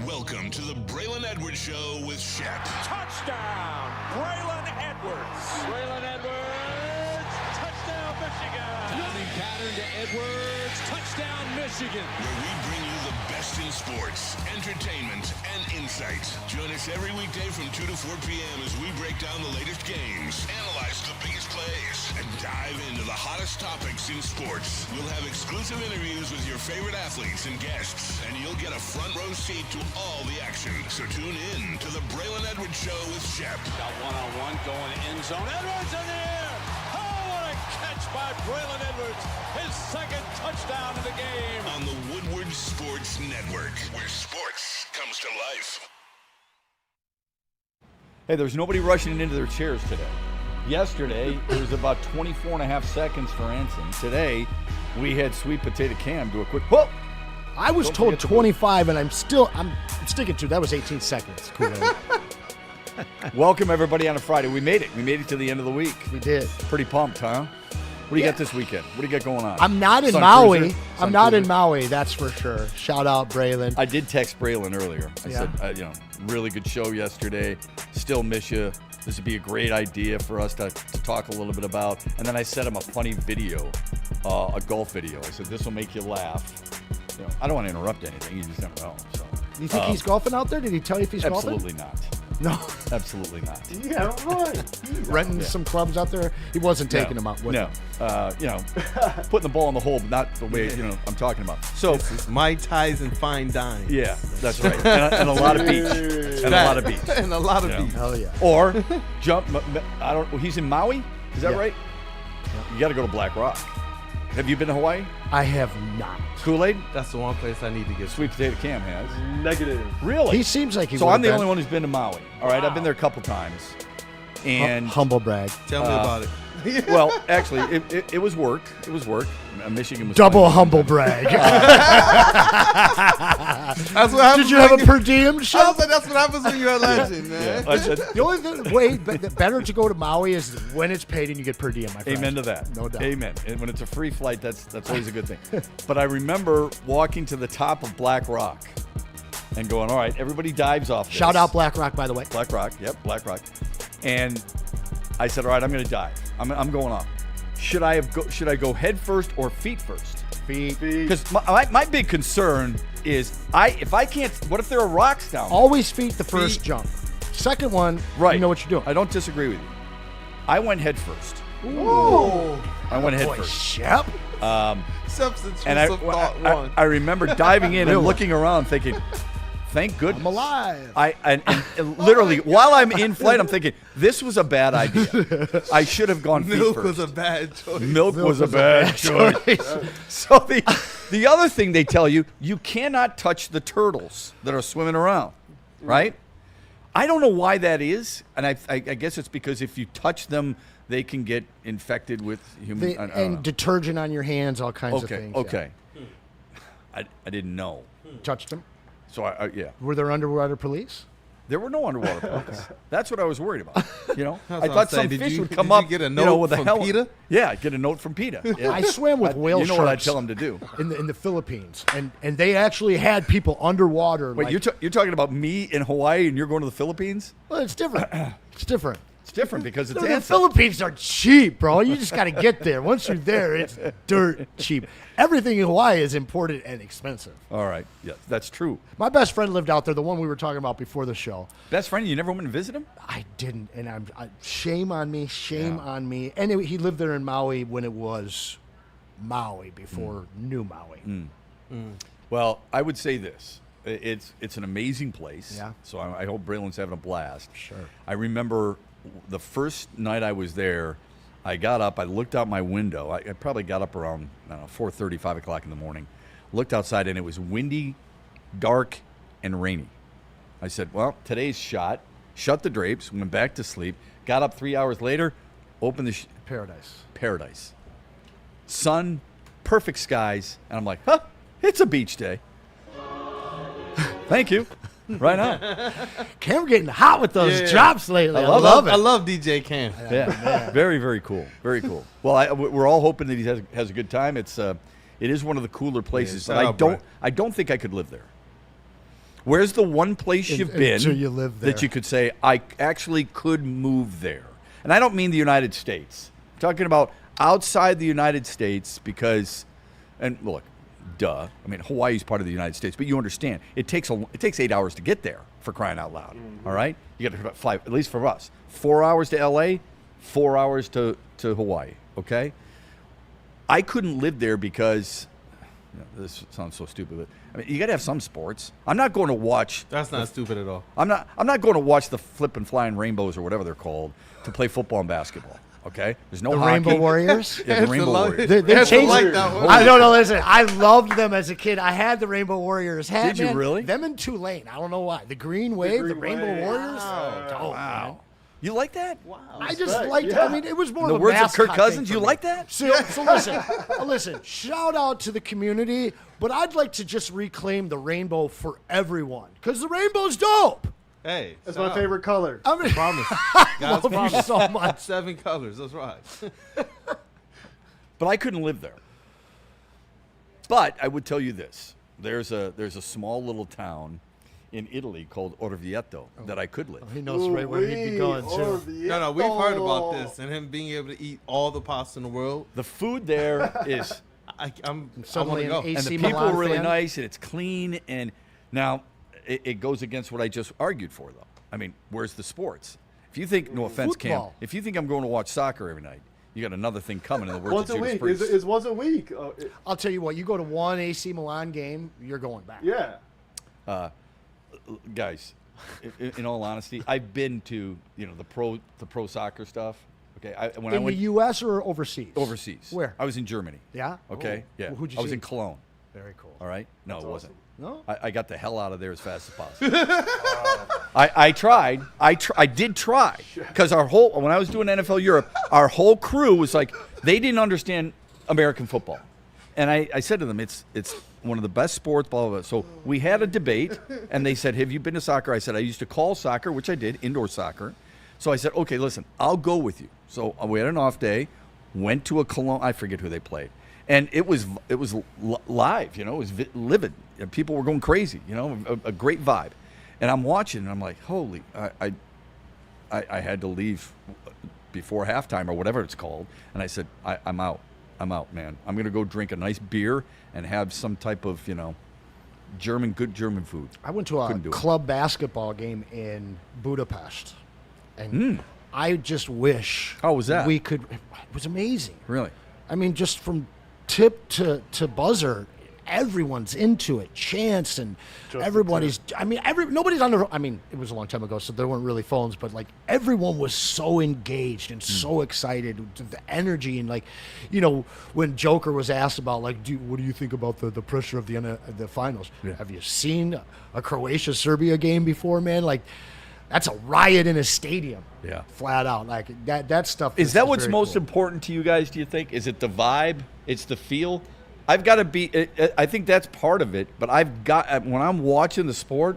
Welcome to the Braylon Edwards Show with Shep. Touchdown, Braylon Edwards. Braylon Edwards, touchdown, Michigan. Running pattern to Edwards, touchdown, Michigan. Where we bring you the best in sports, entertainment, and insight. Join us every weekday from 2 to 4 p.m. as we break down the latest games, analyze the biggest plays, and dive into the hottest topics in sports. We'll have exclusive interviews with your favorite athletes and guests, and you'll get a front row seat to all the action. So tune in to the Braylon Edwards Show with Shep. Got one-on-one going end zone. Edwards in the air. Oh, what a catch by Braylon Edwards. His second touchdown of the game. On the Woodward Sports Network, where sports comes to life. Hey, there's nobody rushing into their chairs today. Yesterday, it was about 24 and a half seconds for Anson. Today, we had Sweet Potato Cam do a quick whoop. I was told 25, and I'm sticking to that was 18 seconds. Cool. Welcome, everybody, on a Friday. We made it. We made it to the end of the week. We did. Pretty pumped, huh? What do you got this weekend? What do you got going on? I'm not in Sun Maui. Cruiser? I'm not in Maui, that's for sure. Shout out, Braylon. I did text Braylon earlier. I Yeah. said, really good show yesterday. Still miss you. This would be a great idea for us to talk a little bit about. And then I sent him a funny video, a golf video. I said, this will make you laugh. I don't want to interrupt anything. You just never know. So, Do you think he's golfing out there? Did he tell you if he's golfing? absolutely not. No. Absolutely not. Yeah, right. Renting some clubs out there. He wasn't taking them out with him. Putting the ball in the hole, but not the way I'm talking about. So Mai Tais and fine dining. yeah, that's right, and a lot of beach, and a lot of beach, And a lot of beef. Hell yeah. or jump. I don't. He's in Maui. Is that Yeah. right? You got to go to Black Rock. Have you been to Hawaii? I have not. Kool-Aid? That's the one place I need to get. Sweet Potato Cam has. Negative. Really? He seems like he So would I'm the have only one who's been to Maui. All right, I've been there a couple times, and humble brag. Tell me about it. well, actually, it was work. It was work. Michigan was Double playing. humble brag. That's what happens. Did you have a per diem I show? was like, that's what happens when you're a legend, man. I said, The only way better to go to Maui is when it's paid and you get per diem, my friend. amen to that. No doubt. Amen. And when it's a free flight, that's always a good thing. But I remember walking to the top of Black Rock and going, all right, everybody dives off this. Shout out Black Rock, by the way. Black Rock. Yep, Black Rock. And I said, all right, I'm going to dive. I'm going off. Should I go head first or feet first? Feet. Because my big concern is if I can't, what if there are rocks down there? Always feet the first jump. Second one, Right. you know what you're doing. I don't disagree with you. I went head first. Ooh. I went head Boy, first. Shep. Substitutes And of thought one. I remember diving in and looking around thinking, thank goodness. I'm alive. And literally, while I'm in flight, I'm thinking, this was a bad idea. I should have gone feet Milk first. was a bad choice. Milk was a bad choice. So the other thing they tell you, you cannot touch the turtles that are swimming around, right? I don't know why that is, and I guess it's because if you touch them, they can get infected with human. I don't know. Detergent on your hands, all kinds of things. Okay. I didn't know. Yeah. Touched them. So yeah. Were there underwater police? There were no underwater police. That's what I was worried about. That's I what I'm thought some saying. fish would Did come you up. get a note with a from hell. PETA? Yeah, get a note from PETA. Yeah. I swam with whale You know what I'd sharks tell them to do. in the Philippines, and they actually had people underwater. Wait, you're talking about me in Hawaii and you're going to the Philippines? Well, it's different. It's different. It's different because it's The Anson. Philippines are cheap, bro. You just got to get there. Once you're there, it's dirt cheap. Everything in Hawaii is imported and expensive. All right. Yeah, that's true. My best friend lived out there, the one we were talking about before the show. Best friend, you never went and visit him? I didn't, and shame on me, Yeah. on me. And he lived there in Maui when it was Maui, before New Maui. Well, I would say this. It's an amazing place. Yeah. So I hope Braylon's having a blast. Sure. I remember the first night I was there, I got up, I looked out my window. I probably got up around, 4:30, 5 o'clock in the morning. Looked outside, and it was windy, dark, and rainy. I said, well, today's shot. Shut the drapes, went back to sleep, got up 3 hours later, opened the paradise. Sun, perfect skies, and I'm like, it's a beach day. Thank you. Right on. Cam getting hot with those drops lately. I love it. I love DJ Cam. Yeah, very, very cool. Very cool. Well, we're all hoping that he has a good time. It is one of the cooler places, shout but out, Brian. I don't think I could live there. Where's the one place you've been until you live there. that you could say, I actually could move there? And I don't mean the United States. I'm talking about outside the United States because, and look, duh. I mean, Hawaii's part of the United States, but you understand, it takes 8 hours to get there, for crying out loud. All right? You got to fly, at least for us, 4 hours to L.A., 4 hours to Hawaii, okay? I couldn't live there because, this sounds so stupid, but I mean, you got to have some sports. I'm not going to watch. That's not stupid at all. I'm not going to watch the flip and flying rainbows or whatever they're called to play football and basketball. Okay, there's no The hockey. Rainbow Warriors. Yeah, the Rainbow Warriors. They That's changed like it. that one. I don't know. Listen, I loved them as a kid. I had the Rainbow Warriors hat. Did you man. really? Them in Tulane. I don't know why. The Green Wave, the Green Rainbow Wave. Warriors. Wow. Dope, man. Wow, you like that? I just liked. I mean, it was more In the of a words of mascot Kirk Cousins, thing you for me. like that? So listen. Shout out to the community, but I'd like to just reclaim the rainbow for everyone because the rainbow's dope. Hey, That's shout my out. favorite color. I mean, Promise. God's love you promise. so much. 7 colors. That's right. But I couldn't live there. But I would tell you this: there's a small little town in Italy called Orvieto that I could live. He knows right where he'd be going too. No, we've heard about this and him being able to eat all the pasta in the world. The food there is, I want Suddenly to go. an and AC the people Milan are really fan. nice, and it's clean. And now it goes against what I just argued for, though. I mean, where's the sports? If you think, no offense, Football. Cam, if you think I'm going to watch soccer every night, you got another thing coming in the words Once of a Judas week. Priest. Is once a week. I'll tell you what. You go to one AC Milan game, you're going back. Yeah. Guys, in all honesty, I've been to the pro soccer stuff. Okay, when I In the went U.S. or overseas? overseas, Where? I was in Germany. Yeah. Okay, Oh. yeah. Well, who'd you I was see? in Cologne. Very cool. All right. No, it wasn't. No. I got the hell out of there as fast as possible. I tried. I did try because when I was doing NFL Europe, our whole crew was like they didn't understand American football, and I said to them, it's one of the best sports, blah, blah, blah. So we had a debate, and they said, have you been to soccer? I said, I used to call soccer, which I did, indoor soccer. So I said, okay, listen, I'll go with you. So we had an off day, went to a Cologne, I forget who they played. And it was live, it was livid. And people were going crazy, a great vibe. And I'm watching, and I'm like, holy, I had to leave before halftime or whatever it's called. And I said, I'm out. I'm out, man. I'm going to go drink a nice beer and have some type of, good German food. I went to a Couldn't do it. club basketball game in Budapest, and I just wish. How was that? We could. It was amazing. Really? I mean, just from tip to buzzer, everyone's into it. Chance and everybody's. I mean, nobody's on the. I mean, it was a long time ago, so there weren't really phones, but like everyone was so engaged and so excited. The energy and like, when Joker was asked about like, what do you think about the pressure of the finals? Yeah. Have you seen a Croatia-Serbia game before, man? Like, that's a riot in a stadium. Yeah. Flat out. Like that stuff. Is that what's very most cool. important to you guys, do you think? Is it the vibe? It's the feel? I've got to be – I think that's part of it, but when I'm watching the sport,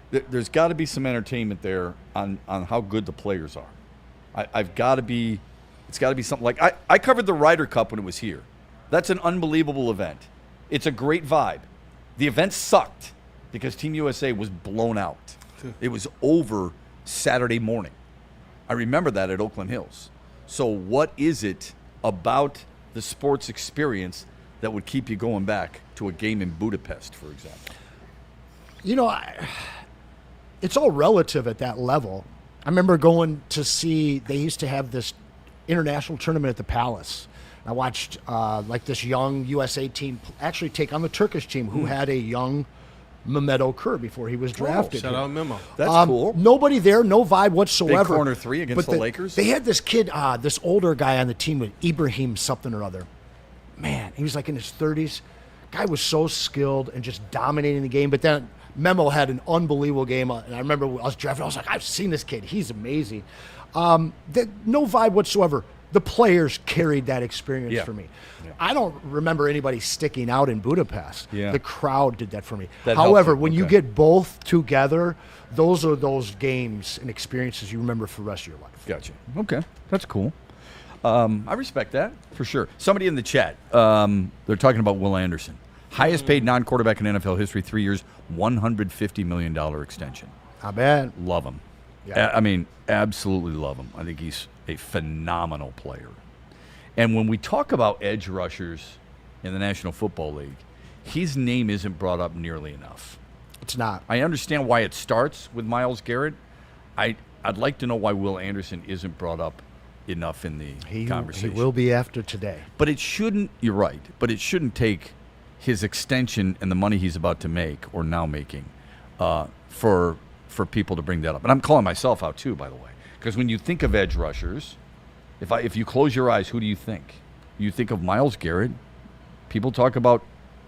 there's got to be some entertainment there on how good the players are. I've got to be – it's got to be something like – I covered the Ryder Cup when it was here. That's an unbelievable event. It's a great vibe. The event sucked because Team USA was blown out. It was over Saturday morning. I remember that at Oakland Hills. So what is it about the sports experience that would keep you going back to a game in Budapest, for example? It's all relative at that level. I remember going to see, they used to have this international tournament at the Palace. I watched this young USA team actually take on the Turkish team who had a young Mehmet Okur before he was drafted. Shout here. out Memo. That's cool. Nobody there, no vibe whatsoever. Big corner three against But the Lakers? They had this kid, this older guy on the team with Ibrahim something or other. Man, he was like in his 30s. Guy was so skilled and just dominating the game. But then Memo had an unbelievable game. And I remember when I was drafting, I was like, I've seen this kid. He's amazing. No vibe whatsoever. The players carried that experience for me. Yeah. I don't remember anybody sticking out in Budapest. Yeah. The crowd did that for me. That However, helps you. when you Okay. get both together, those are those games and experiences you remember for the rest of your life. Gotcha. Okay. That's cool. I respect that, for sure. Somebody in the chat, they're talking about Will Anderson. Highest paid non-quarterback in NFL history, 3 years, $150 million extension. Not bad. Love him. Yeah. I mean, absolutely love him. I think he's a phenomenal player. And when we talk about edge rushers in the National Football League, his name isn't brought up nearly enough. It's not. I understand why it starts with Myles Garrett. I'd like to know why Will Anderson isn't brought up enough in the conversation. He will be after today. But it shouldn't, you're right, but it shouldn't take his extension and the money he's about to make or now making for people to bring that up. And I'm calling myself out too, by the way, because when you think of edge rushers, if you close your eyes, who do you think? You think of Myles Garrett. People talk about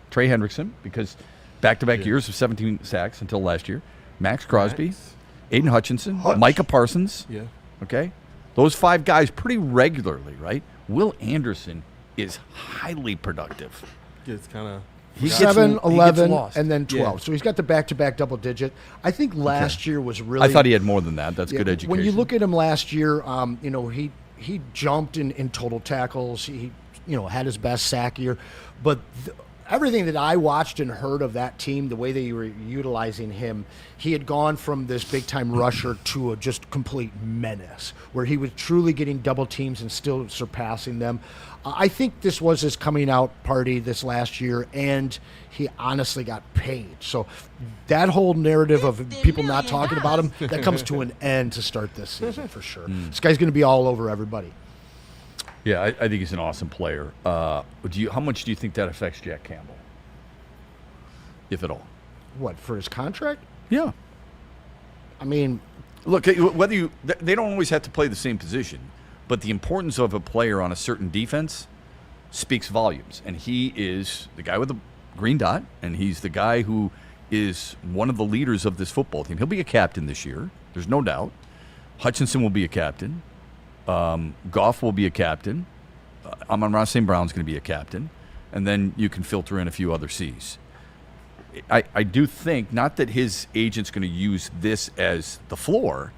Trey Hendrickson because back-to-back years of 17 sacks until last year. Max Crosby, Aiden Hutchinson, Micah Parsons. Yeah. Okay? Those 5 guys pretty regularly, right? Will Anderson is highly productive. It's kind of. He 7, gets 11, lost. and then 12. Yeah. So he's got the back-to-back double-digit. I think last year was really. I thought he had more than that. That's good education. When you look at him last year, he jumped in total tackles. He had his best sack year, but everything that I watched and heard of that team, the way they were utilizing him, he had gone from this big-time rusher to a just complete menace, where he was truly getting double teams and still surpassing them. I think this was his coming out party this last year, and he honestly got paid. So that whole narrative of people not talking about him, that comes to an end to start this season for sure. This guy's going to be all over everybody. Yeah, I think he's an awesome player. How much do you think that affects Jack Campbell, if at all? What, for his contract? Yeah. I mean, look, they don't always have to play the same position, but the importance of a player on a certain defense speaks volumes. And he is the guy with the green dot, and he's the guy who is one of the leaders of this football team. He'll be a captain this year. There's no doubt. Hutchinson will be a captain. Goff will be a captain. Amon-Ra St. Brown's going to be a captain. And then you can filter in a few other C's. I do think, not that his agent's going to use this as the floor,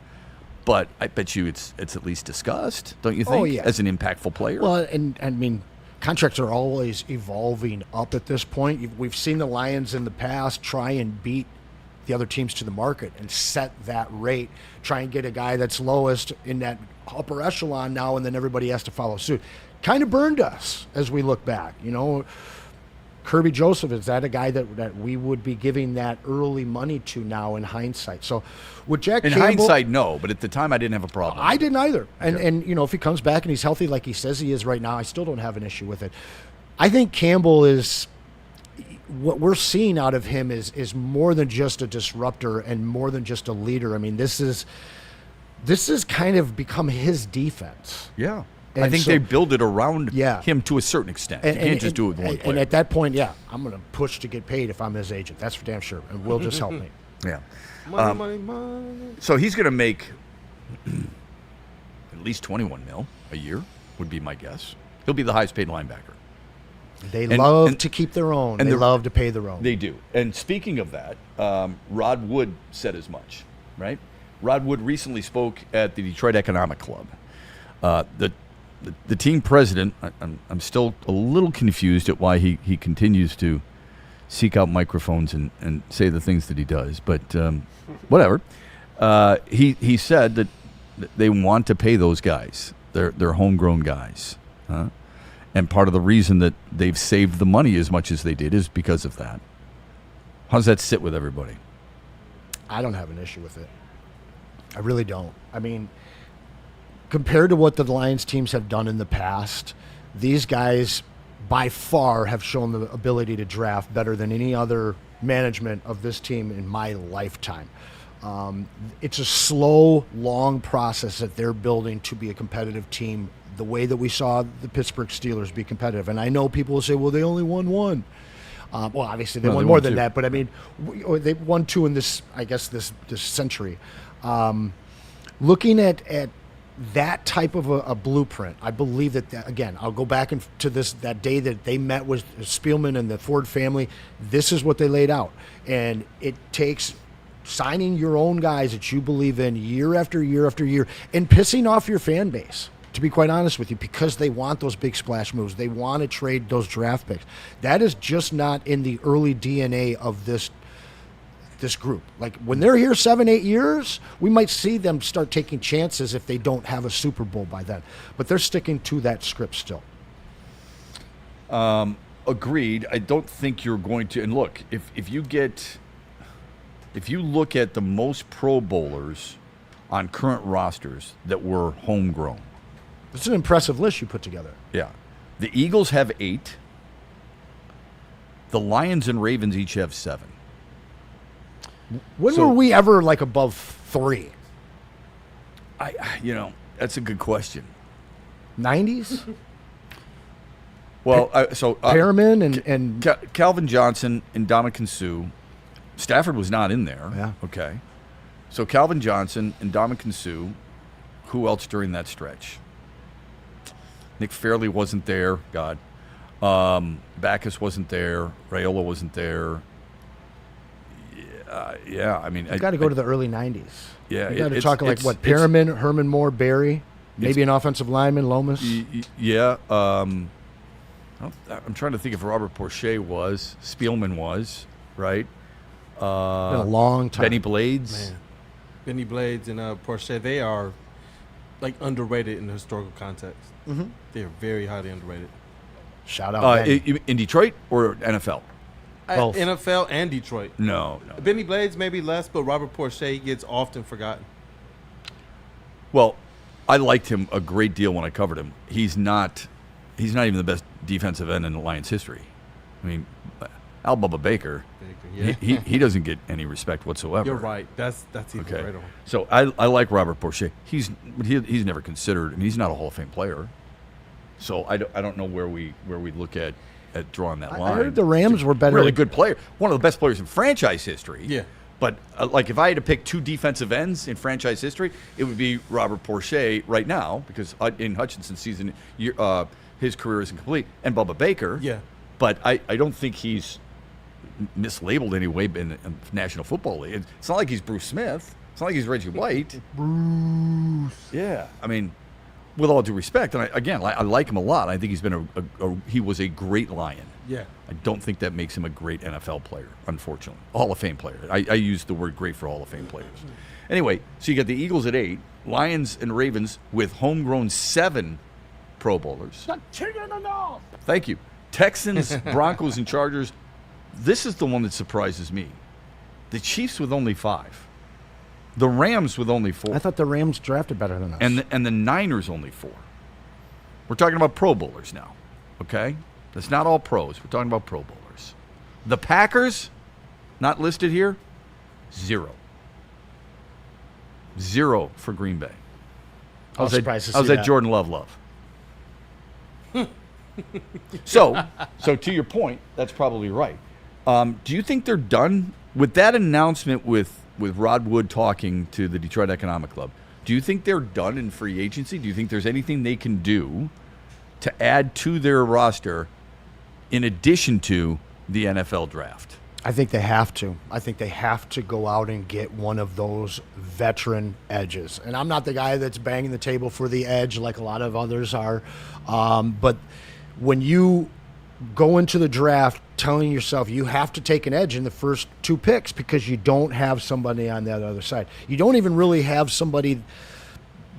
but I bet you it's at least discussed, don't you think, as an impactful player? Well, and I mean, contracts are always evolving up at this point. We've seen the Lions in the past try and beat the other teams to the market and set that rate, try and get a guy that's lowest in that upper echelon now, and then everybody has to follow suit. Kind of burned us as we look back. Kirby Joseph, is that a guy that we would be giving that early money to now in hindsight? So with Jack in Campbell, hindsight, no, but at the time I didn't have a problem. I didn't either. And if he comes back and he's healthy like he says he is right now, I still don't have an issue with it. I think Campbell is, what we're seeing out of him is more than just a disruptor and more than just a leader. I mean, this is kind of become his defense. Yeah. And I think so, they build it around yeah. him to a certain extent. You can't just do it with one player. And at that point, I'm going to push to get paid if I'm his agent. That's for damn sure. And Will just help me. Yeah. Money. So he's going to make at least $21 million a year, would be my guess. He'll be the highest paid linebacker. They love to keep their own. And they love to pay their own. They do. And speaking of that, Rod Wood said as much, right? Rod Wood recently spoke at the Detroit Economic Club. The team president, I'm still a little confused at why he continues to seek out microphones and say the things that he does, but whatever. He said that they want to pay those guys. They're homegrown guys. And part of the reason that they've saved the money as much as they did is because of that. How does that sit with everybody? I don't have an issue with it. I really don't. I mean, compared to what the Lions teams have done in the past, these guys by far have shown the ability to draft better than any other management of this team in my lifetime. It's a slow, long process that they're building to be a competitive team, the way that we saw the Pittsburgh Steelers be competitive. And I know people will say, well, they only won one. Well, obviously they won more than that, but I mean, they won 2 in this century. Looking at that type of a blueprint, I believe that again, I'll go back to that day that they met with Spielman and the Ford family. This is what they laid out, and it takes signing your own guys that you believe in year after year after year, and pissing off your fan base to be quite honest with you, because they want those big splash moves. They want to trade those draft picks. That is just not in the early DNA of this group. Like, when they're here 7-8 years, we might see them start taking chances if they don't have a Super Bowl by then. But they're sticking to that script still. Agreed. I don't think you're going to. And look, if you look at the most Pro Bowlers on current rosters that were homegrown. It's an impressive list you put together. Yeah. The Eagles have 8. The Lions and Ravens each have 7. When were we ever like above 3? That's a good question. 90s? Well, Perriman and Calvin Johnson and Ndamukong Suh. Stafford was not in there. Yeah. Okay. So Calvin Johnson and Ndamukong Suh. Who else during that stretch? Nick Fairley wasn't there. God. Backus wasn't there. Raiola wasn't there. Yeah. I mean, you got to go to the early 90s. Yeah. You got to talk like what? Perriman, Herman Moore, Barry, maybe an offensive lineman, Lomas. Yeah. I'm trying to think if Robert Porcher was. Spielman was, right? Been a long time. Benny Blades. Man. Benny Blades and Porcher, they are like underrated in the historical context. Mm-hmm. They are very highly underrated. Shout out Benny. In Detroit or NFL? Both. NFL and Detroit. No. Benny Blades maybe less, but Robert Porcher gets often forgotten. Well, I liked him a great deal when I covered him. He's not even the best defensive end in the Lions history. I mean, Al Bubba Baker, Yeah. he doesn't get any respect whatsoever. You're right. That's even Okay. right on. So I like Robert Porcher. He's never considered, and he's not a Hall of Fame player. So I don't know where we look at drawing that line. I heard the Rams were better. Really good player. One of the best players in franchise history. Yeah. But like if I had to pick 2 defensive ends in franchise history, it would be Robert Porcher right now, because in Hutchinson's season, his career isn't complete, and Bubba Baker. Yeah. But I don't think he's mislabeled anyway in the National Football League. It's not like he's Bruce Smith. It's not like he's Reggie White. Bruce. Yeah. I mean, with all due respect, and I like him a lot. I think he's been he was a great Lion. Yeah. I don't think that makes him a great NFL player, unfortunately. Hall of Fame player. I use the word great for Hall of Fame players. Anyway, so you got the Eagles at 8, Lions and Ravens with homegrown 7 Pro Bowlers. Thank you. Texans, Broncos, and Chargers. This is the one that surprises me. The Chiefs with only 5. The Rams with only 4. I thought the Rams drafted better than us. And the Niners only 4. We're talking about Pro Bowlers now, okay? That's not all pros. We're talking about Pro Bowlers. The Packers, not listed here, 0. 0 for Green Bay. I was surprised to see how's that Jordan Love? So to your point, that's probably right. Do you think they're done with that announcement with Rod Wood talking to the Detroit Economic Club? Do you think they're done in free agency? Do you think there's anything they can do to add to their roster in addition to the NFL draft? I think they have to. I think they have to go out and get one of those veteran edges. And I'm not the guy that's banging the table for the edge like a lot of others are. But when you go into the draft telling yourself you have to take an edge in the first 2 picks because you don't have somebody on that other side. You don't even really have somebody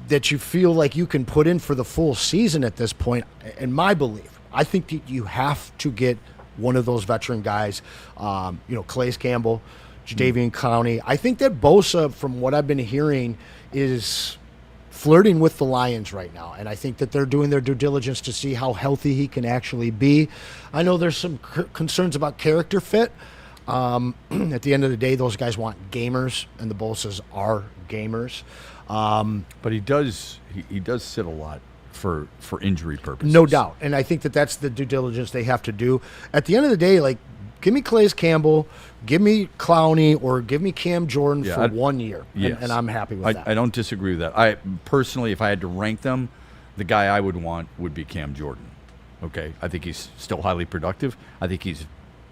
that you feel like you can put in for the full season at this point, in my belief. I think that you have to get one of those veteran guys, Calais Campbell, Jadeveon Clowney. I think that Bosa, from what I've been hearing, is flirting with the Lions right now, and I think that they're doing their due diligence to see how healthy he can actually be. I know there's some concerns about character fit. At the end of the day, those guys want gamers, and the Bosas are gamers. But he does sit a lot for injury purposes. No doubt, and I think that that's the due diligence they have to do. At the end of the day, like, give me Calais Campbell, give me Clowney, or give me Cam Jordan for 1 year, and I'm happy with that. I don't disagree with that. I personally, if I had to rank them, the guy I would want would be Cam Jordan. Okay, I think he's still highly productive. I think he's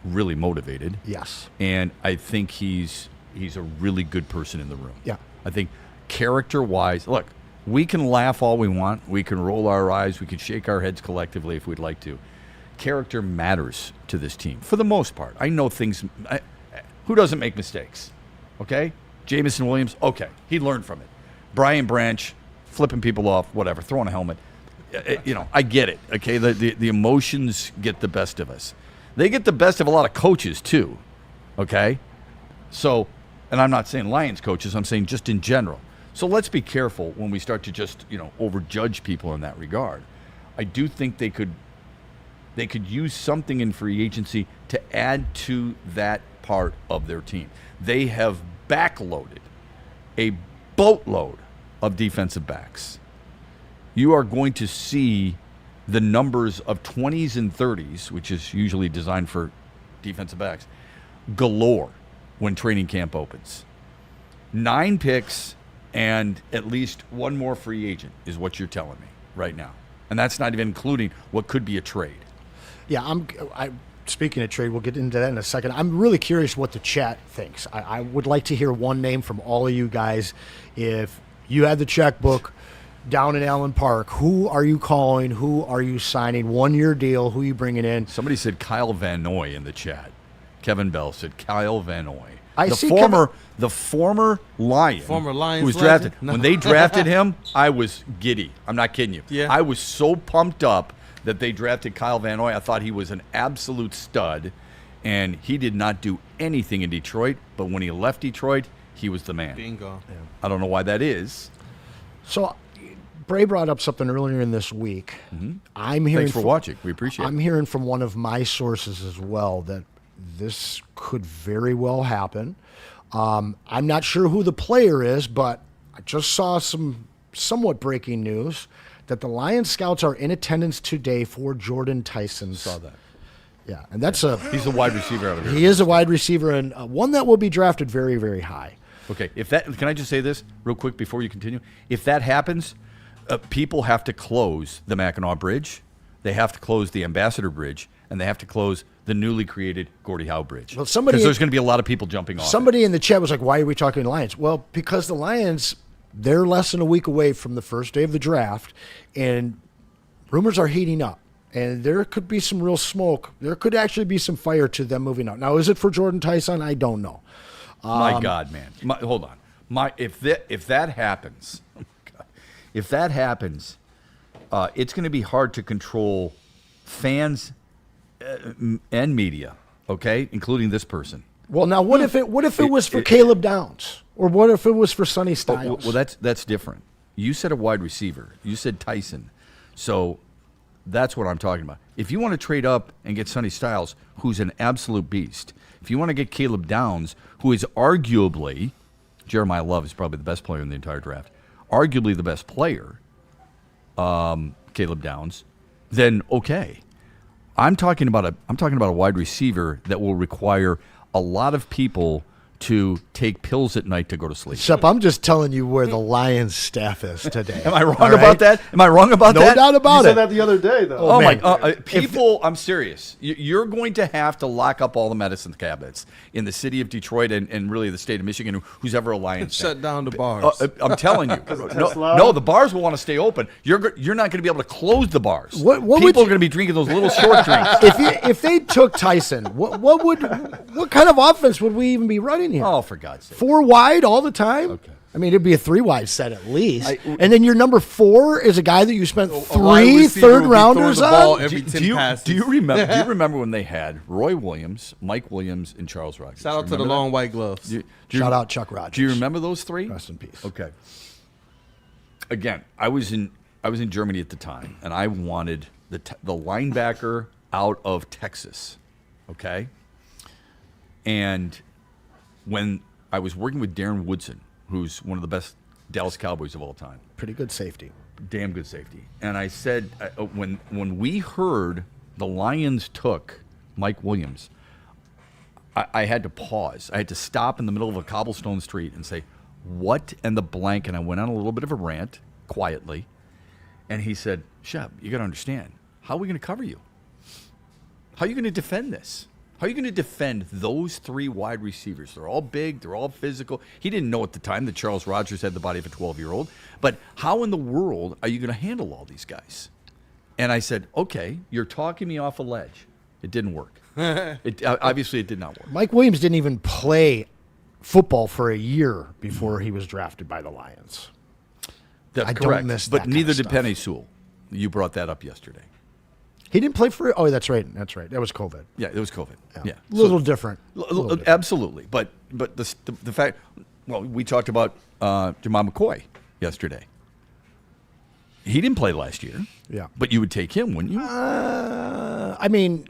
really motivated. Yes, and I think he's a really good person in the room. Yeah, I think character-wise, look, We can laugh all we want. We can roll our eyes. We can shake our heads collectively if we'd like to. Character matters to this team for the most part. I know things. Who doesn't make mistakes? Okay? Jamison Williams, okay. He learned from it. Brian Branch, flipping people off, whatever, throwing a helmet. I get it. Okay? The emotions get the best of us. They get the best of a lot of coaches, too. Okay? So, and I'm not saying Lions coaches, I'm saying just in general. So let's be careful when we start to just, overjudge people in that regard. I do think they could use something in free agency to add to that part of their team. They have backloaded a boatload of defensive backs. You are going to see the numbers of 20s and 30s, which is usually designed for defensive backs, galore when training camp opens. 9 picks and at least one more free agent is what you're telling me right now. And that's not even including what could be a trade. Yeah, speaking of trade, we'll get into that in a second. I'm really curious what the chat thinks. I would like to hear one name from all of you guys. If you had the checkbook down in Allen Park, who are you calling? Who are you signing? 1-year deal. Who are you bringing in? Somebody said Kyle Van Noy in the chat. Kevin Bell said Kyle Van Noy. The former Lion Lions who was legend? drafted. No. When they drafted him, I was giddy. I'm not kidding you. Yeah. I was so pumped up that they drafted Kyle Van Noy. I thought he was an absolute stud, and he did not do anything in Detroit, but when he left Detroit, he was the man. Bingo. Yeah. I don't know why that is. So Bray brought up something earlier in this week. Mm-hmm. I'm hearing Thanks for watching. We appreciate it. I'm hearing from one of my sources as well that this could very well happen. I'm not sure who the player is, but I just saw some somewhat breaking news that the Lions scouts are in attendance today for Jordan Tyson. Saw that. Yeah, and that's He's a wide receiver out of here. he is a wide receiver and one that will be drafted very, very high. Okay, can I just say this real quick before you continue? If that happens, people have to close the Mackinac Bridge, they have to close the Ambassador Bridge, and they have to close the newly created Gordie Howe Bridge. Well, because there's going to be a lot of people jumping off. Somebody in the chat was like, "Why are we talking Lions?" Well, because the Lions, they're less than a week away from the first day of the draft, and rumors are heating up. And there could be some real smoke. There could actually be some fire to them moving out. Now, is it for Jordan Tyson? I don't know. My God, man! Hold on. If that happens, it's going to be hard to control fans and media. Okay, including this person. Well, now what if it was for Caleb Downs, or what if it was for Sonny Styles? Well, that's different. You said a wide receiver. You said Tyson. So that's what I'm talking about. If you want to trade up and get Sonny Styles, who's an absolute beast, if you want to get Caleb Downs, who is arguably, Jeremiah Love is probably the best player in the entire draft, arguably the best player, Caleb Downs, then okay. I'm talking about a wide receiver that will require a lot of people to take pills at night to go to sleep. Shep, I'm just telling you where the Lions staff is today. Am I wrong about that? Am I wrong about that? No doubt about You it. said that the other day, though. Oh, man. my! People, I'm serious. You're going to have to lock up all the medicine cabinets in the city of Detroit and really the state of Michigan. Who's ever a Lions fan. Shut down the bars. I'm telling you. No, the bars will want to stay open. You're not going to be able to close the bars. What People are going to be drinking those little short drinks. If they took Tyson, what kind of offense would we even be running here? Oh, for God's sake! 4 wide all the time? Okay. I mean, it'd be a 3 wide set at least. And then your number 4 is a guy that you spent wide 3 receiver third would be rounders throwing the ball on. every 10 Do passes. you remember when they had Roy Williams, Mike Williams, and Charles Rogers? Shout out to the Remember long that? white gloves. Shout out Chuck Rogers. Do you remember those 3? Rest in peace. Okay. Again, I was in Germany at the time, and I wanted the linebacker out of Texas. Okay. And when I was working with Darren Woodson, who's one of the best Dallas Cowboys of all time, Pretty good safety. damn good safety, and I said when we heard the Lions took Mike Williams, I had to pause. I had to stop in the middle of a cobblestone street and say, what in the blank? And I went on a little bit of a rant quietly. And he said, Shep, you got to understand, how are we going to cover you? How are you going to defend this? How are you going to defend those 3 wide receivers? They're all big. They're all physical. He didn't know at the time that Charles Rogers had the body of a 12-year-old. But how in the world are you going to handle all these guys? And I said, okay, you're talking me off a ledge. It didn't work. Obviously, it did not work. Mike Williams didn't even play football for a year before he was drafted by the Lions. That's I correct. don't miss but that neither kind of did stuff. Penny Sewell. You brought that up yesterday. He didn't play for. Oh, that's right. That's right. That was COVID. Yeah, it was COVID. Yeah. A little different. Absolutely. But the fact, well, we talked about Jamal McCoy yesterday. He didn't play last year. Yeah. But you would take him, wouldn't you? I mean,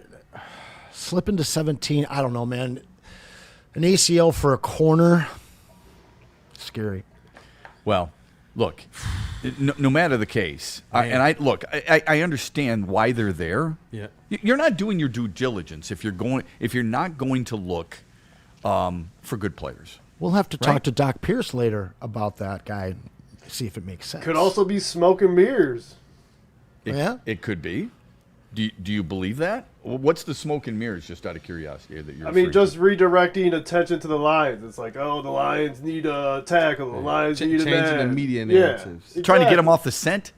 slipping to 17, I don't know, man. An ACL for a corner, scary. Well, look, no matter the case, I understand why they're there. Yeah. You're not doing your due diligence if you're not going to look for good players. We'll have to talk Right. to Doc Pierce later about that guy, see if it makes sense. Could also be smoke and mirrors. It could be. Do you believe that? What's the smoke and mirrors, just out of curiosity, that you're I mean, referring just redirecting attention to the Lions. It's like, oh, the Lions need a tackle. The Lions need a Changing man. the media Yeah, narratives. to? Trying to get them off the scent?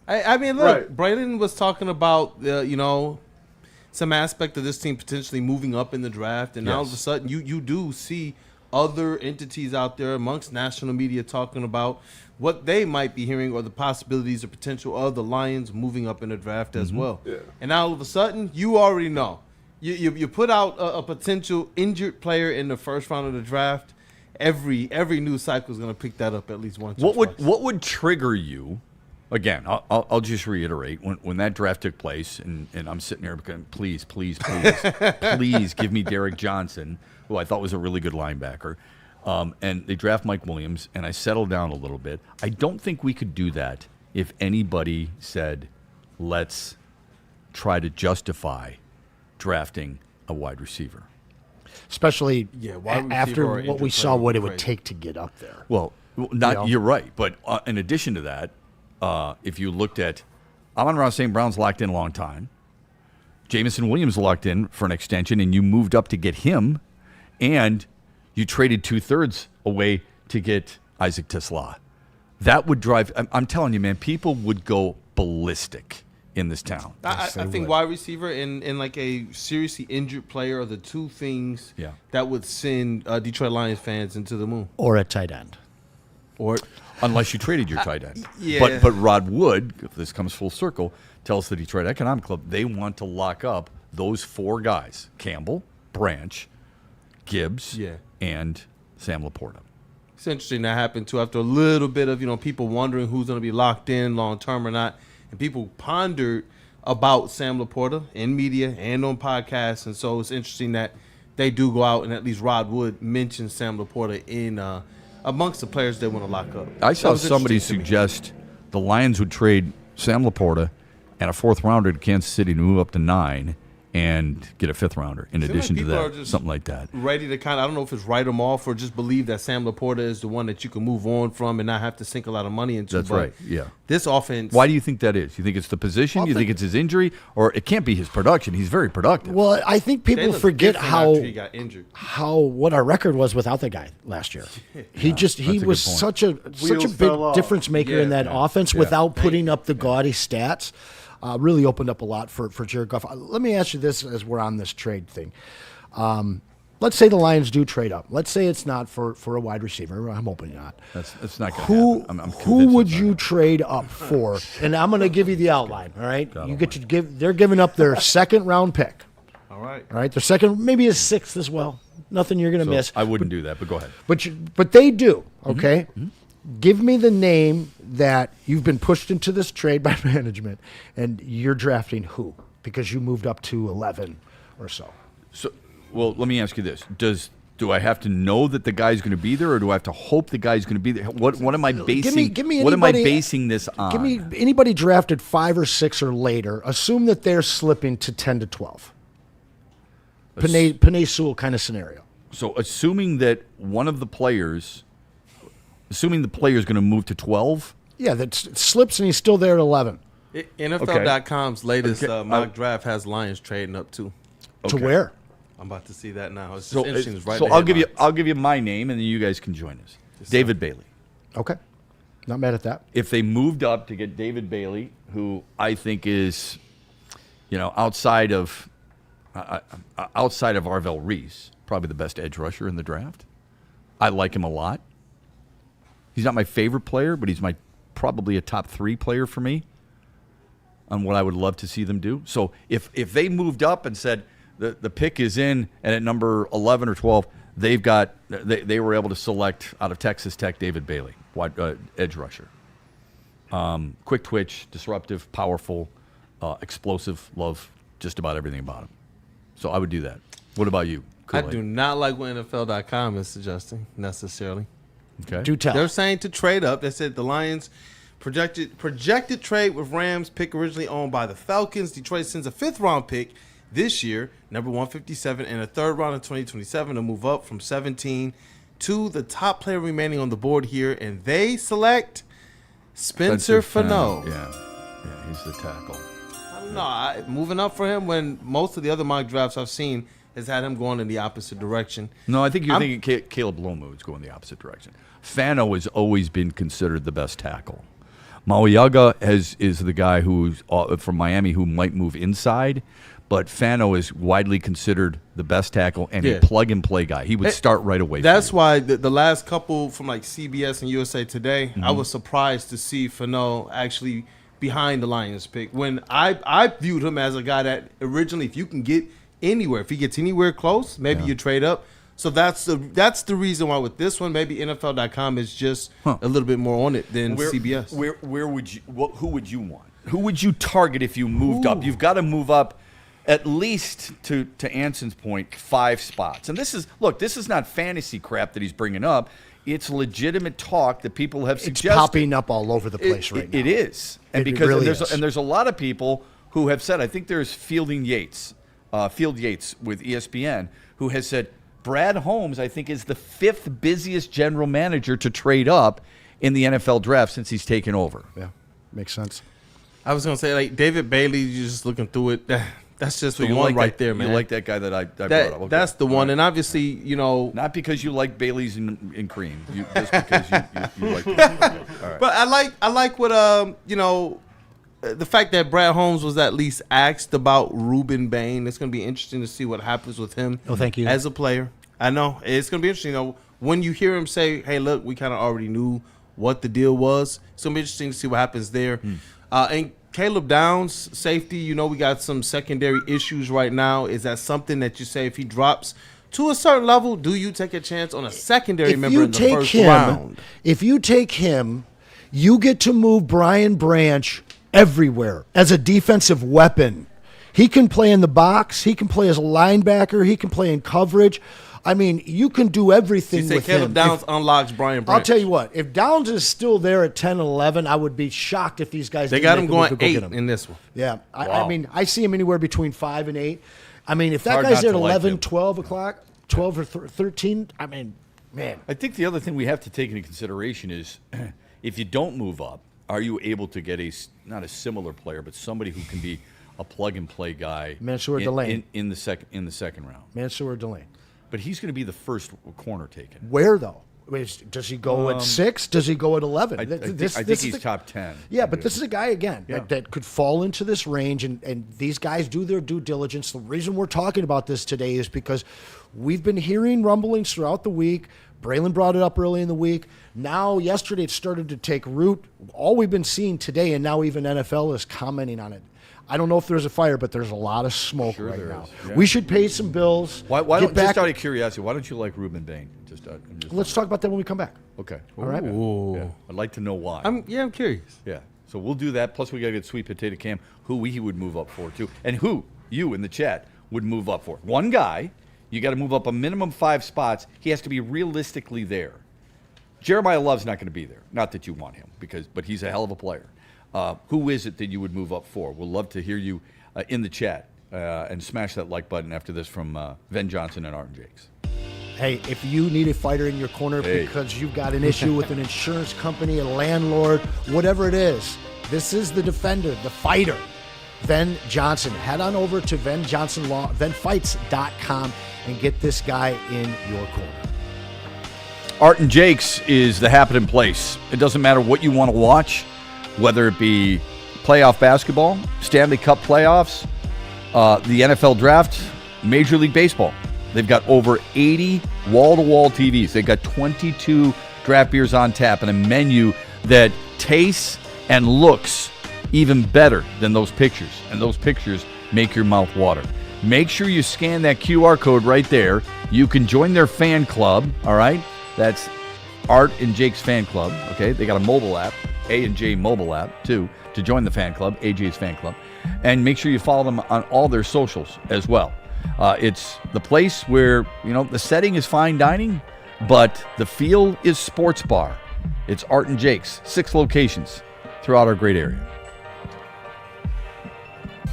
I mean, look, Right. Braylon was talking about, some aspect of this team potentially moving up in the draft, and now all of a Yes. sudden you do see other entities out there amongst national media talking about what they might be hearing or the possibilities or potential of the Lions moving up in the draft as well. Yeah. And now all of a sudden, you already know. You put out a potential injured player in the first round of the draft, every news cycle is going to pick that up at least once. What would trigger you? Again, I'll just reiterate, when that draft took place, and I'm sitting there going, please, please give me Derek Johnson, who I thought was a really good linebacker, and they draft Mike Williams, and I settled down a little bit. I don't think we could do that if anybody said, let's try to justify drafting a wide receiver. Especially wide receiver after or what injured we saw, player what it would would be take to get up there. Well, you're right, but in addition to that, if you looked at Amon-Ra St. Brown's locked in a long time, Jamison Williams locked in for an extension, and you moved up to get him, and you traded 2/3 away to get Isaac Tisla. That would drive. I'm telling you, man, people would go ballistic in this town. I think wide receiver and like a seriously injured player are the two things that would send Detroit Lions fans into the moon. Or at tight end. Or unless you traded your tight end. Yeah. But Rod Wood, if this comes full circle, tells the Detroit Economic Club they want to lock up those 4 guys: Campbell, Branch, Gibbs, and Sam Laporta. It's interesting that happened too after a little bit of people wondering who's going to be locked in long term or not, and people pondered about Sam Laporta in media and on podcasts, and so it's interesting that they do go out and at least Rod Wood mentions Sam Laporta in amongst the players they want to lock up. I saw somebody suggest the Lions would trade Sam Laporta and a 4th rounder to Kansas City to move up to 9 and get a 5th rounder in addition to that, something like that. Ready to I don't know if it's write them off or just believe that Sam Laporta is the one that you can move on from and not have to sink a lot of money into. That's right, yeah. This offense. Why do you think that is? You think it's the position? You think it's his injury? Or it can't be his production. He's very productive. Well, I think people forget after he got injured. what our record was without the guy last year. He was such a big difference maker in that offense without putting up the gaudy stats. Really opened up a lot for Jared Goff. Let me ask you this as we're on this trade thing. Let's say the Lions do trade up. Let's say it's not for a wide receiver. I'm hoping not. That's not going to happen. I'm who would you trade up for? And I'm going to give you the outline. All right, you get to give. They're giving up their 2nd round pick. All right. Their 2nd, maybe a 6th as well. Nothing you're going to miss. I wouldn't do that, but go ahead. But they do. Okay. Mm-hmm. Give me the name that you've been pushed into this trade by management, and you're drafting who? Because you moved up to 11 or so. Well, let me ask you this: do I have to know that the guy's going to be there, or do I have to hope the guy's going to be there? What am I basing? Give me what am I basing this on? Give me anybody drafted 5 or 6 or later. Assume that they're slipping to 10 to 12. Penei Sewell kind of scenario. So, assuming that one of the players. Assuming the player is going to move to 12? Yeah, that slips and he's still there at 11. NFL.com's latest mock draft has Lions trading up too. To where? I'm about to see that now. It's just So, interesting. It's right so in the headlines. I'll give you my name, and then you guys can join us. David Bailey. Okay. Not mad at that. If they moved up to get David Bailey, who I think is, outside of Arvell Reese, probably the best edge rusher in the draft. I like him a lot. He's not my favorite player, but he's probably a top 3 player for me on what I would love to see them do. So if they moved up and said the pick is in, and at number 11 or 12, they were able to select out of Texas Tech David Bailey, edge rusher. Quick twitch, disruptive, powerful, explosive, love just about everything about him. So I would do that. What about you? I do not like what NFL.com is suggesting necessarily. Okay. Do tell. They're saying to trade up. They said the Lions projected trade with Rams pick originally owned by the Falcons. Detroit sends a 5th-round pick this year, number 157, and a 3rd round in 2027 to move up from 17 to the top player remaining on the board here, and they select Spencer Fano. Yeah, he's the tackle. I don't know. Moving up for him when most of the other mock drafts I've seen has had him going in the opposite direction. No, I think you're thinking Caleb Lomu is going the opposite direction. Fano has always been considered the best tackle. Mauiaga is the guy who's from Miami who might move inside, but Fano is widely considered the best tackle and a plug-and-play guy. He would start right away. That's why the last couple from like CBS and USA Today, I was surprised to see Fano actually behind the Lions pick. When I viewed him as a guy that originally, if you can get anywhere, if he gets anywhere close, maybe you trade up. So that's the reason why with this one, maybe NFL.com is just a little bit more on it than CBS. Where would you? Who would you want? Who would you target if you moved up? You've got to move up at least to Anson's point 5 spots. And this is not fantasy crap that he's bringing up. It's legitimate talk that people have suggested. It's popping up all over the place right now. It is, and It really is. there's a lot of people who have said. I think there's Field Yates with ESPN, who has said Brad Holmes, I think, is the 5th busiest general manager to trade up in the NFL draft since he's taken over. Yeah, makes sense. I was going to say, like, David Bailey, you're just looking through it. That's just the one right there, man. You like that guy that I brought up. Okay. That's the one. Right. And obviously, not because you like Bailey's and cream, just because you like it. Okay. All right. But I like what, the fact that Brad Holmes was at least asked about Ruben Bain. It's going to be interesting to see what happens with him thank you. As a player. I know. It's going to be interesting. When you hear him say, hey, look, we kind of already knew what the deal was. It's going to be interesting to see what happens there. And Caleb Downs, safety, we got some secondary issues right now. Is that something that you say if he drops to a certain level, do you take a chance on a secondary member in the first round? If you take him, you get to move Brian Branch everywhere as a defensive weapon. He can play in the box. He can play as a linebacker. He can play in coverage. I mean, you can do everything with him. Caleb Downs unlocks Brian Branch. I'll tell you what. If Downs is still there at 10 and 11, I would be shocked if these guys They got him going 8 in this one. Yeah. Wow. I mean, I see him anywhere between 5 and 8. I mean, if that hard guy's not there at to like 11, him. 12 o'clock, 12 or 13, I mean, man. I think the other thing we have to take into consideration is if you don't move up, are you able to get not a similar player, but somebody who can be a plug-and-play guy Mansour Delane. in the second round? Mansour Delane. But he's going to be the first corner taken. Where, though? Does he go at 6? Does he go at 11? I think he's top 10. Yeah, but this is a guy, again, that could fall into this range, and these guys do their due diligence. The reason we're talking about this today is because we've been hearing rumblings throughout the week. Braylon brought it up early in the week. Now, yesterday, it started to take root. All we've been seeing today, and now even NFL is commenting on it. I don't know if there's a fire, but there's a lot of smoke right now. Yeah. We should pay some bills. Why don't, just out of curiosity, why don't you like Ruben Bain? Let's talk about that when we come back. Okay. All right. Yeah. I'd like to know why. I'm curious. Yeah. So we'll do that. Plus, we got to get Sweet Potato Cam, who he would move up for, too. And who you in the chat would move up for. One guy, you got to move up a minimum 5 spots. He has to be realistically there. Jeremiah Love's not going to be there. Not that you want him, but he's a hell of a player. Who is it that you would move up for? We'll love to hear you in the chat and smash that like button after this from Ven Johnson and Arden Jakes. Hey, if you need a fighter in your corner because you've got an issue with an insurance company, a landlord, whatever it is, this is the defender, the fighter, Ven Johnson. Head on over to VenJohnsonLaw, VenFights.com. and get this guy in your corner. Art and Jake's is the happening place. It doesn't matter what you want to watch, whether it be playoff basketball, Stanley Cup playoffs, the NFL draft, Major League Baseball. They've got over 80 wall-to-wall TVs. They've got 22 draft beers on tap and a menu that tastes and looks even better than those pictures. And those pictures make your mouth water. Make sure you scan that QR code right there. You can join their fan club, all right? That's Art and Jake's fan club, okay? They got a mobile app, A&J mobile app, too, to join the fan club, AJ's fan club. And make sure you follow them on all their socials as well. It's the place where, the setting is fine dining, but the feel is sports bar. It's Art and Jake's, 6 locations throughout our great area.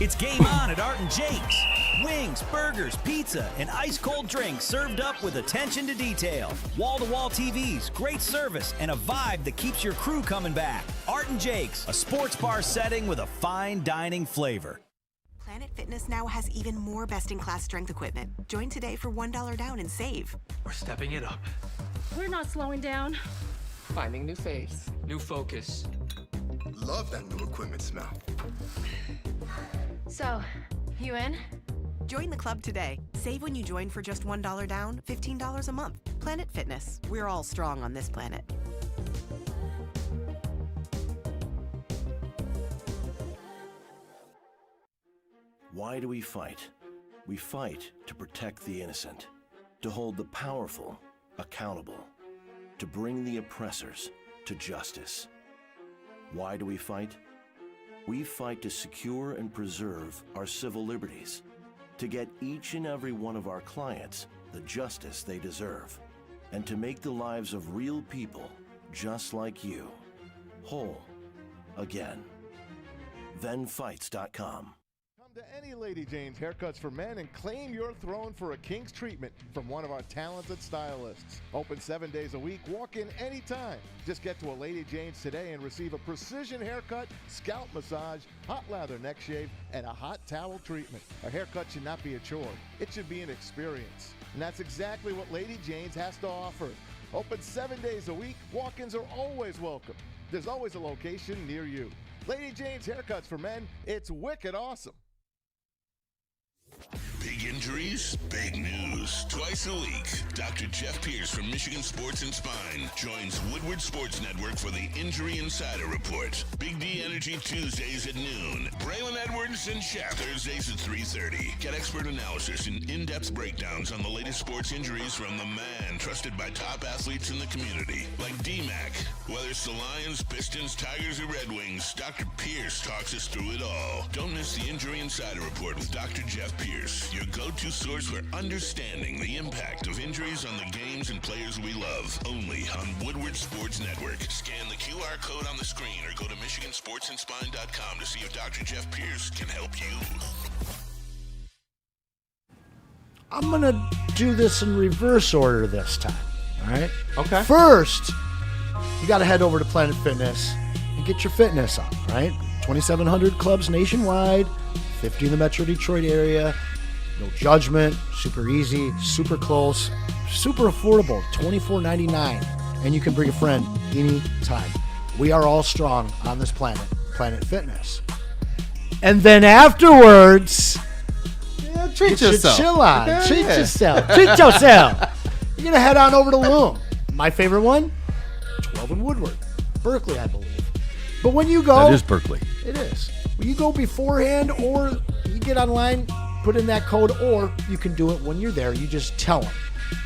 It's game on at Art and Jake's. Wings, burgers, pizza, and ice-cold drinks served up with attention to detail. Wall-to-wall TVs, great service, and a vibe that keeps your crew coming back. Art and Jake's, a sports bar setting with a fine dining flavor. Planet Fitness now has even more best-in-class strength equipment. Join today for $1 down and save. We're stepping it up. We're not slowing down. Finding new face, new focus. Love that new equipment smell. So, you in? Join the club today. Save when you join for just $1 down, $15 a month. Planet Fitness. We're all strong on this planet. Why do we fight? We fight to protect the innocent, to hold the powerful accountable, to bring the oppressors to justice. Why do we fight? We fight to secure and preserve our civil liberties, to get each and every one of our clients the justice they deserve, and to make the lives of real people just like you whole again. ThenFights.com. To any Lady Jane's Haircuts for Men and claim your throne for a king's treatment from one of our talented stylists. Open 7 days a week, walk in anytime. Just get to a Lady Jane's today and receive a precision haircut, scalp massage, hot lather neck shave, and a hot towel treatment. A haircut should not be a chore. It should be an experience. And that's exactly what Lady Jane's has to offer. Open 7 days a week, walk-ins are always welcome. There's always a location near you. Lady Jane's Haircuts for Men, it's wicked awesome. Big injuries, big news. Twice a week, Dr. Jeff Pierce from Michigan Sports and Spine joins Woodward Sports Network for the Injury Insider Report. Big D Energy Tuesdays at noon. Braylon Edwards and Shep Thursdays at 3:30. Get expert analysis and in-depth breakdowns on the latest sports injuries from the man trusted by top athletes in the community, like D-Mac. Whether it's the Lions, Pistons, Tigers, or Red Wings, Dr. Pierce talks us through it all. Don't miss the Injury Insider Report with Dr. Jeff Pierce, your go-to source for understanding the impact of injuries on the games and players we love. Only on Woodward Sports Network. Scan the QR code on the screen or go to MichiganSportsandSpine.com to see if Dr. Jeff Pierce can help you. I'm going to do this in reverse order this time, all right? Okay. First, you got to head over to Planet Fitness and get your fitness up, right? 2,700 clubs nationwide, 50 in the Metro Detroit area. No judgment, super easy, super close, super affordable, $24.99. And you can bring a friend anytime. We are all strong on this planet, Planet Fitness. And then afterwards, treat yourself. Chill on. Yeah, treat yourself. Treat yourself. You're going to head on over to Loom. My favorite one, 12 in Woodward. Berkeley, I believe. But when you go... That is Berkeley. It is. When you go beforehand or you get online, put in that code, or you can do it when you're there. You just tell them.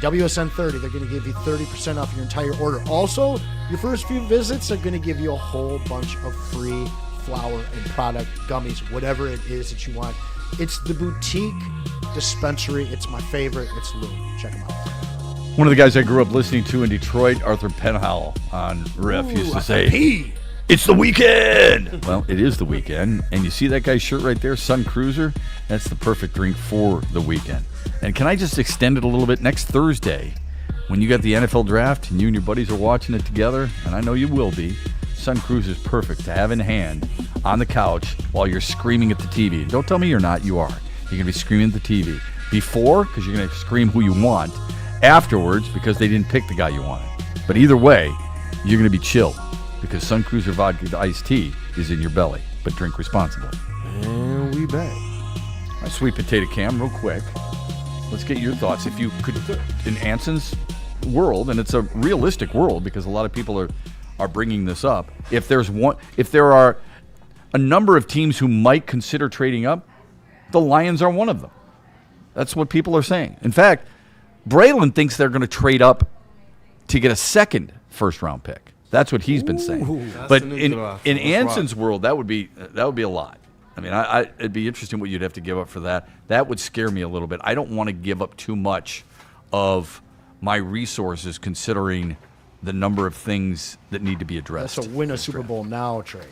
WSN30, they're going to give you 30% off your entire order. Also, your first few visits are going to give you a whole bunch of free flour and product, gummies, whatever it is that you want. It's the boutique dispensary. It's my favorite. It's Loom. Check them out. One of the guys I grew up listening to in Detroit, Arthur Penhall on Riff, used to say, "It's the weekend." Well, it is the weekend. And you see that guy's shirt right there, Sun Cruiser? That's the perfect drink for the weekend. And can I just extend it a little bit? Next Thursday, when you got the NFL draft and you and your buddies are watching it together, and I know you will be, Sun Cruiser is perfect to have in hand on the couch while you're screaming at the TV. Don't tell me you're not. You are. You're going to be screaming at the TV. Before, because you're going to scream who you want. Afterwards, because they didn't pick the guy you wanted. But either way, you're going to be chill because Sun Cruiser Vodka Iced Tea is in your belly. But drink responsibly. And we back. All right, Sweet Potato Cam, real quick. Let's get your thoughts. If you could, in Anson's world, and it's a realistic world because a lot of people are bringing this up. If there are a number of teams who might consider trading up, the Lions are one of them. That's what people are saying. In fact, Braylon thinks they're going to trade up to get a second first-round pick. That's what he's been saying. But in Anson's world, that would be a lot. I mean, it'd be interesting what you'd have to give up for that. That would scare me a little bit. I don't want to give up too much of my resources considering the number of things that need to be addressed. That's a win a Super Bowl now trade.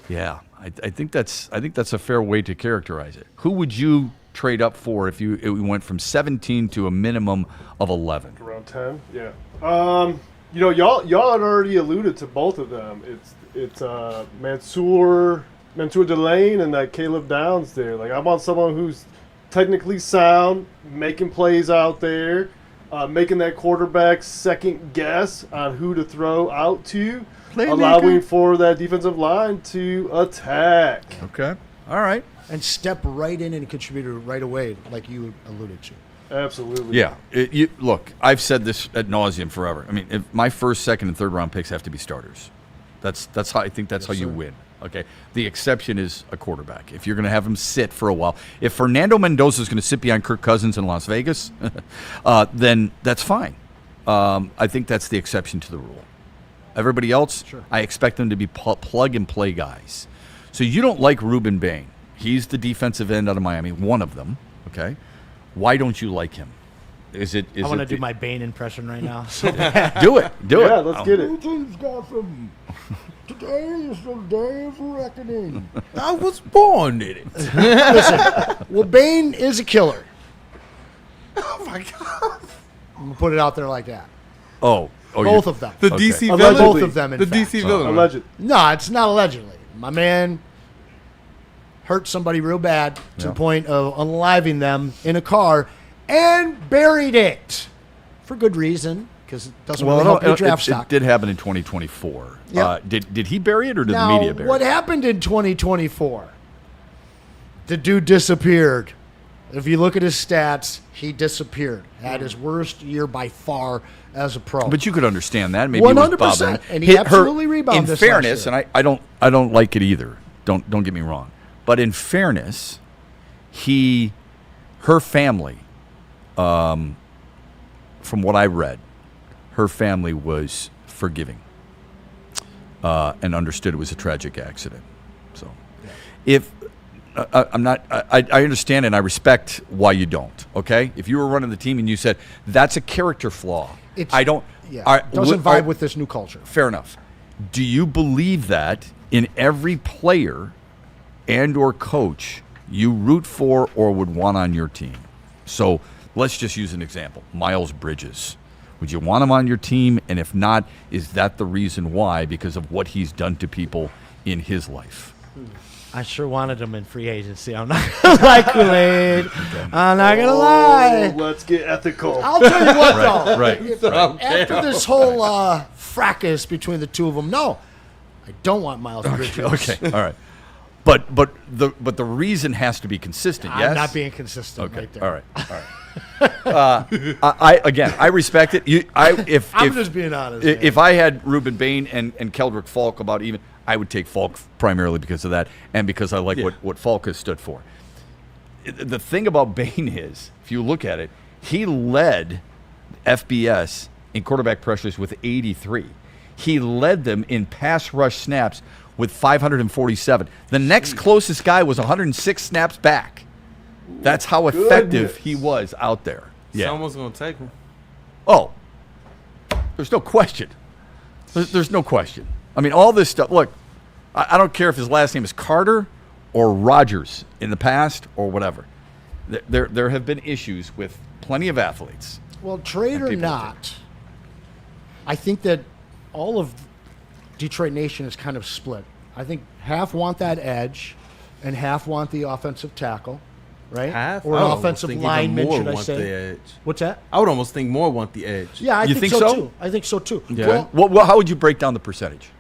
Yeah, I think that's a fair way to characterize it. Who would you trade up for if we went from 17 to a minimum of 11? Around 10, yeah. Y'all had already alluded to both of them. It's Mansour Delane and that Caleb Downs there. Like, I want someone who's technically sound, making plays out there, making that quarterback second guess on who to throw out to, allowing for that defensive line to attack. Okay, all right. And step right in and contribute right away, like you alluded to. Absolutely. Yeah. Look, I've said this ad nauseum forever. I mean, if my first, second, and third round picks have to be starters. That's how I think that's how you win. Okay. The exception is a quarterback. If you're going to have him sit for a while, if Fernando Mendoza is going to sit behind Kirk Cousins in Las Vegas, then that's fine. I think that's the exception to the rule. Everybody else, sure. I expect them to be plug and play guys. So you don't like Ruben Bain. He's the defensive end out of Miami, one of them. Okay. Why don't you like him? I want to do my Bane impression right now. Do it. Yeah, let's get it. Today is the day of reckoning. I was born in it. Listen, well, Bane is a killer. Oh, my God. I'm going to put it out there like that. Both of them. The DC villain? Both of them, in fact. DC villain. Allegedly. No, it's not allegedly. My man hurt somebody real bad to the point of unaliving them in a car and buried it for good reason because it doesn't really help your draft stock. It did happen in 2024. Yep. Did he bury it or did the media bury it? What happened in 2024? The dude disappeared. If you look at his stats, he disappeared. Had his worst year by far as a pro. But you could understand that. Maybe 100%. It was Bob. And he absolutely rebounded. In fairness, and I don't like it either. Don't get me wrong. But in fairness, her family, from what I read, her family was forgiving and understood it was a tragic accident. So, if I'm not, I understand and I respect why you don't. Okay, if you were running the team and you said that's a character flaw, I don't. Yeah, it doesn't vibe with this new culture. Fair enough. Do you believe that in every player and or coach you root for or would want on your team? So let's just use an example. Miles Bridges. Would you want him on your team? And if not, is that the reason why? Because of what he's done to people in his life? I sure wanted him in free agency. I'm not going to lie, Kool-Aid. I'm not going to lie. Let's get ethical. I'll tell you what, though. Right. After this whole fracas between the two of them, no. I don't want Miles Bridges. Okay. All right. But the reason has to be consistent. Yes. I'm not being consistent. Okay. Right there. All right. I respect it. I'm just being honest. If I had Ruben Bain and Keldrick Falk about even, I would take Falk primarily because of that and because I like what Falk has stood for. The thing about Bain is, if you look at it, he led FBS in quarterback pressures with 83. He led them in pass rush snaps with 547. The next closest guy was 106 snaps back. That's how effective he was out there. Yeah. Someone's going to take him. Oh, there's no question. There's no question. I mean, all this stuff. Look, I don't care if his last name is Carter or Rogers in the past or whatever. There have been issues with plenty of athletes. Well, trade or not, I think that all of Detroit Nation is kind of split. I think half want that edge and half want the offensive tackle. right? Half? Or I an would almost offensive think even lineman, more should I want say? the edge. What's that? I would almost think more want the edge. Yeah, I You think think so so? too. I think so too. Yeah. Well, How would you break down the percentage?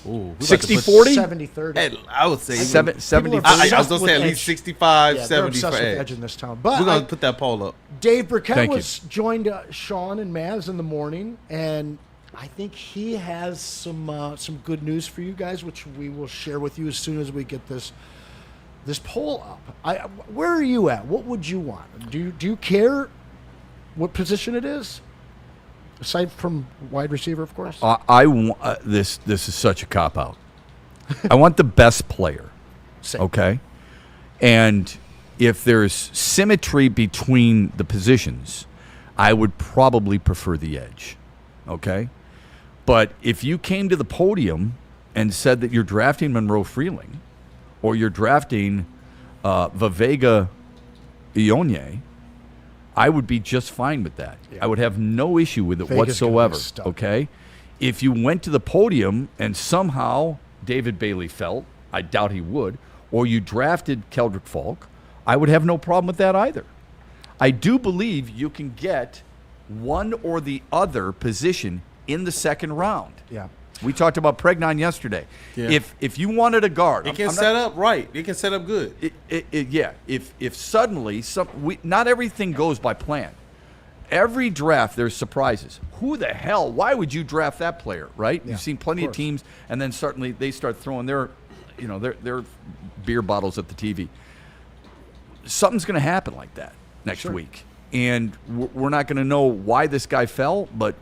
Ooh, 60-40? 70-30. I would say 70 People are I was obsessed going to with say at edge. least 65, Yeah, they're 70 obsessed for with edge. edge in this town. But We're going to put that poll up. Dave Burkett Thank you. joined Sean and Maz in the morning, and I think he has some good news for you guys, which we will share with you as soon as we get this poll up. Where are you at? What would you want? Do you care what position it is? Aside from wide receiver, of course. I want this. This is such a cop out. I want the best player. Same. Okay, and if there's symmetry between the positions, I would probably prefer the edge. Okay, but if you came to the podium and said that you're drafting Monroe Freeling, or you're drafting Vavega Ionye, I would be just fine with that. Yeah. I would have no issue with it Vega's gonna be whatsoever. stuck. Okay? If you went to the podium and somehow David Bailey felt, I doubt he would, or you drafted Keldrick Falk, I would have no problem with that either. I do believe you can get one or the other position in the second round. Yeah. We talked about Pregnon yesterday. Yeah. If you wanted a guard, It can set up right. It can set up good. yeah. If suddenly not everything goes by plan. Every draft there's surprises. Who the hell? Why would you draft that player? Right? Yeah, You've seen plenty of teams, and then suddenly they start throwing their beer bottles at the TV. Something's going to happen like that next week. And we're not going to know why this guy fell, but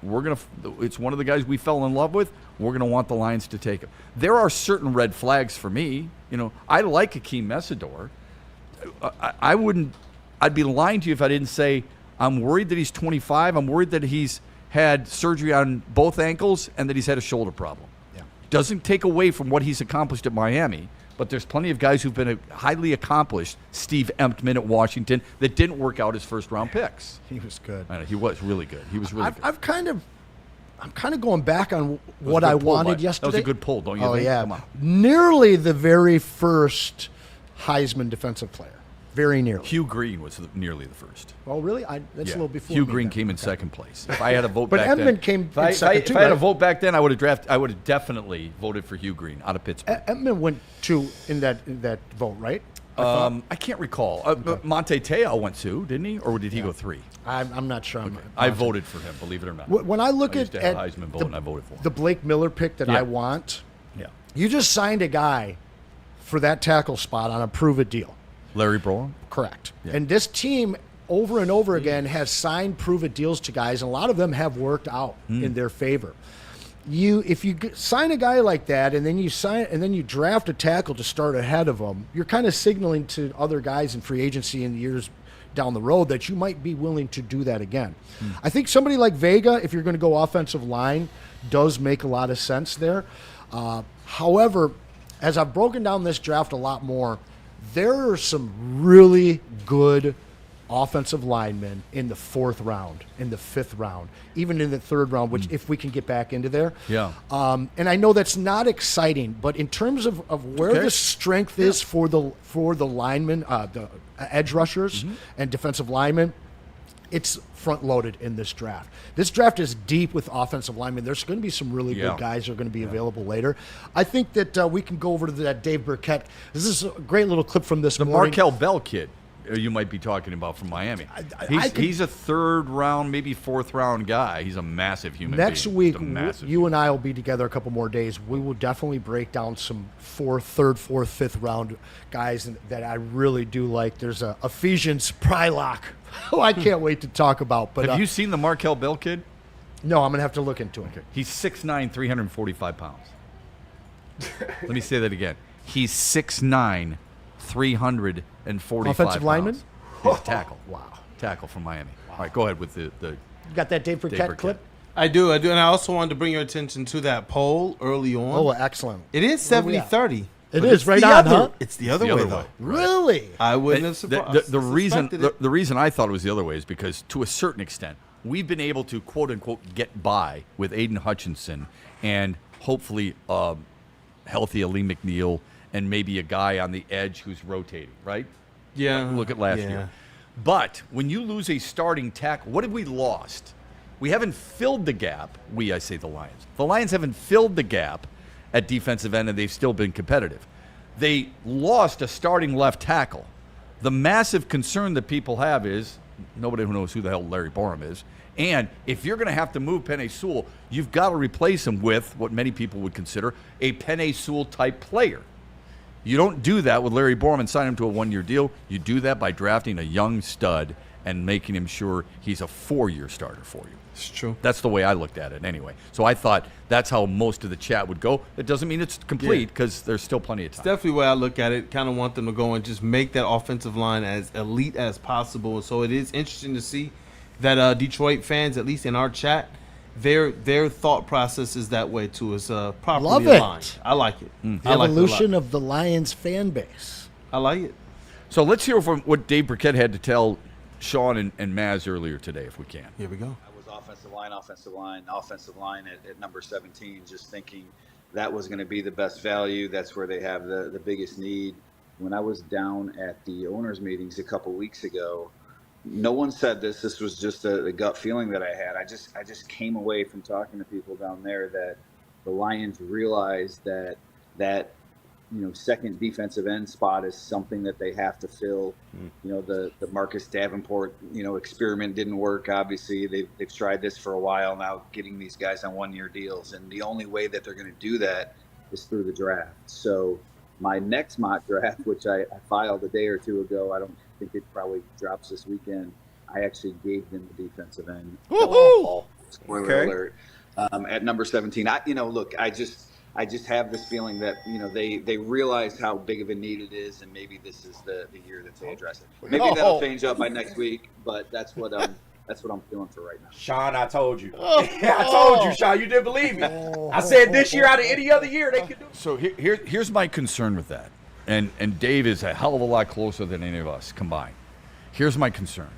it's one of the guys we fell in love with. We're going to want the Lions to take him. There are certain red flags for me. I like Hakeem Messidor. I'd be lying to you if I didn't say I'm worried that he's 25. I'm worried that he's had surgery on both ankles and that he's had a shoulder problem. Yeah. Doesn't take away from what he's accomplished at Miami. But there's plenty of guys who've been highly accomplished. Steve Emptman at Washington that didn't work out his first-round picks. He was good. I know, he was really good. He was really good. I'm kind of going back on That was what a I good pull, wanted Mike. yesterday. That was a good pull, don't you Oh think? yeah, Come on. nearly the very first Heisman defensive player. Very nearly. Hugh Green was nearly the first. Oh really? That's a little before. Hugh me Green then. came in second place. If I had a vote But back then, Edmund came if I, in second if too, I had a right? vote back then, I would have definitely voted for Hugh Green out of Pittsburgh. Edmund went two in that vote, right? I can't recall. Monte Te'o went two, didn't he, or did he go three? I'm not sure. I voted for him. Believe it or not. When I look used at to have a Heisman vote, and I voted for him. the Blake Miller pick that Yeah. I want, Yeah, you just signed a guy for that tackle spot on a prove-it deal. Larry Braylon. Correct. Yeah. And this team over and over again has signed prove-it deals to guys, and a lot of them have worked out in their favor. If you sign a guy like that, and then you draft a tackle to start ahead of him, you're kind of signaling to other guys in free agency in the years down the road that you might be willing to do that again. I think somebody like Vega, if you're going to go offensive line, does make a lot of sense there. However, as I've broken down this draft a lot more, there are some really good offensive linemen in the fourth round, in the fifth round, even in the third round, which if we can get back into there. Yeah. And I know that's not exciting, but in terms of where the strength is for the linemen, the edge rushers and defensive linemen, it's front-loaded in this draft. This draft is deep with offensive linemen. There's going to be some really good guys who are going to be available later. I think that we can go over to that Dave Burkett. This is a great little clip from this morning. Markel Bell kid you might be talking about from Miami. He's a third-round, maybe fourth-round guy. He's a massive human being. Next week, Just a massive you and I will be together a couple more days. We will definitely break down some third, fourth, fifth-round guys that I really do like. There's a Ephesians Prylock. Oh, I can't wait to talk about. But have you seen the Markel Bell kid? No, I'm going to have to look into him. Okay. He's 6'9", 345 pounds. Let me say that again. He's 6'9", 345 Offensive lineman? He's a tackle. Wow. Tackle from Miami. All right, go ahead with the You got that Dave Burkett clip? I do. And I also wanted to bring your attention to that poll early on. Oh, excellent. It is 70-30. It is right on, huh? It's the other way, though. Really? I wouldn't have surprised. The reason I thought it was the other way is because, to a certain extent, we've been able to, quote-unquote, get by with Aiden Hutchinson and hopefully healthy Ali McNeil and maybe a guy on the edge who's rotating, right? Yeah. Look at last year. But when you lose a starting tackle, what have we lost? We haven't filled the gap. I say the Lions. The Lions haven't filled the gap at defensive end, and they've still been competitive. They lost a starting left tackle. The massive concern that people have is nobody who knows who the hell Larry Borum is. And if you're going to have to move Penei Sewell, you've got to replace him with what many people would consider a Penei Sewell type player. You don't do that with Larry Borum and sign him to a one-year deal. You do that by drafting a young stud and making him sure he's a 4-year starter for you. It's true. That's the way I looked at it anyway. So I thought that's how most of the chat would go. It doesn't mean it's complete because there's still plenty of time. It's definitely the way I look at it. Kind of want them to go and just make that offensive line as elite as possible. So it is interesting to see that Detroit fans, at least in our chat, their thought process is that way too. It's properly Love aligned. it. I like it. The I like it a evolution lot. of the Lions fan base. I like it. So let's hear from what Dave Burkett had to tell Sean and Maz earlier today, if we can. Here we go. Offensive line at number 17, just thinking that was going to be the best value. That's where they have the biggest need. When I was down at the owners' meetings a couple weeks ago, no one said this. This was just a gut feeling that I had. I just came away from talking to people down there that the Lions realized that second defensive end spot is something that they have to fill. The Marcus Davenport, experiment didn't work. Obviously, they've tried this for a while now, getting these guys on one-year deals. And the only way that they're going to do that is through the draft. So my next mock draft, which I filed a day or two ago, I don't think it probably drops this weekend. I actually gave them the defensive end. Woo-hoo! Spoiler alert. At number 17, I just have this feeling that they realize how big of a need it is, and maybe this is the year that they address it. Maybe that'll change up by next week, but that's what I'm feeling for right now. Sean, I told you. I told you, Sean. You didn't believe me. I said this year out of any other year they could do it. So here's my concern with that, and Dave is a hell of a lot closer than any of us combined. Here's my concern: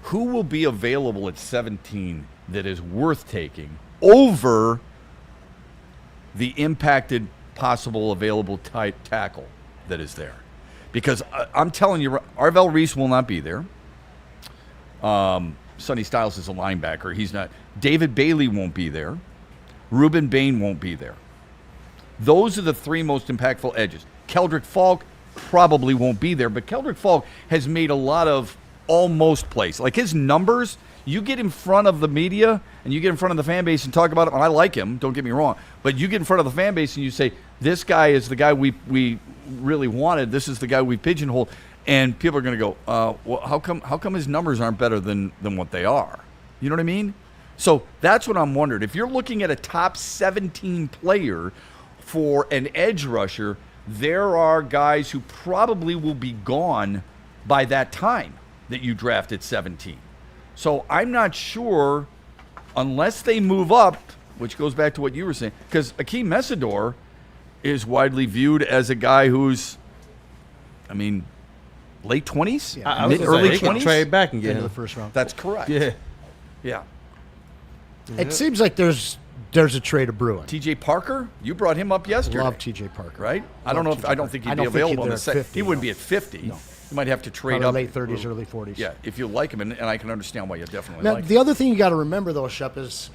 who will be available at 17 that is worth taking over the impacted possible available tackle that is there? Because I'm telling you, Arvell Reese will not be there. Sonny Styles is a linebacker. He's not. David Bailey won't be there. Reuben Bain won't be there. Those are the three most impactful edges. Keldrick Falk probably won't be there, but Keldrick Falk has made a lot of almost plays. Like his numbers, you get in front of the media and you get in front of the fan base and talk about it, and I like him, don't get me wrong, but you get in front of the fan base and you say, this guy is the guy we really wanted, this is the guy we pigeonholed, and people are going to go, well, how come his numbers aren't better than what they are? You know what I mean? So that's what I'm wondering. If you're looking at a top 17 player for an edge rusher, there are guys who probably will be gone by that time that you draft at 17. So I'm not sure, unless they move up, which goes back to what you were saying, because Akeem Messidor is widely viewed as a guy who's, late 20s? Yeah, early 20s? Trade back and get Into him. the first round. That's correct. Yeah. It seems like there's a trade of brewing. T.J. Parker, you brought him up yesterday. Love T.J. Parker. Right? I don't think he'd be available in the second. He wouldn't be at 50. No. You might have to trade Probably up. late 30s, early 40s. Yeah, if you like him, and I can understand why you definitely Now, like the him. other thing you got to remember, though, Shep, is,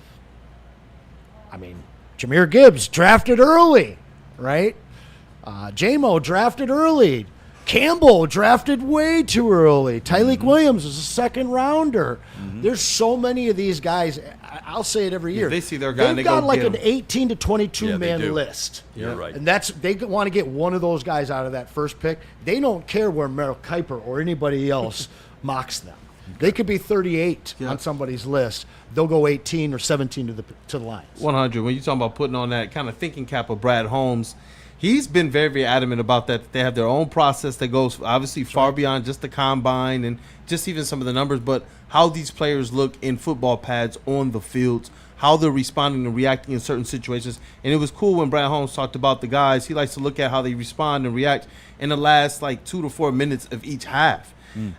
Jahmyr Gibbs drafted early, right? J-Mo drafted early. Campbell drafted way too early. Tyleek Williams is a second rounder. There's so many of these guys. I'll say it every year. They see their guy and They've they go got like get an him. 18 to 22 Yeah, they man do. list. You're right. And they want to get one of those guys out of that first pick. They don't care where Merrill Kiper or anybody else mocks them. They could be 38 on somebody's list. They'll go 18 or 17 to the Lions. 100. When you're talking about putting on that kind of thinking cap of Brad Holmes, he's been very, very adamant about that. They have their own process that goes obviously far beyond just the combine and just even some of the numbers, but how these players look in football pads on the fields, how they're responding and reacting in certain situations. And it was cool when Brad Holmes talked about the guys. He likes to look at how they respond and react in the last 2 to 4 minutes of each half.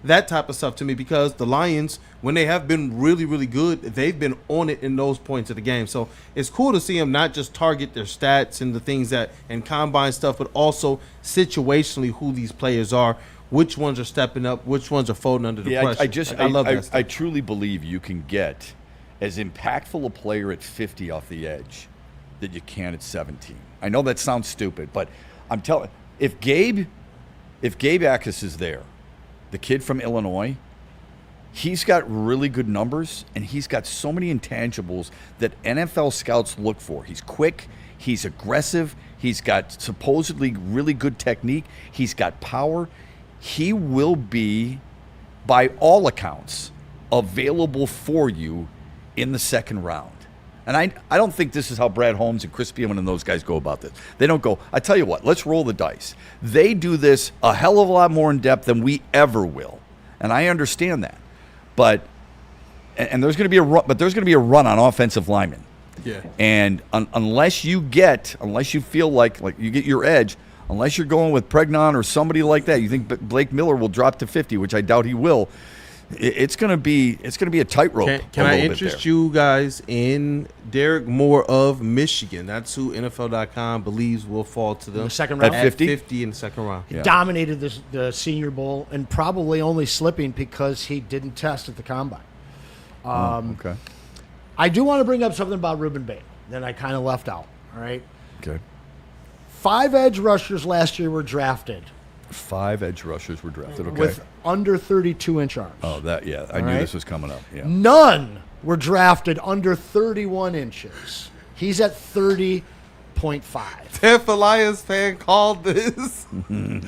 That type of stuff to me, because the Lions, when they have been really, really good, they've been on it in those points of the game. So it's cool to see them not just target their stats and the things and combine stuff, but also situationally who these players are which ones are stepping up, which ones are folding under the pressure. I love that stuff. I truly believe you can get as impactful a player at 50 off the edge that you can at 17. I know that sounds stupid, but I'm telling if Gabe Akis is there, the kid from Illinois, he's got really good numbers, and he's got so many intangibles that NFL scouts look for. He's quick, he's aggressive, he's got supposedly really good technique, he's got power. He will be, by all accounts, available for you in the second round. And I don't think this is how Brad Holmes and Chris Spielman and those guys go about this. They don't go, I tell you what, let's roll the dice. They do this a hell of a lot more in depth than we ever will. And I understand that. But there's going to be a run on offensive linemen. Yeah. And unless you feel like you get your edge, unless you're going with Pregnon or somebody like that, you think Blake Miller will drop to 50, which I doubt he will. It's going to be a tightrope. Can I interest you guys in Derek Moore of Michigan? That's who NFL.com believes will fall to them in the second round. At 50? 50 in the second round. He dominated the Senior Bowl and probably only slipping because he didn't test at the combine. Okay. I do want to bring up something about Ruben Bain that I kind of left out. All right. Okay. 5 edge rushers last year were drafted. 5 edge rushers were drafted. Okay. With under 32-inch arms. Oh, I knew this was coming up. Yeah. None were drafted under 31 inches. He's at 30.5. Tampa Lions fan called this.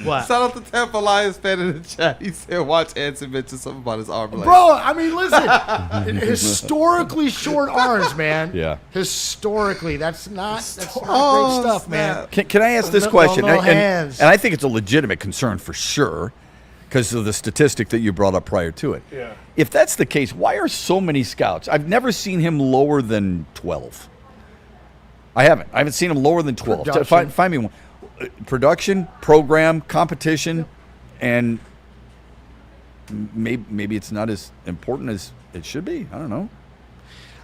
What? Shout out to Tampa Lions fan in the chat. He said, watch Anson mention something about his arm length. Bro, I mean, listen. Historically short arms, man. Yeah. Historically. That's not great stuff, man. Can I ask this question? No hands. And I think it's a legitimate concern for sure because of the statistic that you brought up prior to it. Yeah. If that's the case, why are so many scouts? I've never seen him lower than 12. I haven't seen him lower than 12. Find me one. Production, program, competition, and maybe it's not as important as it should be. I don't know.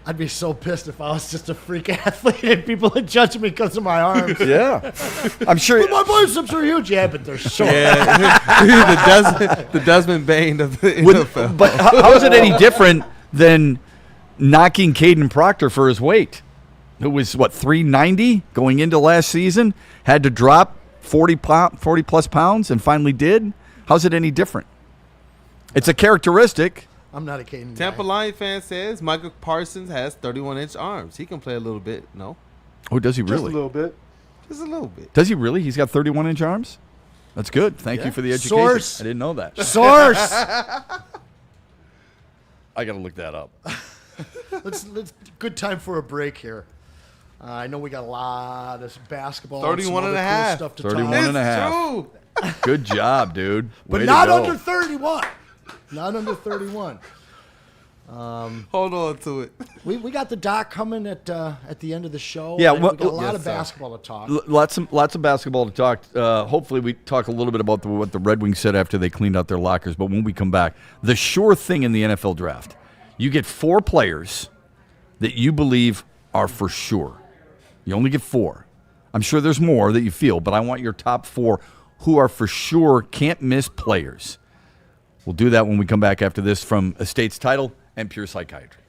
I'd be so pissed if I was just a freak athlete and people would judge me because of my arms. Yeah. I'm sure. But my biceps are huge. Yeah, but they're short. Yeah. the Desmond Bain of the NFL. But how is it any different than knocking Caden Proctor for his weight? Who was, 390 going into last season, had to drop 40-plus pounds and finally did? How's it any different? It's a characteristic. I'm not a Caden Tampa guy. Lion fan says Michael Parsons has 31-inch arms. He can play a little bit. No? Oh, does he really? Just a little bit. Just a little bit. Does he really? He's got 31-inch arms? That's good. Thank you for the education. Source. I didn't know that. Source. I got to look that up. Let's good time for a break here. I know we got a lot of basketball. 31 and a cool half. stuff to 31 talk. and a half. True. Good job, dude. But Way not to go. under 31. Not under 31. Hold on to it. We got the doc coming at the end of the show. Yeah, and we got a lot of basketball to talk. Lots of basketball to talk. Hopefully, we talk a little bit about what the Red Wings said after they cleaned out their lockers. But when we come back, the sure thing in the NFL draft, you get 4 players that you believe are for sure. You only get 4. I'm sure there's more that you feel, but I want your top 4 who are for sure can't miss players. We'll do that when we come back after this from Estates Title and Pure Psychiatry.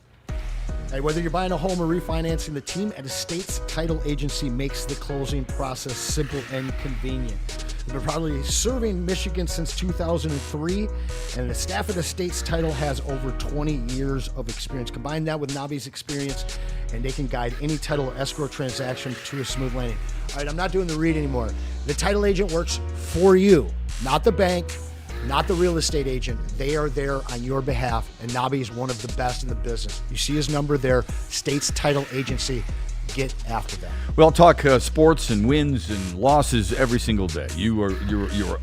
Hey, whether you're buying a home or refinancing, the team at Estates Title Agency makes the closing process simple and convenient. They've been probably serving Michigan since 2003, and the staff at Estates Title has over 20 years of experience. Combine that with Nabi's experience, and they can guide any title or escrow transaction to a smooth landing. All right, I'm not doing the read anymore. The title agent works for you, not the bank, not the real estate agent. They are there on your behalf, and Nabi is one of the best in the business. You see his number there, States Title Agency. Get after that. We'll talk sports and wins and losses every single day. You're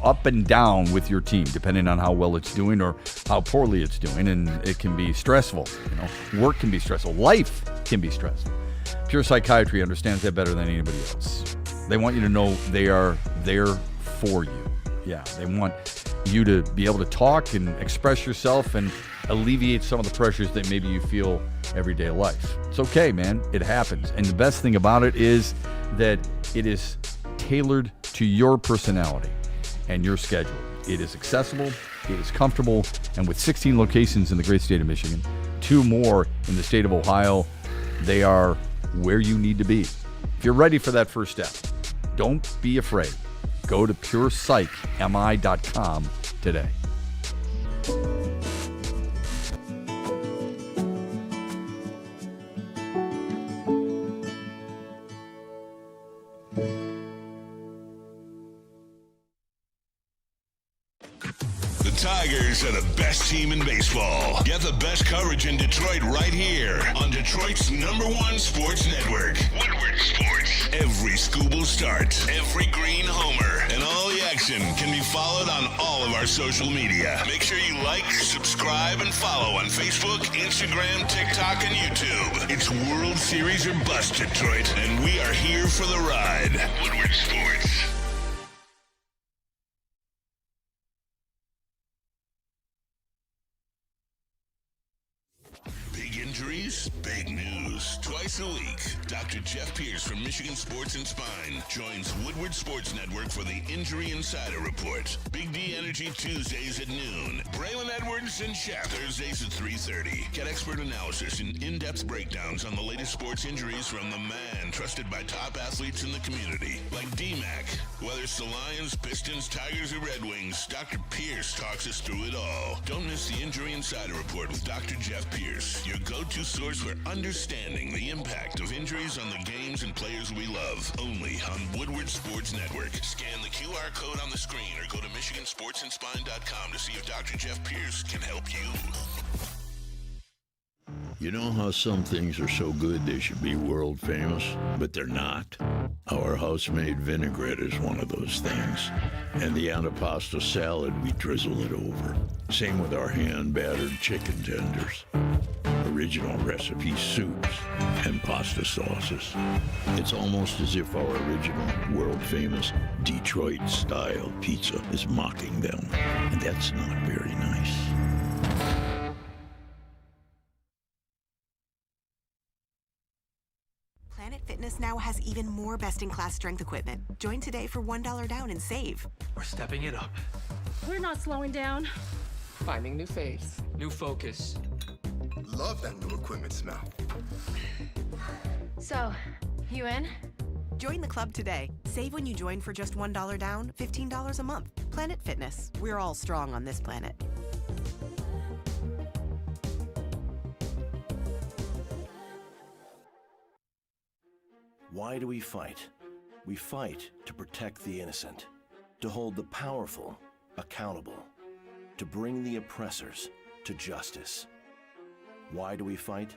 up and down with your team, depending on how well it's doing or how poorly it's doing, and it can be stressful. Work can be stressful. Life can be stressful. Pure Psychiatry understands that better than anybody else. They want you to know they are there for you. Yeah, they want you to be able to talk and express yourself and alleviate some of the pressures that maybe you feel everyday life. It's okay, man. It happens. And the best thing about it is that it is tailored to your personality and your schedule. It is accessible, it is comfortable, and with 16 locations in the great state of Michigan, 2 more in the state of Ohio, they are where you need to be. If you're ready for that first step, don't be afraid. Go to PurePsychMI.com today. The Tigers are the best team in baseball. Get the best coverage in Detroit right here on Detroit's #1 sports network, Woodward Sports. Every Scooble start, every green homer, and all the action can be followed on all of our social media. Make sure you like, subscribe, and follow on Facebook, Instagram, TikTok, and YouTube. It's World Series or bust, Detroit, and we are here for the ride. Woodward Sports. Big injuries, big news. Twice a week, Dr. Jeff Pierce from Michigan Sports and Spine joins Woodward Sports Network for the Injury Insider Report. Big D Energy Tuesdays at noon. Braylon Edwards and Shep Thursdays at 3:30. Get expert analysis and in-depth breakdowns on the latest sports injuries from the man trusted by top athletes in the community, like D-Mac. Whether it's the Lions, Pistons, Tigers, or Red Wings, Dr. Pierce talks us through it all. Don't miss the Injury Insider Report with Dr. Jeff Pierce, your go-to source for understanding the impact of injuries on the games and players we love. Only on Woodward Sports Network. Scan the QR code on the screen or go to MichiganSportsandSpine.com to see if Dr. Jeff Pierce can help you. You know how some things are so good they should be world famous, but they're not? Our house-made vinaigrette is one of those things. And the antipasto salad, we drizzle it over. Same with our hand-battered chicken tenders. Original recipe soups and pasta sauces. It's almost as if our original, world-famous Detroit-style pizza is mocking them. And that's not very nice. Planet Fitness now has even more best-in-class strength equipment. Join today for $1 down and save. We're stepping it up. We're not slowing down. Finding new faith, new focus. Love that new equipment smell. So, you in? Join the club today. Save when you join for just $1 down, $15 a month. Planet Fitness. We're all strong on this planet. Why do we fight? We fight to protect the innocent, to hold the powerful accountable, to bring the oppressors to justice. Why do we fight?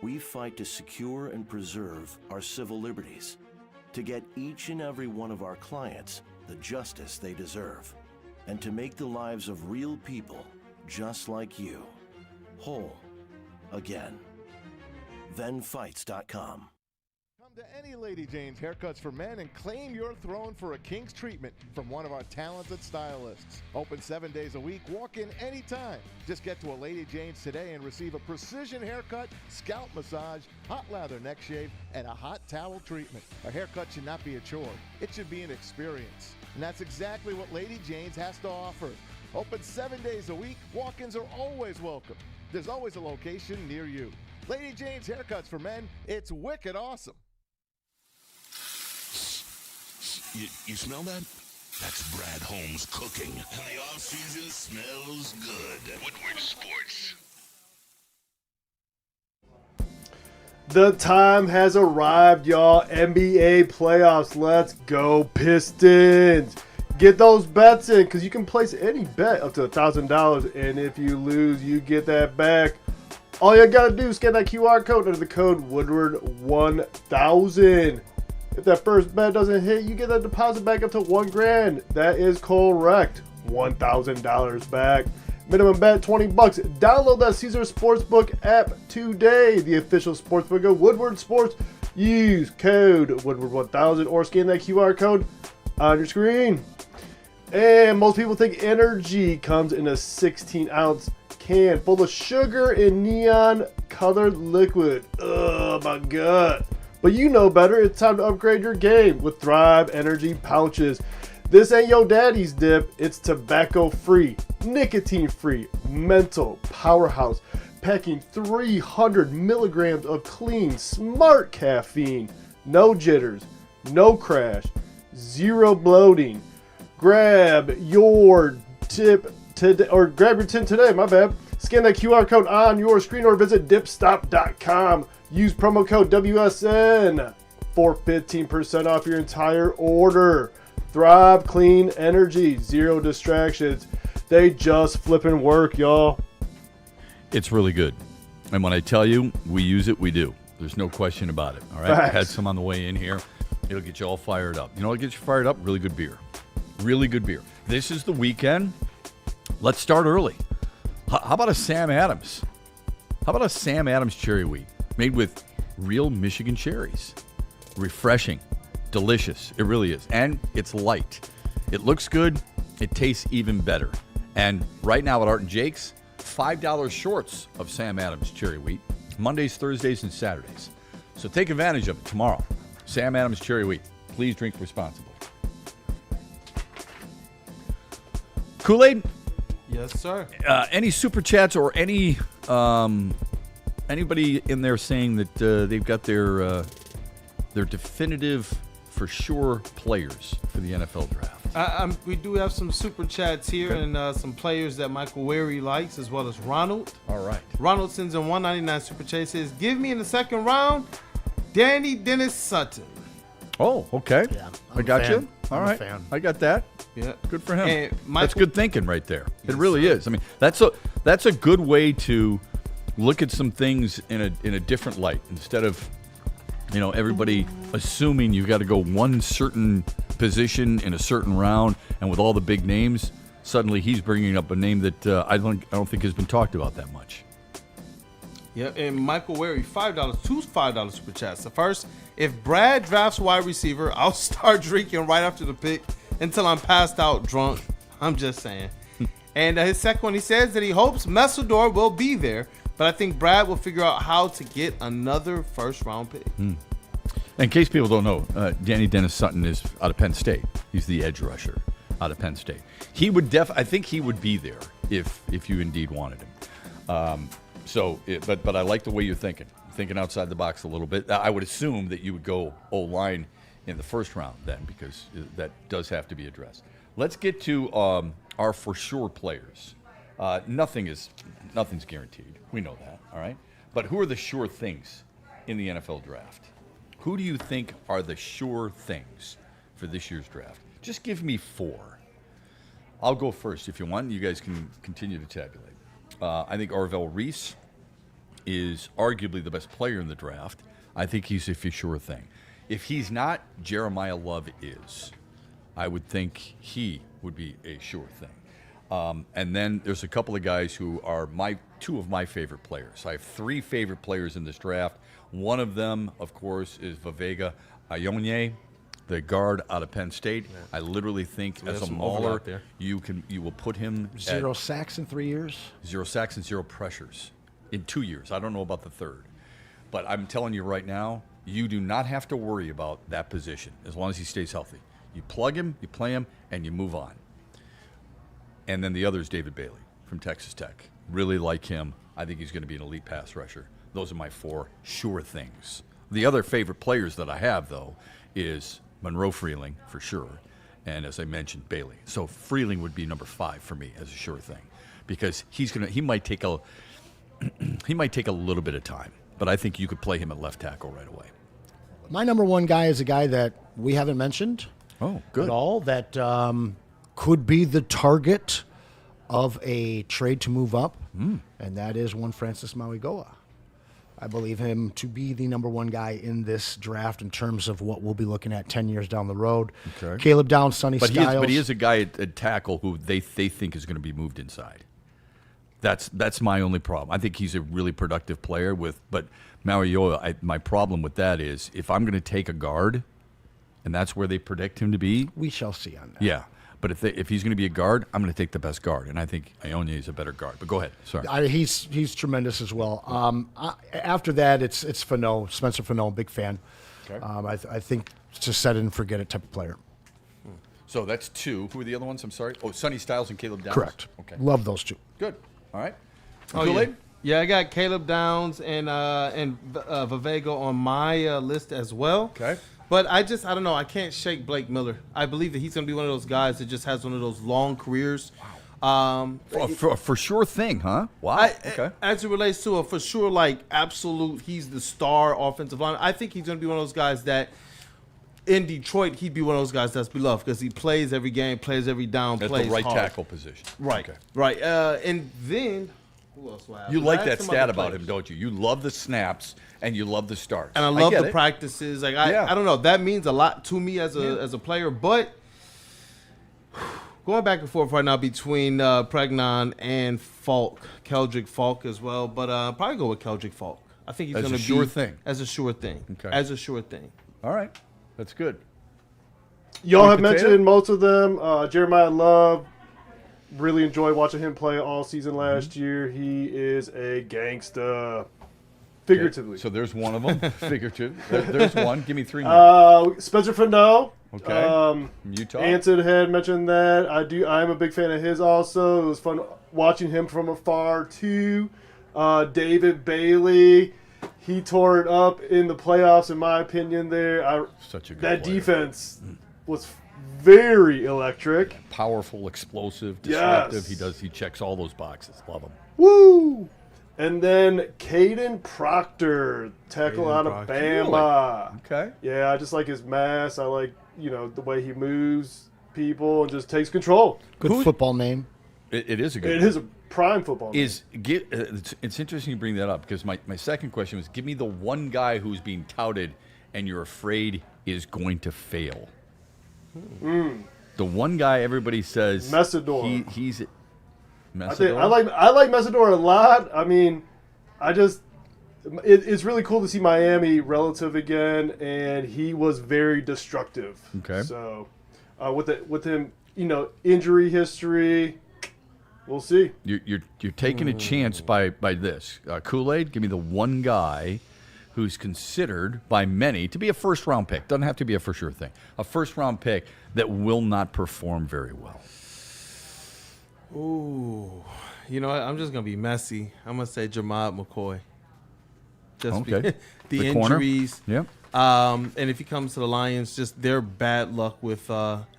We fight to secure and preserve our civil liberties, to get each and every one of our clients the justice they deserve, and to make the lives of real people just like you whole again. ThenFights.com. Come to any Lady Jane's Haircuts for Men and claim your throne for a king's treatment from one of our talented stylists. Open 7 days a week. Walk in anytime. Just get to a Lady Jane's today and receive a precision haircut, scalp massage, hot lather neck shave, and a hot towel treatment. A haircut should not be a chore. It should be an experience. And that's exactly what Lady Jane's has to offer. Open 7 days a week. Walk-ins are always welcome. There's always a location near you. Lady Jane's Haircuts for Men. It's wicked awesome. You smell that? That's Brad Holmes cooking. And the off-season smells good. Woodward Sports. The time has arrived, y'all. NBA playoffs. Let's go, Pistons. Get those bets in, because you can place any bet up to $1,000, and if you lose, you get that back. All you got to do is scan that QR code under the code Woodward1000. If that first bet doesn't hit, you get that deposit back up to $1,000. That is correct. $1,000 back. Minimum bet $20. Download that Caesar Sportsbook app today, the official sportsbook of Woodward Sports. Use code Woodward1000 or scan that QR code on your screen. And most people think energy comes in a 16-ounce can full of sugar and neon colored liquid. Ugh, my gut. But you know better. It's time to upgrade your game with Thrive Energy pouches. This ain't your daddy's dip. It's tobacco-free, nicotine-free, mental powerhouse, packing 300 milligrams of clean, smart caffeine. No jitters, no crash, zero bloating. Grab your tip today, or grab your tin today, my bad. Scan that QR code on your screen or visit dipstop.com. Use promo code WSN for 15% off your entire order. Thrive Clean Energy, zero distractions. They just flipping work, y'all. It's really good. And when I tell you we use it, we do. There's no question about it. All right. Facts. I had some on the way in here. It'll get you all fired up. You know what gets you fired up? Really good beer. Really good beer. This is the weekend. Let's start early. How about a Sam Adams? How about a Sam Adams cherry wheat made with real Michigan cherries? Refreshing. Delicious. It really is. And it's light. It looks good. It tastes even better. And right now at Art and Jake's, $5 shorts of Sam Adams cherry wheat, Mondays, Thursdays, and Saturdays. So take advantage of it tomorrow. Sam Adams cherry wheat. Please drink responsibly. Kool-Aid? Yes, sir. Any super chats or any anybody in there saying that they've got their definitive, for sure, players for the NFL draft? We do have some super chats here and some players that Michael Wary likes, as well as Ronald. All right. Ronald sends in 199 super chat. Says, "Give me in the second round, Danny Dennis Sutton." Oh, okay. Yeah, I got you. All I'm a right. fan. I got that. Yeah. Good for him. And That's good thinking right there. It Yes, really sir. is. I mean, that's a good way to look at some things in a different light instead of, everybody assuming you've got to go one certain position in a certain round, and with all the big names, suddenly he's bringing up a name that I don't think has been talked about that much. Yep, and Michael Wary, $5, two $5 super chats. The first, if Brad drafts wide receiver, I'll start drinking right after the pick until I'm passed out drunk. I'm just saying. And his second one, he says that he hopes Messidor will be there, but I think Brad will figure out how to get another first-round pick. In case people don't know, Danny Dennis Sutton is out of Penn State. He's the edge rusher out of Penn State. He would I think he would be there if you indeed wanted him. But I like the way you're thinking outside the box a little bit. I would assume that you would go O-line in the first round then, because that does have to be addressed. Let's get to our for sure players. Nothing's guaranteed. We know that, all right? But who are the sure things in the NFL draft? Who do you think are the sure things for this year's draft? Just give me 4. I'll go first if you want. You guys can continue to tabulate. I think Arvell Reese is arguably the best player in the draft. I think he's a for sure thing. If he's not, Jeremiah Love is. I would think he would be a sure thing. And then there's a couple of guys who are two of my favorite players. I have 3 favorite players in this draft. One of them, of course, is Vavega Ayonye, the guard out of Penn State. Yeah. I literally think as a mauler, you will put him 0 sacks in 3 years. 0 sacks and 0 pressures in 2 years. I don't know about the third, but I'm telling you right now, you do not have to worry about that position as long as he stays healthy. You plug him, you play him, and you move on. And then the other is David Bailey from Texas Tech. Really like him. I think he's going to be an elite pass rusher. Those are my 4 sure things. The other favorite players that I have, though, is Monroe Freeling, for sure, and as I mentioned, Bailey. So Freeling would be number 5 for me as a sure thing, because he might take a little bit of time, but I think you could play him at left tackle right away. My number 1 guy is a guy that we haven't mentioned good. at all, that could be the target of a trade to move up, and that is one Francis Mauigoa. I believe him to be the number 1 guy in this draft in terms of what we'll be looking at 10 years down the road. Okay. Caleb Downs, Sonny Styles. But he is a guy at tackle who they think is going to be moved inside. That's my only problem. I think he's a really productive player but Mauigoa, my problem with that is if I'm going to take a guard, and that's where they predict him to be. We shall see on that. Yeah. But if he's going to be a guard, I'm going to take the best guard, and I think Ayonye is a better guard. But go ahead. Sorry. He's tremendous as well. After that, it's Fano, Spencer Fano, big fan. Okay. I think it's a set it and forget it type of player. So that's 2. Who are the other ones? I'm sorry. Oh, Sonny Styles and Caleb Downs. Correct. Okay. Love those 2. Good. All right. Oh, Kool-Aid? Yeah, I got Caleb Downs and Vivego on my list as well. Okay. But I don't know. I can't shake Blake Miller. I believe that he's going to be one of those guys that just has one of those long careers. Wow. For sure thing, huh? Wow. Okay. As it relates to a for sure, like absolute, he's the star offensive line. I think he's going to be one of those guys that in Detroit, he'd be one of those guys that's beloved because he plays every game, plays every down, At plays the right hard. tackle position. Right. Okay. Right. And then who else do I have? You like I have that some stat other about players. him, don't you? You love the snaps and you love the starts. And I love get the it. practices. Like I don't know. That means a lot to me as a player. But going back and forth right now between Pregnon and Falk, Keldrick Falk as well. But probably go with Keldrick Falk. I think he's As going a to be sure thing. As a sure thing. Okay. As a sure thing. All right. That's good. Y'all have Potato? mentioned most of them. Jeremiah Love, really enjoyed watching him play all season last year. He is a gangsta, figuratively. Okay. So there's one of them. Figurative. There's one. Give me 3 more. Spencer Fernell. Okay. Utah. Anson had mentioned that. I'm a big fan of his also. It was fun watching him from afar too. David Bailey. He tore it up in the playoffs, in my opinion. Such a good that player. defense was very electric. Powerful, explosive, disruptive. Yes. He checks all those boxes. Love him. Woo! And then Caden Proctor, tackle out of Bama. Really? Okay. Yeah, I just like his mass. I like, the way he moves people and just takes control. Good football name. It is a good It one. is a prime football name. It's interesting you bring that up because my second question was, give me the one guy who's being touted and you're afraid is going to fail. The one guy everybody says Messidor. He's I like Messidor a lot. I mean, it's really cool to see Miami relative again, and he was very destructive. Okay. So with him, injury history, we'll see. You're taking a chance by this. Kool-Aid, give me the one guy who's considered by many to be a first-round pick. Doesn't have to be a for sure thing. A first-round pick that will not perform very well. Ooh. You know what? I'm just going to be messy. I'm going to say Jamad McCoy. Just Okay. the corner? injuries. Yep. And if he comes to the Lions, just their bad luck with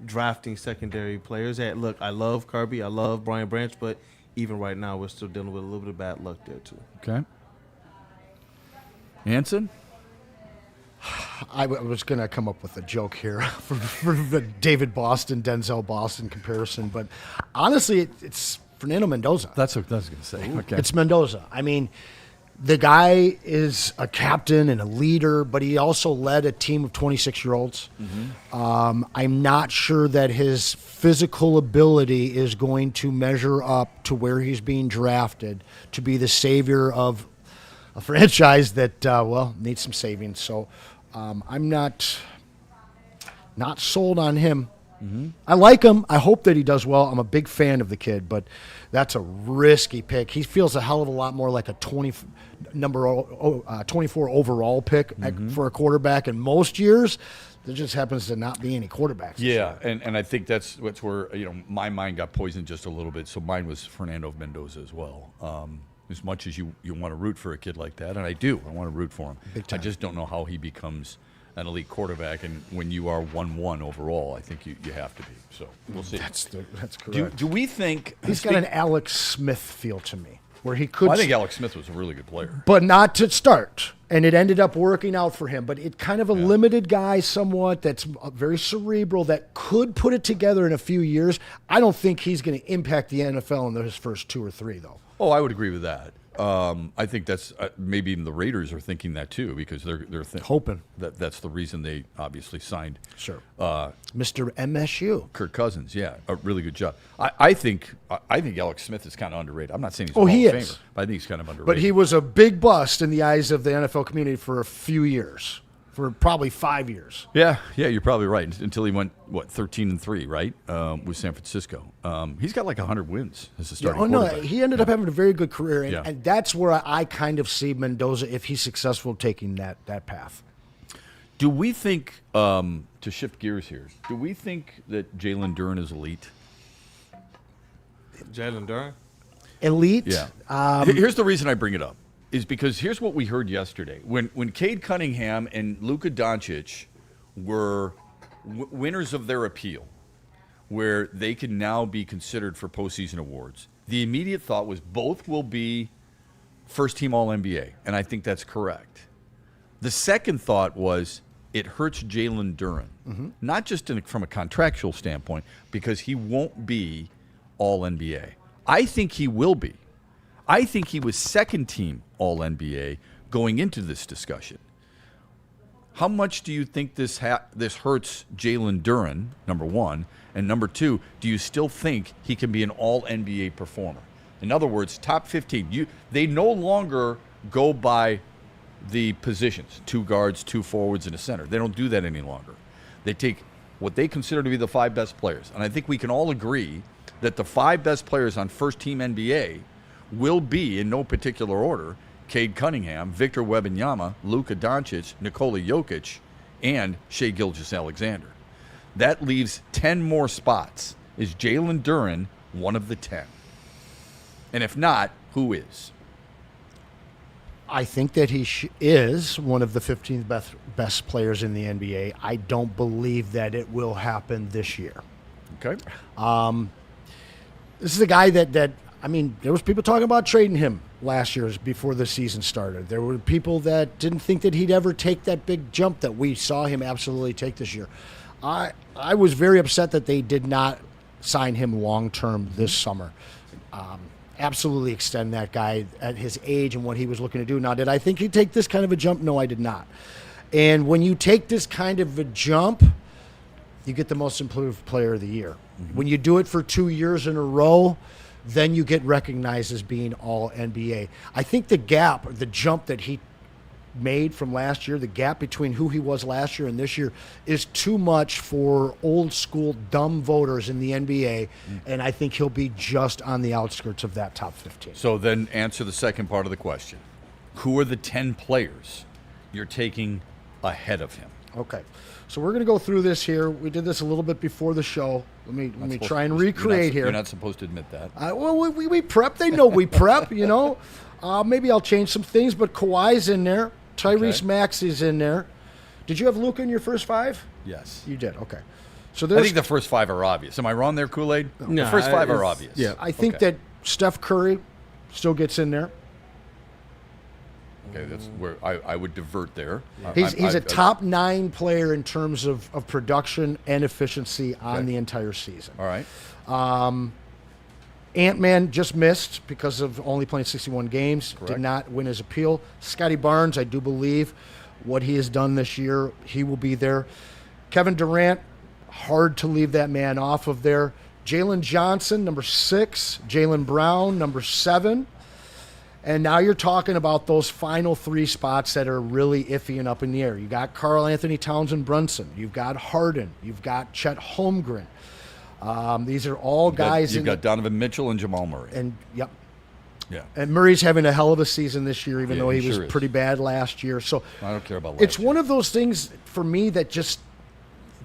drafting secondary players. Hey, look, I love Kirby. I love Brian Branch, but even right now, we're still dealing with a little bit of bad luck there, too. Okay. Anson? I was going to come up with a joke here for the David Boston, Denzel Boston comparison, but honestly, it's Fernando Mendoza. That's what I was going to say. Okay. It's Mendoza. I mean, the guy is a captain and a leader, but he also led a team of 26-year-olds. I'm not sure that his physical ability is going to measure up to where he's being drafted to be the savior of a franchise that, needs some saving. So I'm not sold on him. I like him. I hope that he does well. I'm a big fan of the kid, but that's a risky pick. He feels a hell of a lot more like a 24 overall pick for a quarterback. And most years, there just happens to not be any quarterbacks. Yeah, and I think that's where my mind got poisoned just a little bit. So mine was Fernando Mendoza as well. As much as you want to root for a kid like that, and I do. I want to root for him. I just don't know how he becomes an elite quarterback, and when you are 1-1 overall, I think you have to be. So we'll see. That's correct. Do we think he's got an Alex Smith feel to me, where he could? I think Alex Smith was a really good player, but not to start, and it ended up working out for him. But it kind of a limited guy, somewhat that's very cerebral, that could put it together in a few years. I don't think he's going to impact the NFL in his first 2 or 3, though. Oh, I would agree with that. I think that's maybe even the Raiders are thinking that too, because they're hoping that's the reason they obviously signed. Sure. Mr. MSU, Kirk Cousins. Yeah, a really good job. I think Alex Smith is kind of underrated. I'm not saying he's a Hall of Famer, but I think he's kind of underrated. But he was a big bust in the eyes of the NFL community for a few years. For probably 5 years. Yeah, you're probably right. Until he went 13-3, right, with San Francisco. He's got like 100 wins as a starting quarterback. He ended up having a very good career, and that's where I kind of see Mendoza if he's successful taking that path. Do we think, to shift gears here, do we think that Jalen Duren is elite? Jalen Duren? Elite? Yeah. Here's the reason I bring it up, is because here's what we heard yesterday. When Cade Cunningham and Luka Doncic were winners of their appeal, where they can now be considered for postseason awards, the immediate thought was both will be first-team All-NBA, and I think that's correct. The second thought was it hurts Jalen Duren, not just from a contractual standpoint, because he won't be All-NBA. I think he will be. I think he was second-team All-NBA going into this discussion. How much do you think this hurts Jalen Duren, number one? And number two, do you still think he can be an All-NBA performer? In other words, top 15. They no longer go by the positions, 2 guards, 2 forwards, and a center. They don't do that any longer. They take what they consider to be the 5 best players. And I think we can all agree that the 5 best players on first-team NBA will be, in no particular order, Cade Cunningham, Victor Wembanyama, Luka Doncic, Nikola Jokic, and Shai Gilgeous-Alexander. That leaves 10 more spots. Is Jalen Duren one of the 10? And if not, who is? I think that he is one of the 15 best players in the NBA. I don't believe that it will happen this year. Okay. This is a guy that there was people talking about trading him last year before the season started. There were people that didn't think that he'd ever take that big jump that we saw him absolutely take this year. I was very upset that they did not sign him long-term this summer. Absolutely extend that guy at his age and what he was looking to do. Now, did I think he'd take this kind of a jump? No, I did not. And when you take this kind of a jump, you get the most improved player of the year. When you do it for 2 years in a row, then you get recognized as being all NBA. I think the jump that he made from last year, the gap between who he was last year and this year is too much for old school dumb voters in the NBA, and I think he'll be just on the outskirts of that top 15. So then answer the second part of the question. Who are the 10 players you're taking ahead of him? Okay. So we're going to go through this here. We did this a little bit before the show. Let me try and recreate here. You're not supposed to admit that. Well, we prep. They know we prep, you know. Maybe I'll change some things, but Kawhi's in there. Tyrese Maxey's in there. Did you have Luka in your first 5? Yes. You did, okay. So I think the first 5 are obvious. Am I wrong there, Kool-Aid? No. The first 5 are obvious. Yeah. I think that Steph Curry still gets in there. Okay, that's where I would divert there. He's a top 9 player in terms of production and efficiency on the entire season. All right. Ant-Man just missed because of only playing 61 games. Correct. Did not win his appeal. Scotty Barnes, I do believe what he has done this year, he will be there. Kevin Durant, hard to leave that man off of there. Jalen Johnson, number 6. Jaylen Brown, number 7. And now you're talking about those final 3 spots that are really iffy and up in the air. You got Karl Anthony Towns and Brunson. You've got Harden. You've got Chet Holmgren. These are all guys. You've got Donovan Mitchell and Jamal Murray. And yep. Yeah. And Murray's having a hell of a season this year, even though he was sure is. pretty bad last year. So I don't care about last It's year. one of those things for me that just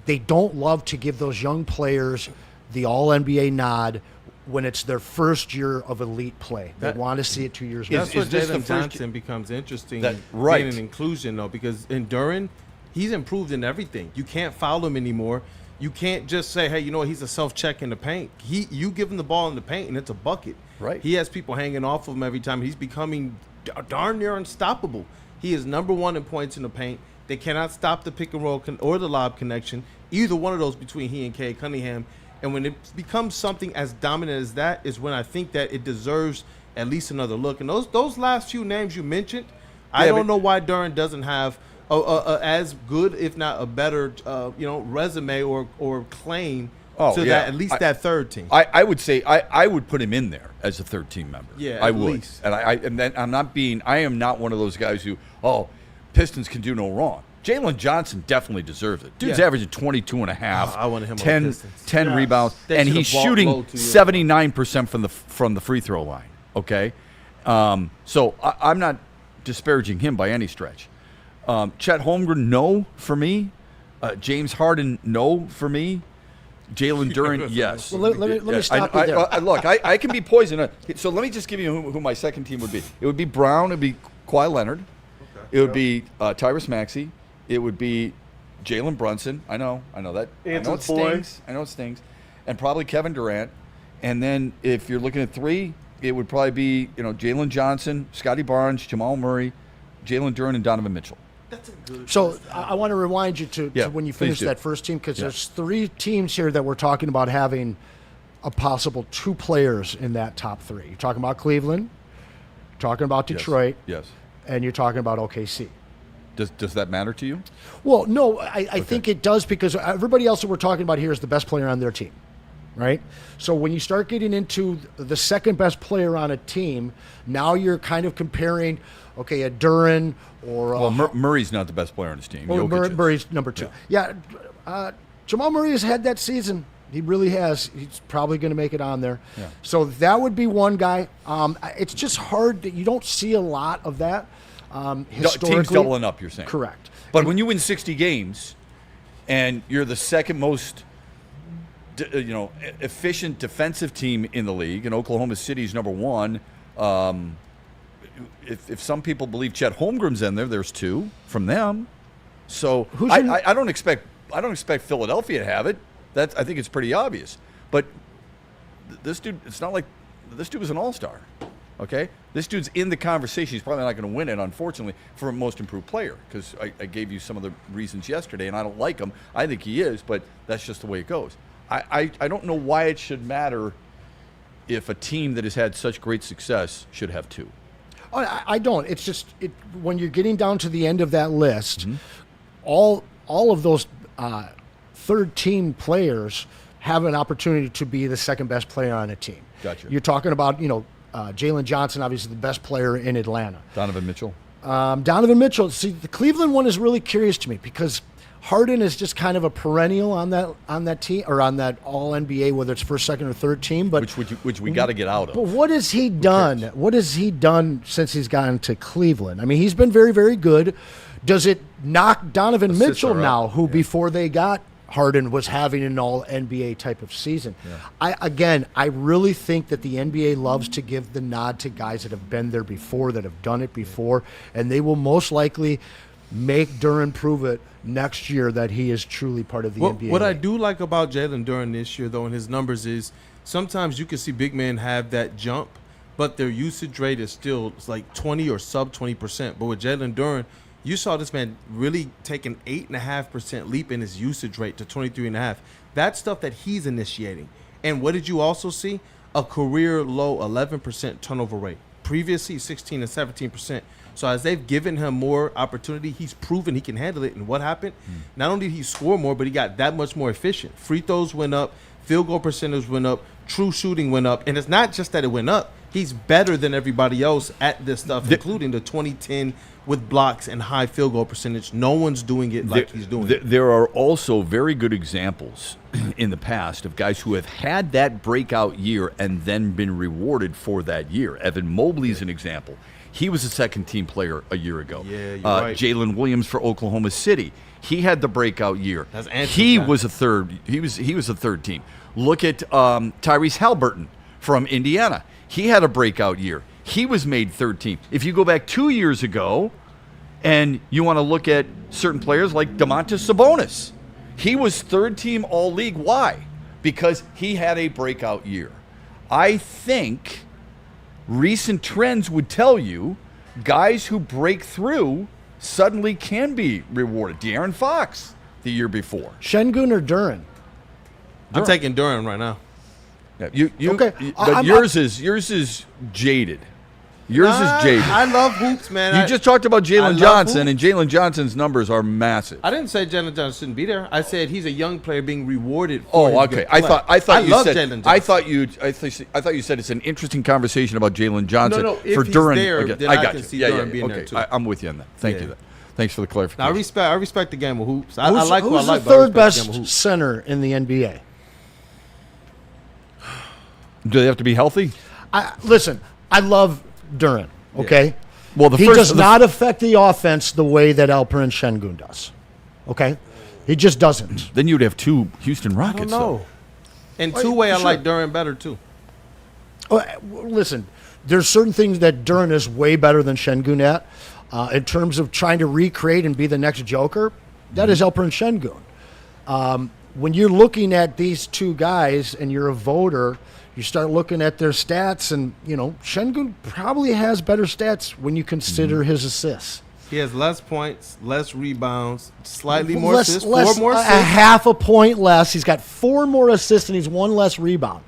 they don't love to give those young players the All-NBA nod when it's their first year of elite play. They want to see it 2 years later. That's where Jalen Johnson becomes interesting being an inclusion, though, because in Duren, he's improved in everything. You can't foul him anymore. You can't just say, hey, you know what, he's a self-check in the paint. You give him the ball in the paint, and it's a bucket. Right. He has people hanging off of him every time. He's becoming darn near unstoppable. He is number 1 in points in the paint. They cannot stop the pick and roll or the lob connection, either one of those between he and Cade Cunningham. And when it becomes something as dominant as that is when I think that it deserves at least another look. And those last few names you mentioned, I don't know why Duren doesn't have as good, if not a better, resume or claim to that at least that third team. I would say I would put him in there as a third team member. Yeah, I at would. least. And I am not one of those guys who Pistons can do no wrong. Jalen Johnson definitely deserves it. Dude's averaging 22 and a half, I wanted him on the 10 rebounds, and he's shooting 79% from the free throw line. Okay, so I'm not disparaging him by any stretch. Chet Holmgren, no for me. James Harden, no for me. Jalen Duren, yes. Well, let me stop you there. Look, I can be poisoned. So let me just give you who my second team would be. It would be Brown. It would be Kawhi Leonard. Okay. It would be Tyrese Maxey. It would be Jalen Brunson. I know that. I know it stings. And probably Kevin Durant. And then if you're looking at 3, it would probably be Jalen Johnson, Scotty Barnes, Jamal Murray, Jalen Duren, and Donovan Mitchell. That's a good. So I want to remind you to when you finish that first team, because there's 3 teams here that we're talking about having a possible 2 players in that top 3. You're talking about Cleveland, you're talking about Detroit, yes, and you're talking about OKC. Does that matter to you? Well, no, I think it does, because everybody else that we're talking about here is the best player on their team, right? So when you start getting into the second best player on a team, now you're kind of comparing, okay, a Duren or Murray's not the best player on his team. Murray's number 2. Yeah, Jamal Murray has had that season. He really has. He's probably going to make it on there. Yeah. So that would be one guy. It's just hard that you don't see a lot of that. Historically, teams doubling up, you're saying. Correct. But when you win 60 games and you're the second most efficient defensive team in the league, and Oklahoma City's number 1, if some people believe Chet Holmgren's in there, there's 2 from them. So I don't expect Philadelphia to have it. I think it's pretty obvious. But this dude, it's not like this dude was an all-star. Okay, this dude's in the conversation. He's probably not going to win it, unfortunately, for most improved player, because I gave you some of the reasons yesterday, and I don't like him. I think he is, but that's just the way it goes. I don't know why it should matter if a team that has had such great success should have 2. I don't. It's just when you're getting down to the end of that list, all of those third-team players have an opportunity to be the second best player on a team. Gotcha. You're talking about Jalen Johnson, obviously the best player in Atlanta. Donovan Mitchell. See, the Cleveland one is really curious to me, because Harden is just kind of a perennial on that team, or on that All NBA, whether it's first, second, or third team. But which we got to get out of. But what has he done? What has he done since he's gotten to Cleveland? I mean, he's been very, very good. Does it knock Donovan Mitchell now, who before they got Harden was having an All-NBA type of season? Yeah. I really think that the NBA loves to give the nod to guys that have been there before, that have done it before, and they will most likely make Duren prove it next year that he is truly part of the NBA. What I do like about Jalen Duren this year, though, in his numbers is sometimes you can see big men have that jump, but their usage rate is still like 20 or sub 20%. But with Jalen Duren, you saw this man really take an 8.5% leap in his usage rate to 23.5%. That's stuff that he's initiating. And what did you also see? A career low 11% turnover rate. Previously, 16 and 17%. So as they've given him more opportunity, he's proven he can handle it. And what happened? Not only did he score more, but he got that much more efficient. Free throws went up. Field goal percentage went up. True shooting went up. And it's not just that it went up. He's better than everybody else at this stuff, including the 2010 with blocks and high field goal percentage. No one's doing it like he's doing it. There are also very good examples in the past of guys who have had that breakout year and then been rewarded for that year. Evan Mobley's an example. He was a second-team player a year ago. Yeah, you're right. Jalen Williams for Oklahoma City. He had the breakout year. He was a third. He was a third team. Look at Tyrese Halliburton from Indiana. He had a breakout year. He was made third team. If you go back 2 years ago, and you want to look at certain players like Domantas Sabonis, he was third team all-league. Why? Because he had a breakout year. I think recent trends would tell you guys who break through suddenly can be rewarded. De'Aaron Fox the year before. Şengün or Duren? I'm taking Duren right now. Yeah, okay. But yours is jaded. Yours is jaded. I love hoops, man. You just talked about Jalen Johnson, and Jalen Johnson's numbers are massive. I didn't say Jalen Johnson shouldn't be there. I said he's a young player being rewarded for his okay. good play. I thought you love said Jalen Johnson. I thought you said it's an interesting conversation about Jalen Johnson. No, if for he's Duren. there, Okay, then I I got can you. see Yeah, Duren being there too. I'm with you on that. Thank you. Thanks for the clarification. Now, I respect the game of hoops. I like who I Who's like. the third best center in the NBA? Do they have to be healthy? Listen, I love Duren. Okay, Well, he does not affect the offense the way that Alperen Şengün does. Okay? He just doesn't. Then you'd have 2 Houston Rockets. I don't know. And two-way, I like Duren better, too. Listen, there's certain things that Duren is way better than Şengün at. In terms of trying to recreate and be the next Joker, that is Alperen Şengün. When you're looking at these two guys and you're a voter, you start looking at their stats, and, Şengün probably has better stats when you consider his assists. He has less points, less rebounds, slightly more assists, 4 more assists. A half a point less. He's got 4 more assists, and he's 1 less rebound.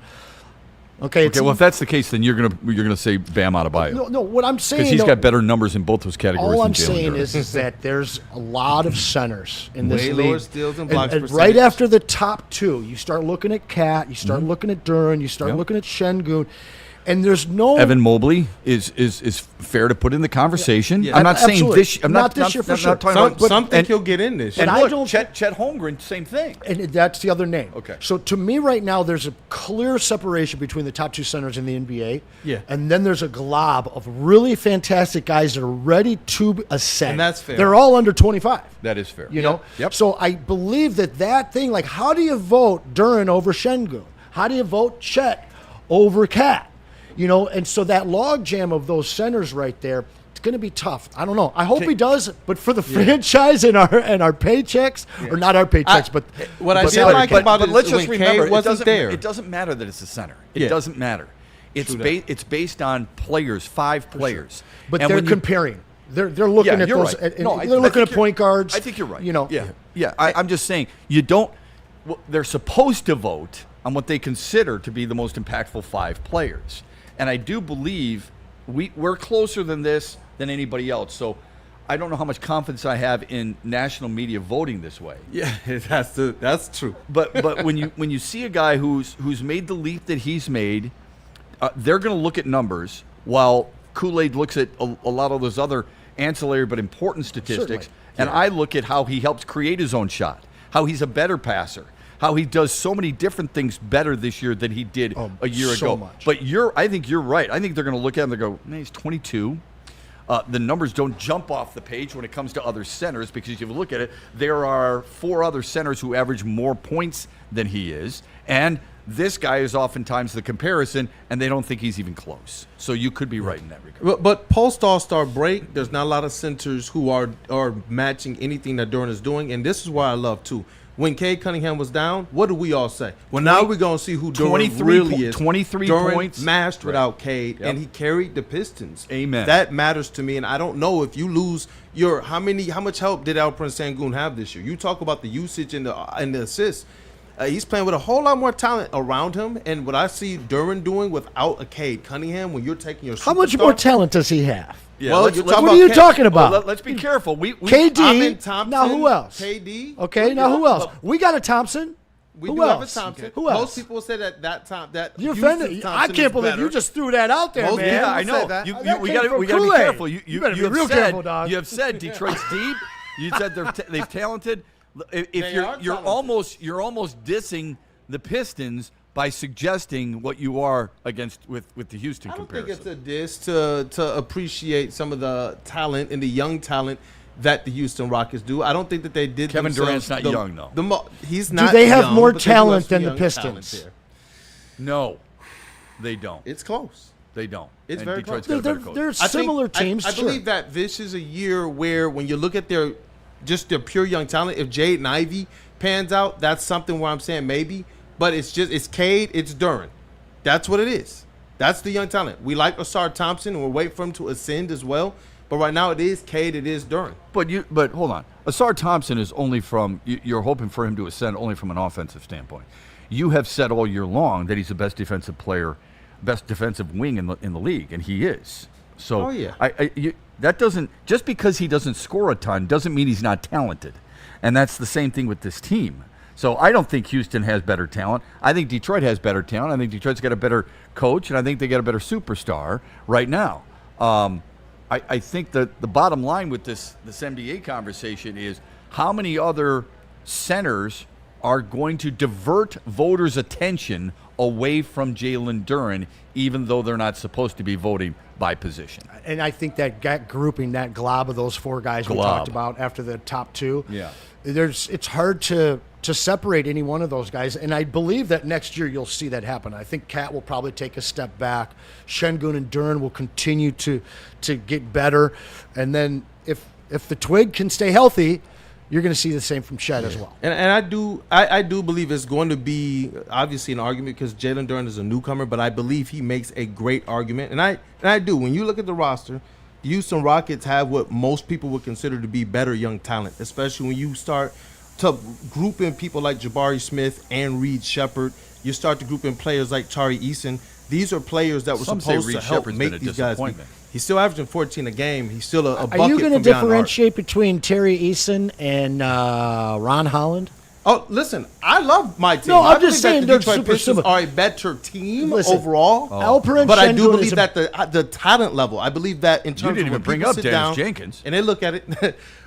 Okay. Well, if that's the case, then you're gonna say Bam Adebayo. No. What I'm saying, because he's got better numbers in both those categories. All I'm than Jalen saying Duren. is that there's a lot of centers in this Way league. lower steals and blocks and right percentage. after the top 2, you start looking at Cat, you start looking at Duren, you start looking at Şengün, and there's no Evan Mobley is fair to put in the conversation. Yeah. I'm not saying Absolutely. this. I'm Not this year for sure. Some think he'll get in this year. And I look, don't Chet Holmgren, same thing. And that's the other name. Okay. So to me right now, there's a clear separation between the top 2 centers in the NBA. Yeah. And then there's a glob of really fantastic guys that are ready to ascend. And that's fair. They're all under 25. That is fair. You know? Yep. So I believe that thing, like, how do you vote Duren over Şengün? How do you vote Chet over Cat? And so that log jam of those centers right there, it's going to be tough. I don't know. I hope he does, but for the franchise and our paychecks, or not our paychecks, but what I but did like about it let's is just when remember, K wasn't there. It doesn't matter that it's a center. It Yeah. doesn't matter. It's based on players, 5 players. But And they're when you- comparing. They're looking at you're those. right. And No, I they're looking think at point guards. I think you're right. Yeah. I'm just saying you don't. Well, they're supposed to vote on what they consider to be the most impactful 5 players, and I do believe we're closer than this than anybody else. So I don't know how much confidence I have in national media voting this way. Yeah, that's true. But when you see a guy who's made the leap that he's made, they're going to look at numbers while Kool-Aid looks at a lot of those other ancillary but important statistics. Certainly. And I look at how he helps create his own shot, how he's a better passer, how he does so many different things better this year than he did a year so ago. much. But I think you're right. I think they're going to look at him and go, man, he's 22. The numbers don't jump off the page when it comes to other centers, because if you look at it, there are 4 other centers who average more points than he is. And this guy is oftentimes the comparison, and they don't think he's even close. So you could be right in that regard. But post All-Star break, there's not a lot of centers who are matching anything that Duren is doing, and this is why I love too. When Cade Cunningham was down, what did we all say? Well, now we're going to see who Duren really is. 23 Duren points. mashed without Cade, Yep. and he carried the Pistons. Amen. That matters to me, and I don't know if you lose your how much help did Alperen Şengün have this year? You talk about the usage and the assists. He's playing with a whole lot more talent around him, and what I see Duren doing without a Cade Cunningham, when you're taking your How much superstar- more talent does he have? Yeah, Well, let's- you're let's- talking What are you about talking about? Well, let's be careful. We KD. Amen Thompson, Now who else? KD. Okay, now who else? We got a Thompson. We Who do have a else? Thompson. Who else? Most people say that You're Houston's offended. I Thompson can't is believe better. you just threw that out there, Most man. people Yeah, I say know. that. We That got came to from be Kool-Aid. careful. You better be have real said, careful, dog. You have said Detroit's deep. You said they've talented. If They are you're talented. almost dissing the Pistons by suggesting what you are with the Houston I don't comparison. think it's a diss to appreciate some of the talent and the young talent that the Houston Rockets do. I don't think that they did. Kevin themselves Durant's not young, though. He's not. Do they have young, more but they do have talent some than the young Pistons? talent there. No, they don't. It's close. They don't. It's And very Detroit's close. got a better coach. They're I think- similar teams. I sure. believe that this is a year where, when you look at their pure young talent, if Jade and Ivy pans out, that's something where I'm saying maybe. But it's Cade, it's Duren. That's what it is. That's the young talent. We like Asar Thompson, and we're waiting for him to ascend as well. But right now, it is Cade, it is Duren. But hold on. Asar Thompson is only from you're hoping for him to ascend only from an offensive standpoint. You have said all year long that he's the best defensive player, best defensive wing in the league, and he is. So Oh, yeah. that doesn't, just because he doesn't score a ton doesn't mean he's not talented, and that's the same thing with this team. So I don't think Houston has better talent. I think Detroit has better talent. I think Detroit's got a better coach, and I think they got a better superstar right now. I think that the bottom line with this NBA conversation is how many other centers are going to divert voters' attention away from Jalen Duren, even though they're not supposed to be voting by position. And I think that grouping, that glob of those four guys we talked about after the top two, it's hard to separate any one of those guys. And I believe that next year you'll see that happen. I think Cat will probably take a step back. Şengün and Duren will continue to get better. And then if the twig can stay healthy, you're going to see the same from Shed as well. And I do believe it's going to be obviously an argument because Jalen Duren is a newcomer, but I believe he makes a great argument. And I do. When you look at the roster, the Houston Rockets have what most people would consider to be better young talent, especially when you start to group in people like Jabari Smith and Reed Shepard. You start to group in players like Tari Eason. These are players that were supposed to help make these guys. He's still averaging 14 a game. He's still a bucket. Are you going to differentiate between Terry Eason and Ron Holland? Oh, listen, I love my team. No, I'm I just saying the they're Detroit super Pistons similar. are a better team overall. Alperen but I do Şengün believe that the talent level, I believe that in terms You didn't of when even bring people up sit Dennis down Jenkins. and they look at it.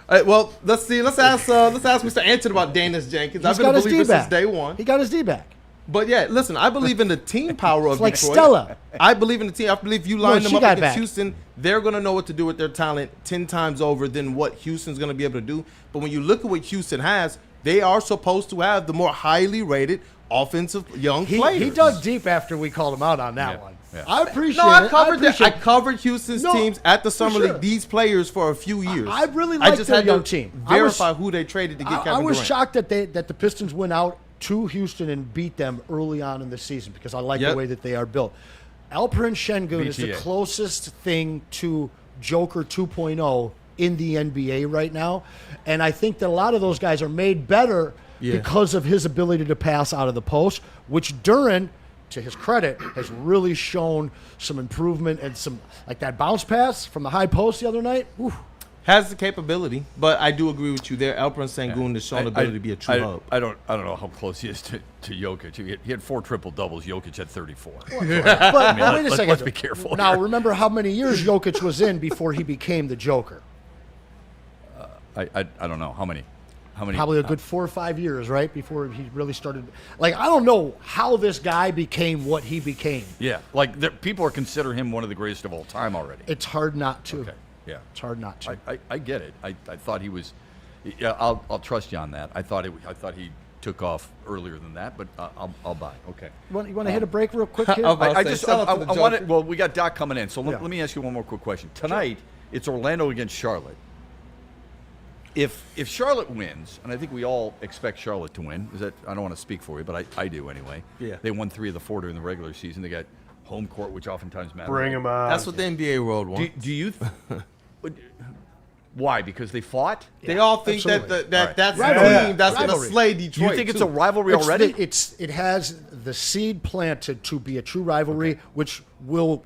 All right, well, let's see. Let's ask Mr. Anson about Dennis Jenkins. I've been a believer since day one. He got his D back. But yeah, listen, I believe in the team power of like Detroit. Stella. I believe in the team. I believe you line them up against back. Houston, they're going to know what to do with their talent 10 times over than what Houston's going to be able to do. But when you look at what Houston has, they are supposed to have the more highly rated offensive young players. He dug deep after we called him out on that one. Yeah. I appreciate I it. covered Houston's teams at the Summer sure. League, these players for a few years. I really like just their had young to team. verify who they traded to get Kevin I was Durant. shocked that the Pistons went out to Houston and beat them early on in the season because I like the way that they are built. Alperen Şengün is the closest thing to Joker 2.0 in the NBA right now. And I think that a lot of those guys are made better because of his ability to pass out of the post, which Duren, to his credit, has really shown some improvement and some, like that bounce pass from the high post the other night. Ooh. Has the capability, but I do agree with you there. Alperen Şengün has shown the ability to be a true hub. I don't know how close he is to Jokic. He had 4 triple-doubles. Jokic had 34. But wait a second. Let's be careful. Now, remember how many years Jokic was in before he became the Joker? I don't know. How many? Probably a good 4 or 5 years, right? Before he really started. Like, I don't know how this guy became what he became. Yeah. Like, people are considering him one of the greatest of all time already. It's hard not to. Okay. Yeah. It's hard not to. I get it. I thought he was. Yeah, I'll trust you on that. I thought he took off earlier than that, but I'll buy. Okay. You want to hit a break real quick here? I want it. Well, we got Doc coming in, so let me ask you one more quick question. Tonight, it's Orlando against Charlotte. If Charlotte wins, and I think we all expect Charlotte to win, I don't want to speak for you, but I do anyway. Yeah. They won 3 of the 4 during the regular season. They got home court, which oftentimes matters. Bring them out. That's what the NBA world wants. Do you? Why? Because they fought? They all think that's the team that's going to slay Detroit. You think it's a rivalry already? It has the seed planted to be a true rivalry, which will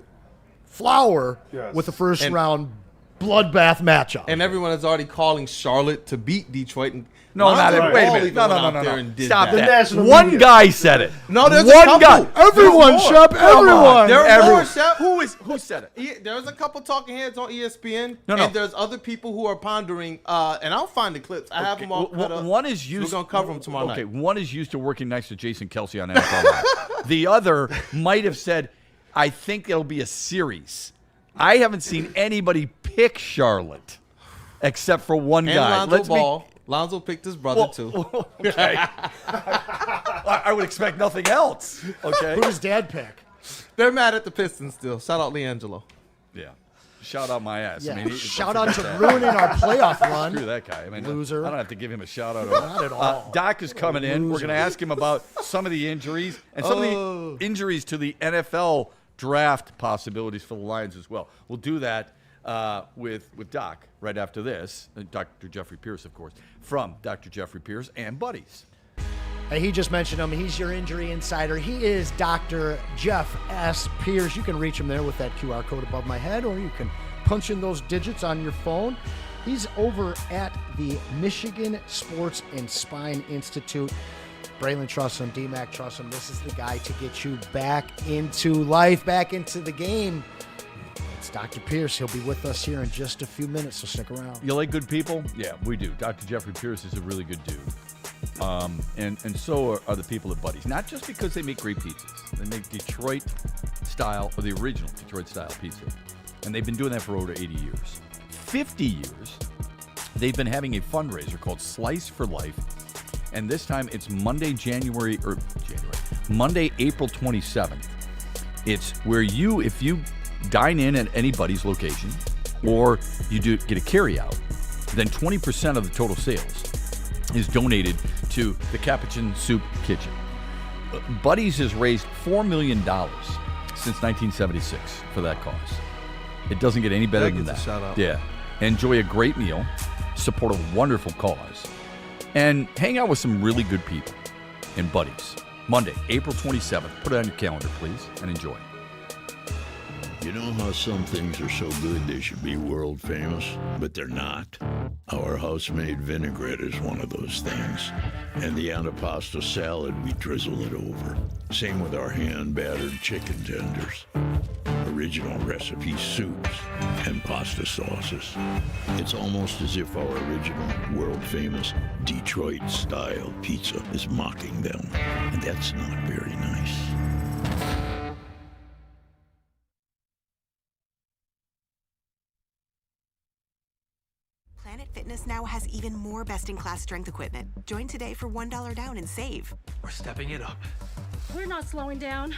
flower with the first round bloodbath matchup. And everyone is already calling Charlotte to beat Detroit. No, wait a minute. No. Stop that. One guy said it. No, there's one guy. Everyone, Shep. Everyone. There are more, Shep. Who said it? There's a couple talking heads on ESPN. No. And there's other people who are pondering. And I'll find the clips. I have them all cut up. One is used. We're gonna cover them tomorrow night. Okay. One is used to working next to Jason Kelsey on NFL Live. The other might have said, "I think it'll be a series." I haven't seen anybody pick Charlotte except for one guy. Lonzo Ball. Lonzo picked his brother, too. Okay. I would expect nothing else. Okay. Who does Dad pick? They're mad at the Pistons still. Shout out LiAngelo. Yeah. Shout out my ass. Yeah. I mean, shout out to ruining our playoff run. Screw that guy. I mean, loser. I don't have to give him a shout out. Not at all. Doc is coming in. We're going to ask him about some of the injuries and some of the injuries to the NFL draft possibilities for the Lions as well. We'll do that with Doc right after this. Dr. Jeffrey Pierce, of course, from Dr. Jeffrey Pierce and Buddies. Hey, he just mentioned him. He's your injury insider. He is Dr. Jeff S. Pierce. You can reach him there with that QR code above my head, or you can punch in those digits on your phone. He's over at the Michigan Sports and Spine Institute. Braylon trusts him, D-Mac trusts him. This is the guy to get you back into life, back into the game. It's Dr. Pierce. He'll be with us here in just a few minutes, so stick around. You like good people? Yeah, we do. Dr. Jeffrey Pierce is a really good dude. And so are the people at Buddy's. Not just because they make great pizzas. They make Detroit style, or the original Detroit style pizza. And they've been doing that for over 80 years. 50 years, they've been having a fundraiser called Slice for Life. And this time it's Monday, April 27th. It's where if you dine in at any Buddy's location, or you get a carry-out, then 20% of the total sales is donated to the Capuchin Soup Kitchen. Buddy's has raised $4 million since 1976 for that cause. It doesn't get any better than that. Shout out. Yeah. Enjoy a great meal, support a wonderful cause, and hang out with some really good people in Buddy's. Monday, April 27th. Put it on your calendar, please, and enjoy. You know how some things are so good they should be world famous, but they're not? Our house-made vinaigrette is one of those things. And the antipasta salad, we drizzle it over. Same with our hand-battered chicken tenders. Original recipe soups and pasta sauces. It's almost as if our original, world-famous Detroit-style pizza is mocking them. And that's not very nice. Planet Fitness now has even more best-in-class strength equipment. Join today for $1 down and save. We're stepping it up. We're not slowing down.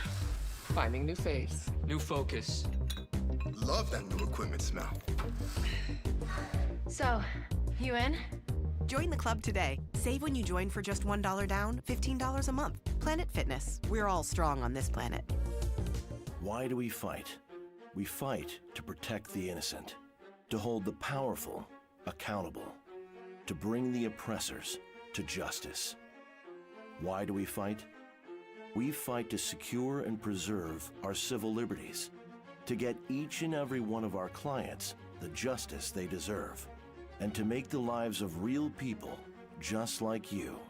Finding new faith. New focus. Love that new equipment smell. So, you in? Join the club today. Save when you join for just $1 down, $15 a month. Planet Fitness. We're all strong on this planet. Why do we fight? We fight to protect the innocent, to hold the powerful accountable, to bring the oppressors to justice. Why do we fight? We fight to secure and preserve our civil liberties, to get each and every one of our clients the justice they deserve, and to make the lives of real people just like you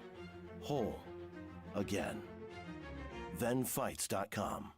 whole again. ThenFights.com.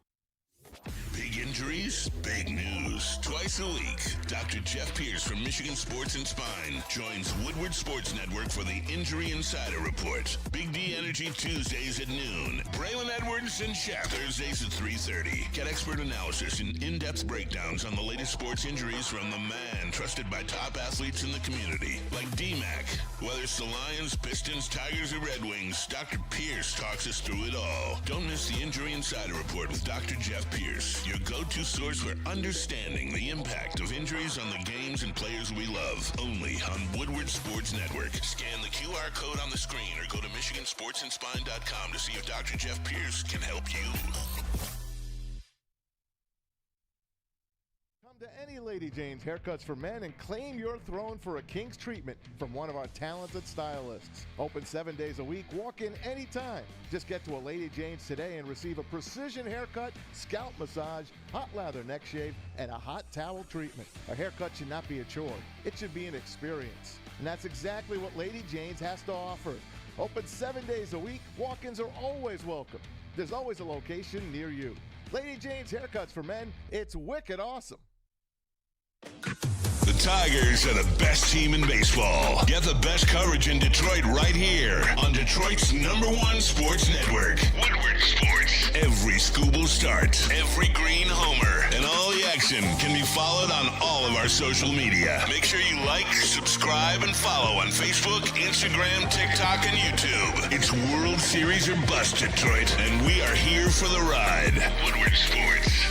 Big injuries, big news. Twice a week, Dr. Jeff Pierce from Michigan Sports and Spine joins Woodward Sports Network for the Injury Insider Report. Big D Energy Tuesdays at noon. Braylon Edwards and Shep Thursdays at 3:30. Get expert analysis and in-depth breakdowns on the latest sports injuries from the man trusted by top athletes in the community, like D-Mac. Whether it's the Lions, Pistons, Tigers, or Red Wings, Dr. Pierce talks us through it all. Don't miss the Injury Insider Report with Dr. Jeff Pierce, your go-to source for understanding the impact of injuries on the games and players we love. Only on Woodward Sports Network. Scan the QR code on the screen or go to MichiganSportsandSpine.com to see if Dr. Jeff Pierce can help you. Come to any Lady Jane's Haircuts for Men and claim your throne for a king's treatment from one of our talented stylists. Open 7 days a week. Walk in anytime. Just get to a Lady Jane's today and receive a precision haircut, scalp massage, hot lather neck shave, and a hot towel treatment. A haircut should not be a chore. It should be an experience. And that's exactly what Lady Jane's has to offer. Open 7 days a week. Walk-ins are always welcome. There's always a location near you. Lady Jane's Haircuts for Men. It's wicked awesome. The Tigers are the best team in baseball. Get the best coverage in Detroit right here on Detroit's #1 sports network, Woodward Sports. Every Scooble start, every green homer, and all the action can be followed on all of our social media. Make sure you like, subscribe, and follow on Facebook, Instagram, TikTok, and YouTube. It's World Series or bust, Detroit, and we are here for the ride. Woodward Sports.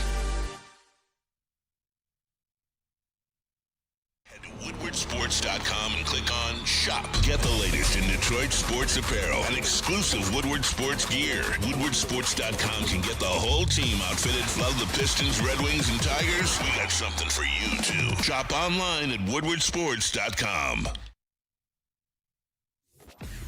WoodwardSports.com and click on Shop. Get the latest in Detroit sports apparel and exclusive Woodward Sports gear. WoodwardSports.com can get the whole team outfitted. Love the Pistons, Red Wings, and Tigers? We got something for you, too. Shop online at WoodwardSports.com.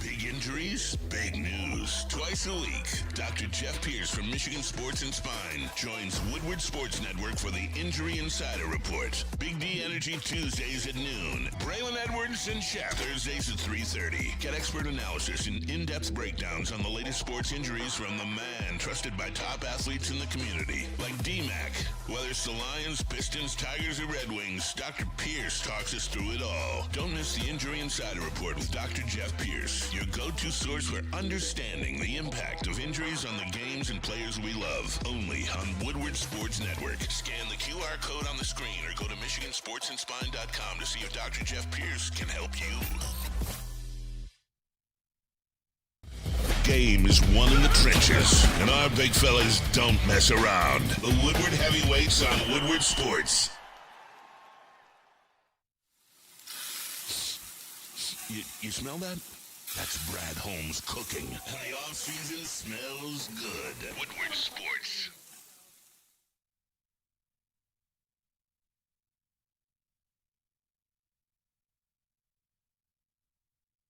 Big injuries, big news. Twice a week, Dr. Jeff Pierce from Michigan Sports and Spine joins Woodward Sports Network for the Injury Insider Report. Big D Energy Tuesdays at noon. Braylon Edwards and Shep Thursdays at 3:30. Get expert analysis and in-depth breakdowns on the latest sports injuries from the man trusted by top athletes in the community, like D-Mac. Whether it's the Lions, Pistons, Tigers, or Red Wings, Dr. Pierce talks us through it all. Don't miss the Injury Insider Report with Dr. Jeff Pierce, your go-to source source for understanding the impact of injuries on the games and players we love. Only on Woodward Sports Network. Scan the QR code on the screen or go to MichiganSportsandSpine.com to see if Dr. Jeff Pierce can help you. Game is won in the trenches, and our big fellas don't mess around. The Woodward Heavyweights on Woodward Sports. You smell that? That's Brad Holmes cooking. And the off-season smells good. Woodward Sports.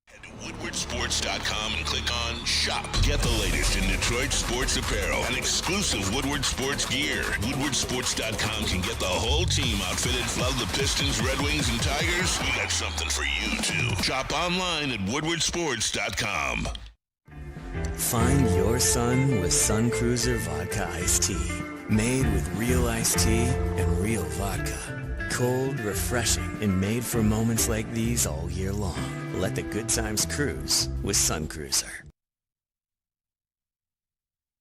Head to WoodwardSports.com and click on Shop. Get the latest in Detroit sports apparel and exclusive Woodward Sports gear. WoodwardSports.com can get the whole team outfitted. Love the Pistons, Red Wings, and Tigers? We got something for you, too. Shop online at WoodwardSports.com. Find your sun with Sun Cruiser Vodka Iced Tea. Made with real iced tea and real vodka. Cold, refreshing, and made for moments like these all year long. Let the good times cruise with Sun Cruiser.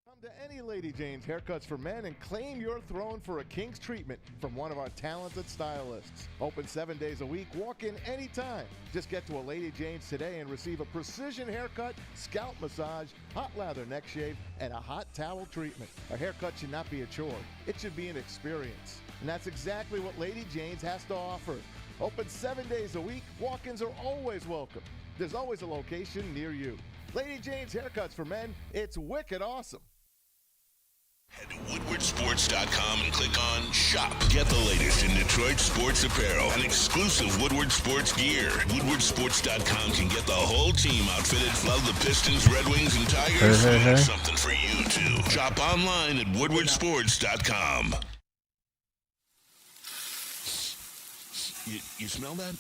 Come to any Lady Jane's Haircuts for Men and claim your throne for a king's treatment from one of our talented stylists. Open 7 days a week. Walk in anytime. Just get to a Lady Jane's today and receive a precision haircut, scalp massage, hot lather neck shave, and a hot towel treatment. A haircut should not be a chore. It should be an experience. And that's exactly what Lady Jane's has to offer. Open 7 days a week. Walk-ins are always welcome. There's always a location near you. Lady Jane's Haircuts for Men. It's wicked awesome. Head to WoodwardSports.com and click on Shop. Get the latest in Detroit sports apparel and exclusive Woodward Sports gear. WoodwardSports.com can get the whole team outfitted. Love the Pistons, Red Wings, and Tigers? We got something for you, too. Shop online at WoodwardSports.com. You smell that?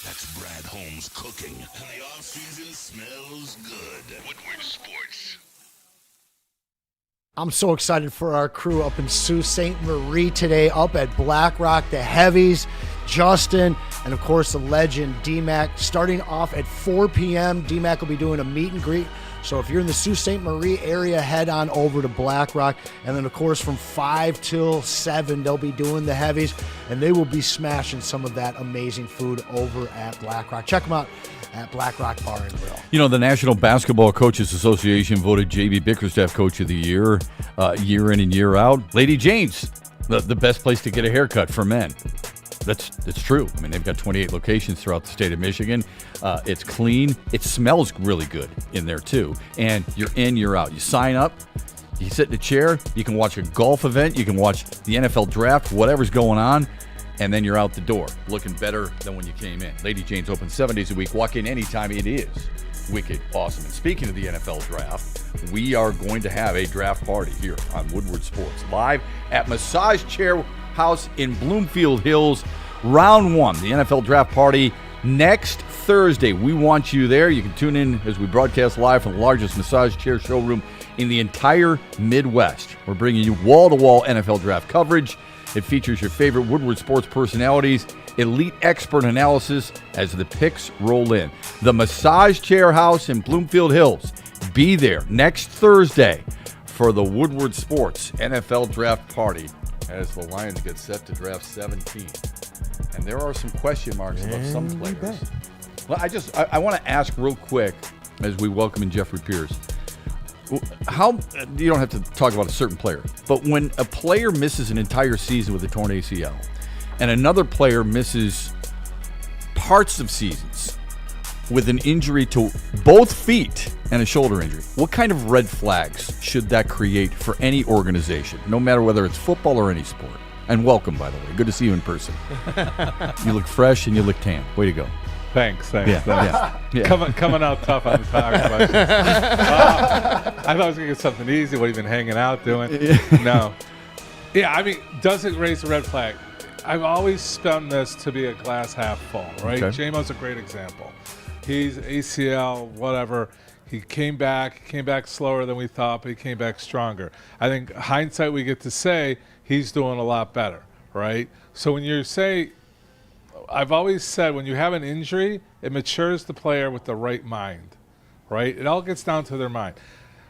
That's Brad Holmes cooking. And the off-season smells good. Woodward Sports. I'm so excited for our crew up in Sault Ste. Marie today, up at Black Rock, the Heavies, Justin, and of course the legend D-Mac. Starting off at 4 p.m., D-Mac will be doing a meet and greet. So if you're in the Sault Ste. Marie area, head on over to Black Rock. And then, of course, from 5 till 7, they'll be doing the Heavies, and they will be smashing some of that amazing food over at Black Rock. Check them out at Black Rock Bar and Grill. You know, the National Basketball Coaches Association voted J.B. Bickerstaff Coach of the Year, year in and year out. Lady Jane's, the best place to get a haircut for men. That's true. I mean, they've got 28 locations throughout the state of Michigan. It's clean. It smells really good in there, too. And you're in, you're out. You sign up, you sit in a chair, you can watch a golf event, you can watch the NFL draft, whatever's going on, and then you're out the door looking better than when you came in. Lady Jane's open 7 days a week. Walk in anytime. It is wicked awesome. And speaking of the NFL draft, we are going to have a draft party here on Woodward Sports, live at Massage Chair House in Bloomfield Hills. Round 1, the NFL draft party next Thursday. We want you there. You can tune in as we broadcast live from the largest massage chair showroom in the entire Midwest. We're bringing you wall-to-wall NFL draft coverage. It features your favorite Woodward Sports personalities, elite expert analysis as the picks roll in. The Massage Chair House in Bloomfield Hills. Be there next Thursday for the Woodward Sports NFL draft party as the Lions get set to draft 17. And there are some question marks about some players. Well, I want to ask real quick as we welcome in Jeffrey Pierce. How, you don't have to talk about a certain player, but when a player misses an entire season with a torn ACL and another player misses parts of seasons with an injury to both feet and a shoulder injury, what kind of red flags should that create for any organization, no matter whether it's football or any sport? And welcome, by the way. Good to see you in person. You look fresh and you look tan. Way to go. Thanks. Yeah. Coming out tough on the power questions. I thought I was going to get something easy. What have you been hanging out doing? No. Yeah, I mean, does it raise a red flag? I've always found this to be a glass half full, right? Okay. J-Mo's a great example. He's ACL, whatever. He came back slower than we thought, but he came back stronger. I think hindsight, we get to say he's doing a lot better, right? So when you say, I've always said when you have an injury, it matures the player with the right mind, right? It all gets down to their mind.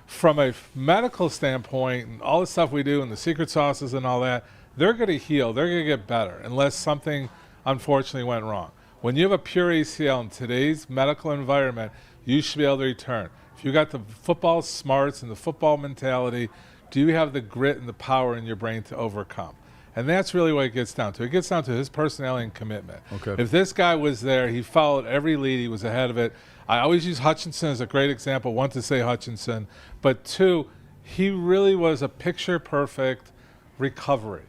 From a medical standpoint, and all the stuff we do and the secret sauces and all that, they're going to heal. They're going to get better unless something unfortunately went wrong. When you have a pure ACL in today's medical environment, you should be able to return. If you got the football smarts and the football mentality, do you have the grit and the power in your brain to overcome? And that's really what it gets down to. It gets down to his personality and commitment. Okay. If this guy was there, he followed every lead, he was ahead of it. I always use Hutchinson as a great example. One, to say Hutchinson, but two, he really was a picture-perfect recovery.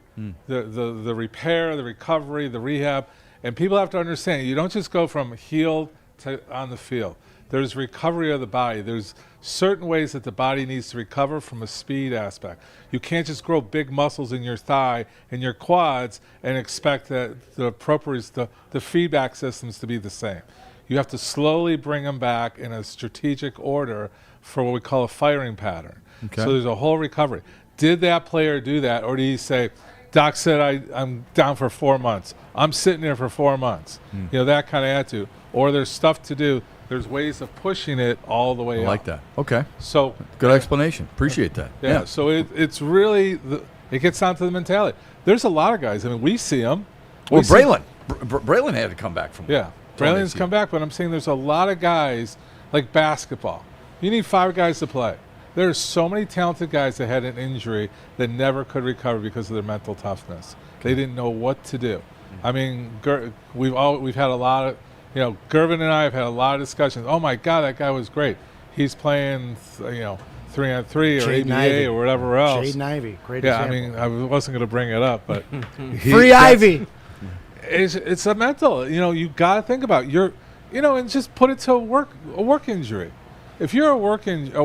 The repair, the recovery, the rehab. And people have to understand, you don't just go from healed to on the field. There's recovery of the body. There's certain ways that the body needs to recover from a speed aspect. You can't just grow big muscles in your thigh and your quads and expect that the feedback systems to be the same. You have to slowly bring them back in a strategic order for what we call a firing pattern. Okay. So there's a whole recovery. Did that player do that, or did he say, Doc said I'm down for 4 months. I'm sitting here for 4 months. You know, that kind of attitude. Or there's stuff to do. There's ways of pushing it all the way I up. like that. Okay. So good explanation. Appreciate that. Yeah. So it's really it gets down to the mentality. There's a lot of guys. I mean, we see them. Well, Braylon. Braylon had to come back from. Yeah. Braylon's come back, but I'm saying there's a lot of guys like basketball. You need 5 guys to play. There's so many talented guys that had an injury that never could recover because of their mental toughness. They didn't know what to do. I mean, we've had a lot of, Gervin and I have had a lot of discussions. Oh my God, that guy was great. He's playing, 3-on-3 or ABA or whatever else. Jaden Ivey, great example. example. I mean, I wasn't going to bring it up, but Free Ivy. It's a mental. You got to think about and just put it to a work injury. If you're a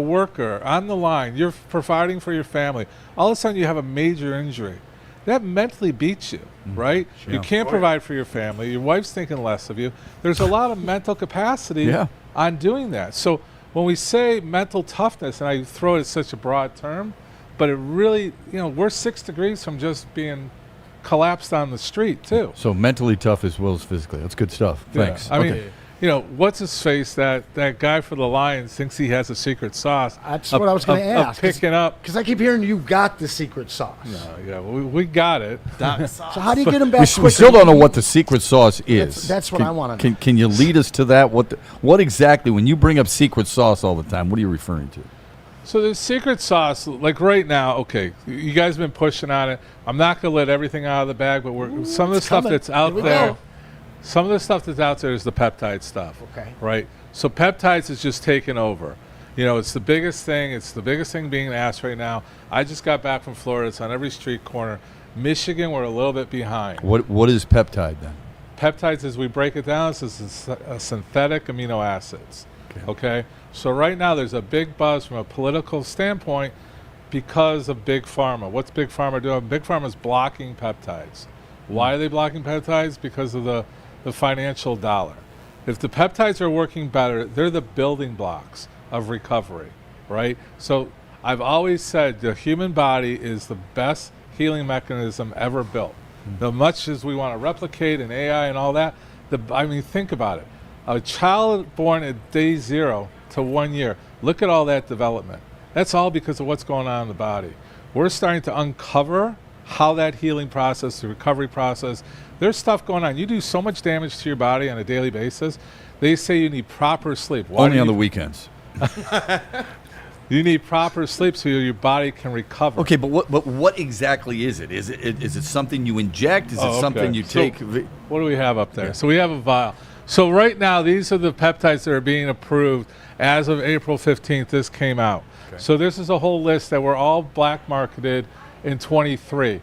worker on the line, you're providing for your family, all of a sudden you have a major injury. That mentally beats you, right? Sure. You can't provide for your family. Your wife's thinking less of you. There's a lot of mental capacity on doing that. So when we say mental toughness, and I throw it as such a broad term, but it really, we're 6 degrees from just being collapsed on the street too. So mentally tough as well as physically. That's good stuff. Thanks. I mean, what's his face? That guy for the Lions thinks he has a secret sauce. That's what I was going to ask. Picking up, because I keep hearing you got the secret sauce. No, yeah, we got it. So how do you get him back? We still don't know what the secret sauce is. That's what I want to know. Can you lead us to that? What exactly? When you bring up secret sauce all the time, what are you referring to? So the secret sauce, like right now, okay, you guys have been pushing on it. I'm not going to let everything out of the bag, but some of the stuff that's out there. Some of the stuff that's out there is the peptide stuff. Okay. Right? So peptides is just taken over. It's the biggest thing. It's the biggest thing being asked right now. I just got back from Florida. It's on every street corner. Michigan, we're a little bit behind. What is peptide then? Peptides, as we break it down, is synthetic amino acids. Okay? So right now there's a big buzz from a political standpoint because of Big Pharma. What's Big Pharma doing? Big Pharma is blocking peptides. Why are they blocking peptides? Because of the financial dollar. If the peptides are working better, they're the building blocks of recovery, right? So I've always said the human body is the best healing mechanism ever built. As much as we want to replicate and AI and all that, think about it. A child born at day 0 to 1 year, look at all that development. That's all because of what's going on in the body. We're starting to uncover how that healing process, the recovery process, there's stuff going on. You do so much damage to your body on a daily basis. They say you need proper sleep. Only on the weekends. You need proper sleep so your body can recover. Okay, but what exactly is it? Is it something you inject? Is it something you take? What do we have up there? So we have a vial. So right now, these are the peptides that are being approved as of April 15th. This came out. Okay. So this is a whole list that were all black marketed in 23.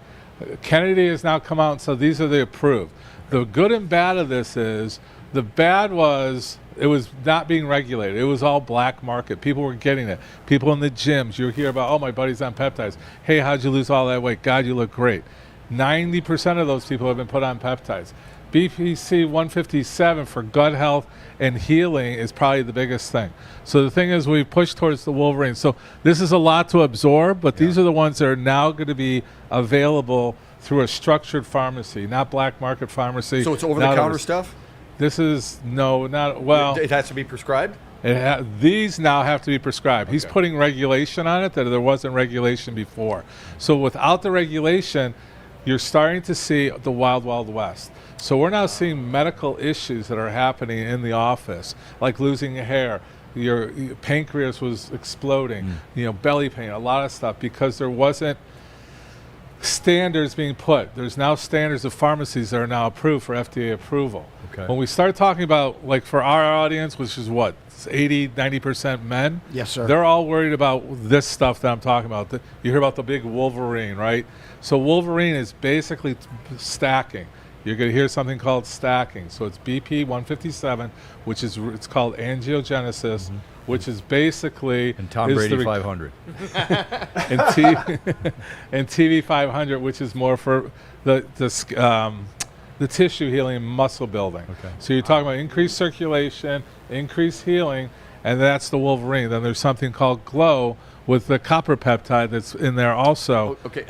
Kennedy has now come out and said these are the approved. The good and bad of this is, the bad was it was not being regulated. It was all black market. People were getting it. People in the gyms, you hear about, oh, my buddy's on peptides. Hey, how'd you lose all that weight? God, you look great. 90% of those people have been put on peptides. BPC 157 for gut health and healing is probably the biggest thing. So the thing is, we push towards the Wolverine. So this is a lot to absorb, but these are the ones that are now going to be available through a structured pharmacy, not black market pharmacy. So it's over-the-counter stuff? This is, no, not, well. It has to be prescribed? These now have to be prescribed. He's putting regulation on it that there wasn't regulation before. So without the regulation, you're starting to see the wild, wild west. So we're now seeing medical issues that are happening in the office, like losing hair. Your pancreas was exploding, belly pain, a lot of stuff, because there wasn't standards being put. There's now standards of pharmacies that are now approved for FDA approval. Okay. When we start talking about, like for our audience, which is what, 80, 90% men? Yes, sir. They're all worried about this stuff that I'm talking about. You hear about the big Wolverine, right? So Wolverine is basically stacking. You're going to hear something called stacking. So it's BP 157, which is it's called angiogenesis, which is basically and Tom Brady 500, and TV 500, which is more for the tissue healing and muscle building. Okay. So you're talking about increased circulation, increased healing, and that's the Wolverine. Then there's something called Glow with the copper peptide that's in there also. Okay,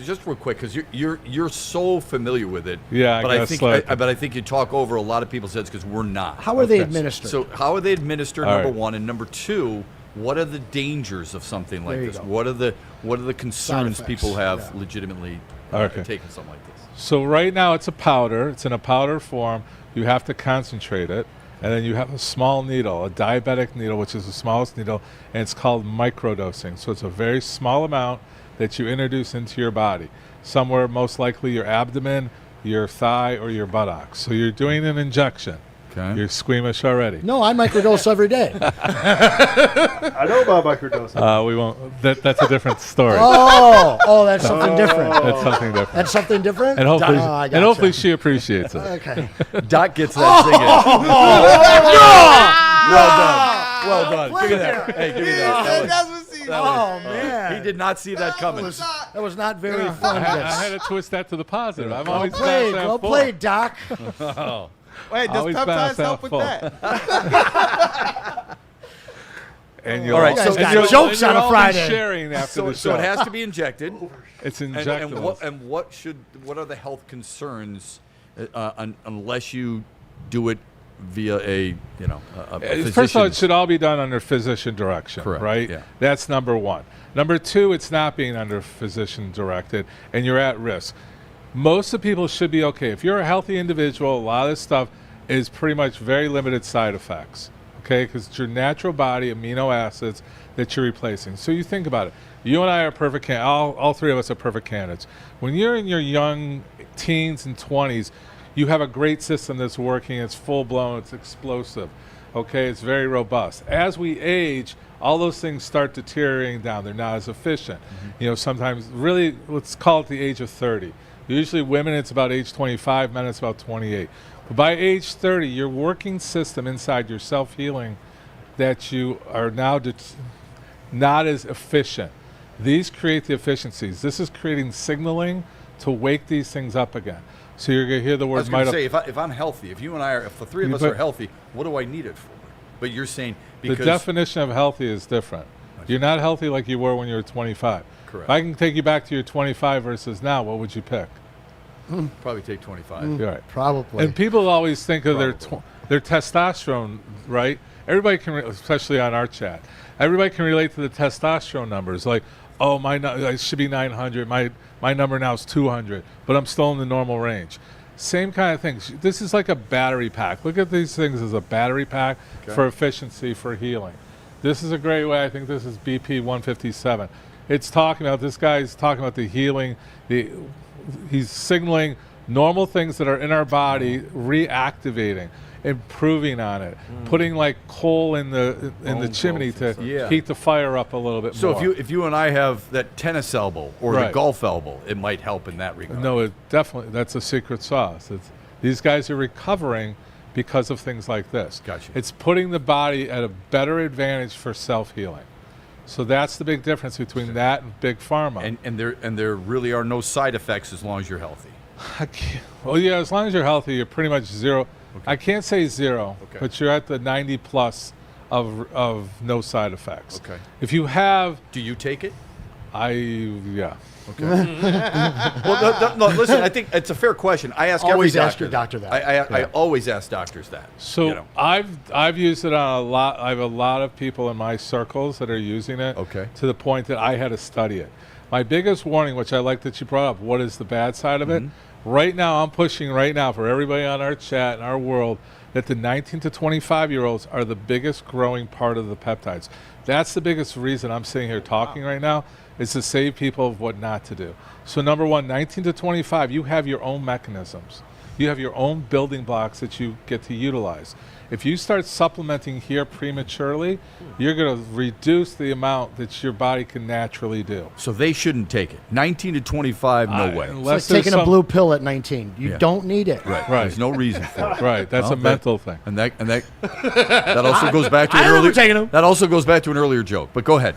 just real quick, because you're so familiar with it. Yeah, but I think you talk over a lot of people's heads because we're not. How are they administered? So how are they administered? All Number right. one, and number two, what are the dangers of something like this? What are the concerns people have legitimately taking something like this? So right now it's a powder. It's in a powder form. You have to concentrate it. And then you have a small needle, a diabetic needle, which is the smallest needle, and it's called microdosing. So it's a very small amount that you introduce into your body, somewhere most likely your abdomen, your thigh, or your buttocks. So you're doing an injection. Okay. You're squeamish already. No, I microdose every day. I know about microdosing. We won't. That's a different story. Oh, that's something different. That's something different. That's something different. And hopefully, she appreciates it. Okay. Doc gets that singing. Well done. Give me that. Hey, give me that. Man. He did not see that coming. That was not very fun. I had to twist that to the positive. I'm always Well played, Doc. Wait, does Always peptides bounce out help with full. that? And you're All right, so got jokes on a Friday. Sharing after the show. So it has to be injected. It's injectable. And what are the health concerns unless you do it via a physician? First of all, it should all be done under physician direction, Correct, right? yeah. That's number one. Number two, it's not being under physician directed, and you're at risk. Most of the people should be okay. If you're a healthy individual, a lot of this stuff is pretty much very limited side effects, okay? Because it's your natural body amino acids that you're replacing. So you think about it. You and I are perfect all three of us are perfect candidates. When you're in your young teens and 20s, you have a great system that's working. It's full-blown. It's explosive, okay? It's very robust. As we age, all those things start deteriorating down. They're not as efficient. Sometimes really, let's call it the age of 30. Usually women, it's about age 25, men, it's about 28. But by age 30, your working system inside your self-healing that you are now not as efficient. These create the efficiencies. This is creating signaling to wake these things up again. So you're going to hear the word I was going to say, if I'm healthy, if the three of us are healthy, what do I need it for? But you're saying because the definition of healthy is different. You're not healthy like you were when you were 25. Correct. If I can take you back to your 25 versus now, what would you pick? Probably take 25. You're right. Probably. And people always think of their testosterone, right? Everybody can, especially on our chat, everybody can relate to the testosterone numbers. Like, oh, I should be 900. My number now is 200, but I'm still in the normal range. Same kind of thing. This is like a battery pack. Look at these things as a battery pack for efficiency, for healing. This is a great way. I think this is BP 157. It's talking about, this guy's talking about the healing. He's signaling normal things that are in our body, reactivating, improving on it, putting like coal in the chimney to heat the fire up a little bit more. So if you and I have that tennis elbow or the golf elbow, it might help in that regard. No, it definitely, that's a secret sauce. These guys are recovering because of things like this. Gotcha. It's putting the body at a better advantage for self-healing. So that's the big difference between that and big pharma. And there really are no side effects as long as you're healthy. Well, yeah, as long as you're healthy, you're pretty much zero. Okay. I can't say zero, but you're at the 90 plus of no side effects. Okay. If you have, do you take it? Yeah. Okay. Well, no, listen. I think it's a fair question. I ask always every ask your doctor that. I always ask doctors that. So I've used it on a lot. I have a lot of people in my circles that are using it. Okay. To the point that I had to study it. My biggest warning, which I like that you brought up, what is the bad side of it? Right now, I'm pushing right now for everybody on our chat and our world that the 19 to 25-year-olds are the biggest growing part of the peptides. That's the biggest reason I'm sitting here talking right now, is to save people of what not to do. So number one, 19 to 25, you have your own mechanisms. You have your own building blocks that you get to utilize. If you start supplementing here prematurely, you're going to reduce the amount that your body can naturally do. So they shouldn't take it. 19 to 25, no way. It's like taking a blue pill at 19. You don't need it. Right. There's no reason for it. Right. That's a mental thing. And that also goes back to an earlier. That also goes back to an earlier joke. But go ahead.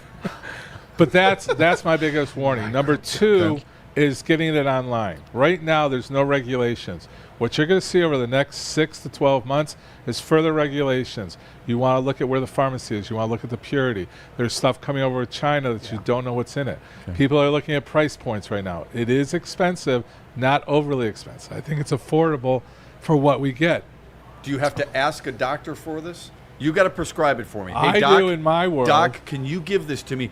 But that's my biggest warning. Number two is getting it online. Right now, there's no regulations. What you're going to see over the next 6 to 12 months is further regulations. You want to look at where the pharmacy is. You want to look at the purity. There's stuff coming over with China that you don't know what's in it. Okay. People are looking at price points right now. It is expensive, not overly expensive. I think it's affordable for what we get. Do you have to ask a doctor for this? You got to prescribe it for me. Hey, I Doc, do in my world. Doc, can you give this to me?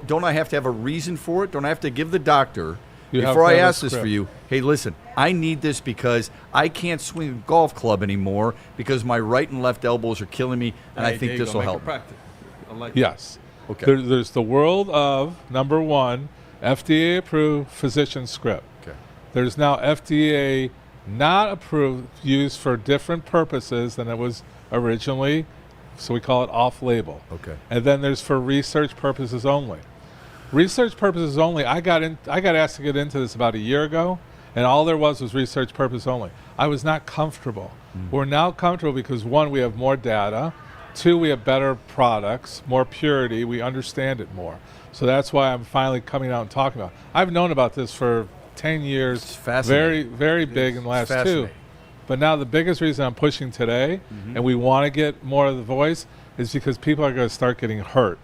Don't I have to have a reason for it? Don't I have to give the doctor, before I ask this for you, hey, listen, I need this because I can't swing a golf club anymore because my right and left elbows are killing me, and I think this will help. Yes. Okay. There's the world of, number one, FDA-approved physician script. Okay. There's now FDA not approved, used for different purposes than it was originally, so we call it off-label. Okay. And then there's for research purposes only. Research purposes only. I got asked to get into this about a year ago, and all there was research purpose only. I was not comfortable. We're now comfortable because, one, we have more data. Two, we have better products, more purity. We understand it more. So that's why I'm finally coming out and talking about it. I've known about this for 10 years. It's fascinating. Very big in the last 2. But now the biggest reason I'm pushing today, and we want to get more of the voice, is because people are going to start getting hurt.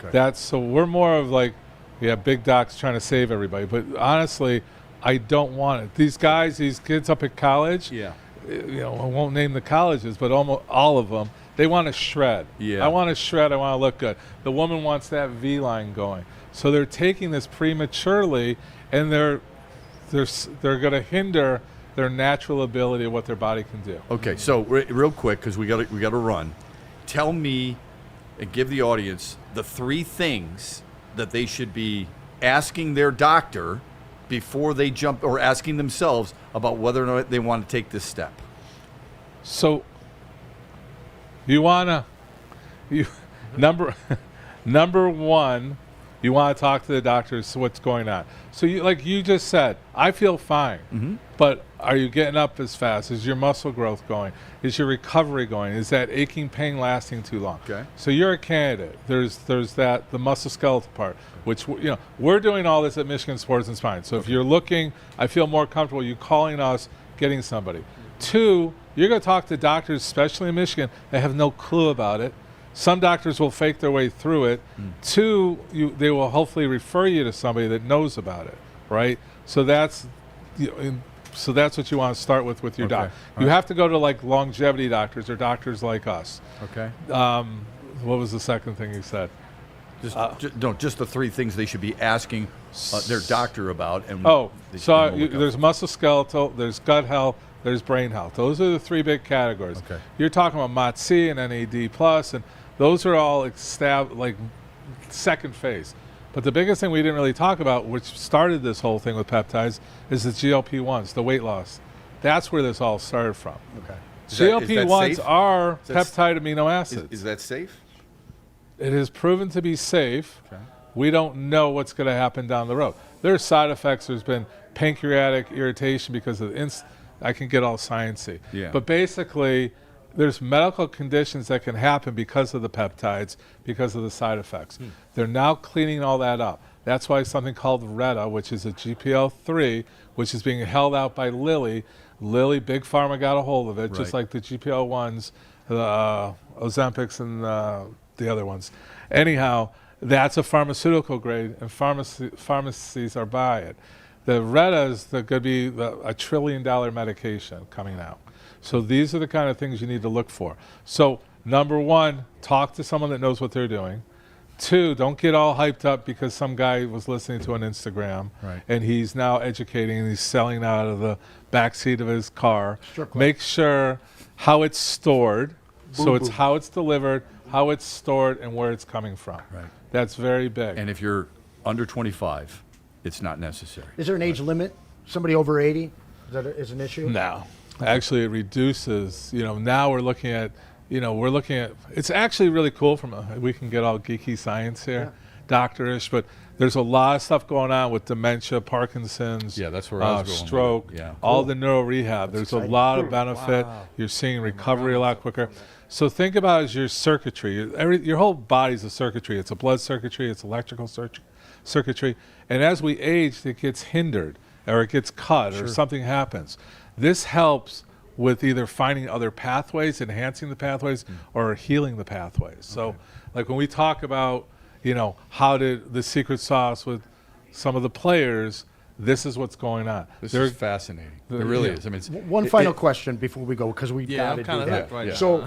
Okay. So we're more of like, big docs trying to save everybody. But honestly, I don't want it. These guys, these kids up at college, I won't name the colleges, but almost all of them, they want to shred. Yeah. I want to shred. I want to look good. The woman wants that V line going. So they're taking this prematurely, and they're going to hinder their natural ability of what their body can do. Okay, so real quick, because we got to run. Tell me and give the audience the 3 things that they should be asking their doctor before they jump, or asking themselves about whether or not they want to take this step. So number one, you want to talk to the doctor, so what's going on. So like you just said, I feel fine, but are you getting up as fast? Is your muscle growth going? Is your recovery going? Is that aching pain lasting too long? Okay. So you're a candidate. There's the musculoskeletal part, which we're doing all this at Michigan Sports and Spine. So if you're looking, I feel more comfortable you calling us, getting somebody. 2, you're going to talk to doctors, especially in Michigan, that have no clue about it. Some doctors will fake their way through it. 2, they will hopefully refer you to somebody that knows about it, right? So that's what you want to start with your doc. You have to go to like longevity doctors or doctors like us. Okay. What was the second thing you said? Just the 3 things they should be asking their doctor about. And there's musculoskeletal, there's gut health, there's brain health. Those are the 3 big categories. Okay. You're talking about MOTS-C and NAD+, and those are all like second phase. But the biggest thing we didn't really talk about, which started this whole thing with peptides, is the GLP-1s, the weight loss. That's where this all started from. Okay. GLP-1s are peptide amino acids. Is that safe? It is proven to be safe. Okay. We don't know what's going to happen down the road. There are side effects. There's been pancreatic irritation because of I can get all sciencey. Yeah. But basically, there's medical conditions that can happen because of the peptides, because of the side effects. They're now cleaning all that up. That's why something called RETA, which is a GPL-3, which is being held out by Lilly. Big Pharma got a hold of it, just like the GPL-1s, the Ozempics, and the other ones. Anyhow, that's a pharmaceutical grade, and pharmacies are buying it. The Retta is going to be a $1 trillion medication coming out. So these are the kind of things you need to look for. So number one, talk to someone that knows what they're doing. 2, don't get all hyped up because some guy was listening to an Instagram and he's now educating and he's selling out of the backseat of his car. Make sure how it's stored. So it's how it's delivered, how it's stored, and where it's coming from. Right. That's very big. And if you're under 25, it's not necessary. Is there an age limit? Somebody over 80 is an issue? No. Actually, it reduces. Now we're looking at, it's actually really cool we can get all geeky science here, doctor-ish, but there's a lot of stuff going on with dementia, Parkinson's, that's where I was going stroke, with it. Yeah. all the neuro rehab. There's a lot of benefit. Wow. You're seeing recovery a lot quicker. So think about it as your circuitry. Your whole body's a circuitry. It's a blood circuitry. It's electrical circuitry. And as we age, it gets hindered or it gets cut or something happens. This helps with either finding other pathways, enhancing the pathways, or healing the pathways. So like when we talk about, how did the secret sauce with some of the players, this is what's going on. This is fascinating. It really is. I mean, one final question before we go, because we got to do that. Right. So,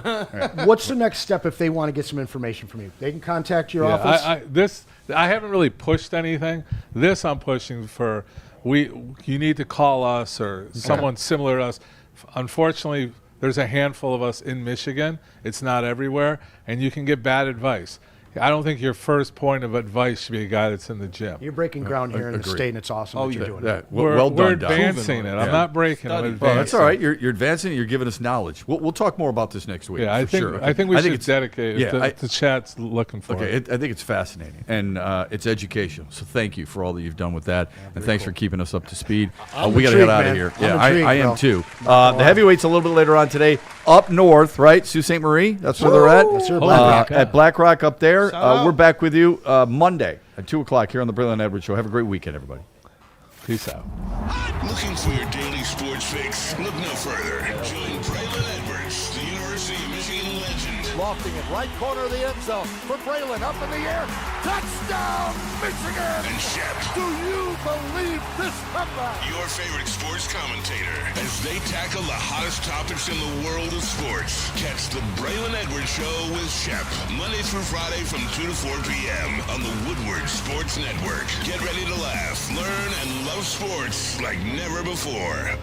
what's the next step if they want to get some information from you? They can contact your office. I haven't really pushed anything. This I'm pushing for. You need to call us or someone similar to us. Unfortunately, there's a handful of us in Michigan. It's not everywhere, and you can get bad advice. I don't think your first point of advice should be a guy that's in the gym. You're breaking ground here in the state, and it's awesome that you're doing it. Well done, we're advancing it. I'm not breaking it. Well, that's all right. You're advancing it. You're giving us knowledge. We'll talk more about this next week. Yeah, I think we should dedicate it. The chat's looking for it. I think it's fascinating, and it's educational. So thank you for all that you've done with that, and thanks for keeping us up to speed. We got to get out of here. Yeah, I am too. The heavyweights a little bit later on today. Up north, right? Sault Ste. Marie. That's where they're at. That's Black Rock. At Black Rock up there. We're back with you Monday at 2 o'clock here on the Braylon Edwards Show. Have a great weekend, everybody. Peace out. Looking for your daily sports fix? Look no further. Join Braylon Edwards, the University of Michigan legend. Lofting it right corner of the end zone for Braylon, up in the air. Touchdown, Michigan! And Shep. Do you believe this comeback? Your favorite sports commentator as they tackle the hottest topics in the world of sports. Catch the Braylon Edwards Show with Shep, Monday through Friday from 2 to 4 p.m. on the Woodward Sports Network. Get ready to laugh, learn, and love sports like never before.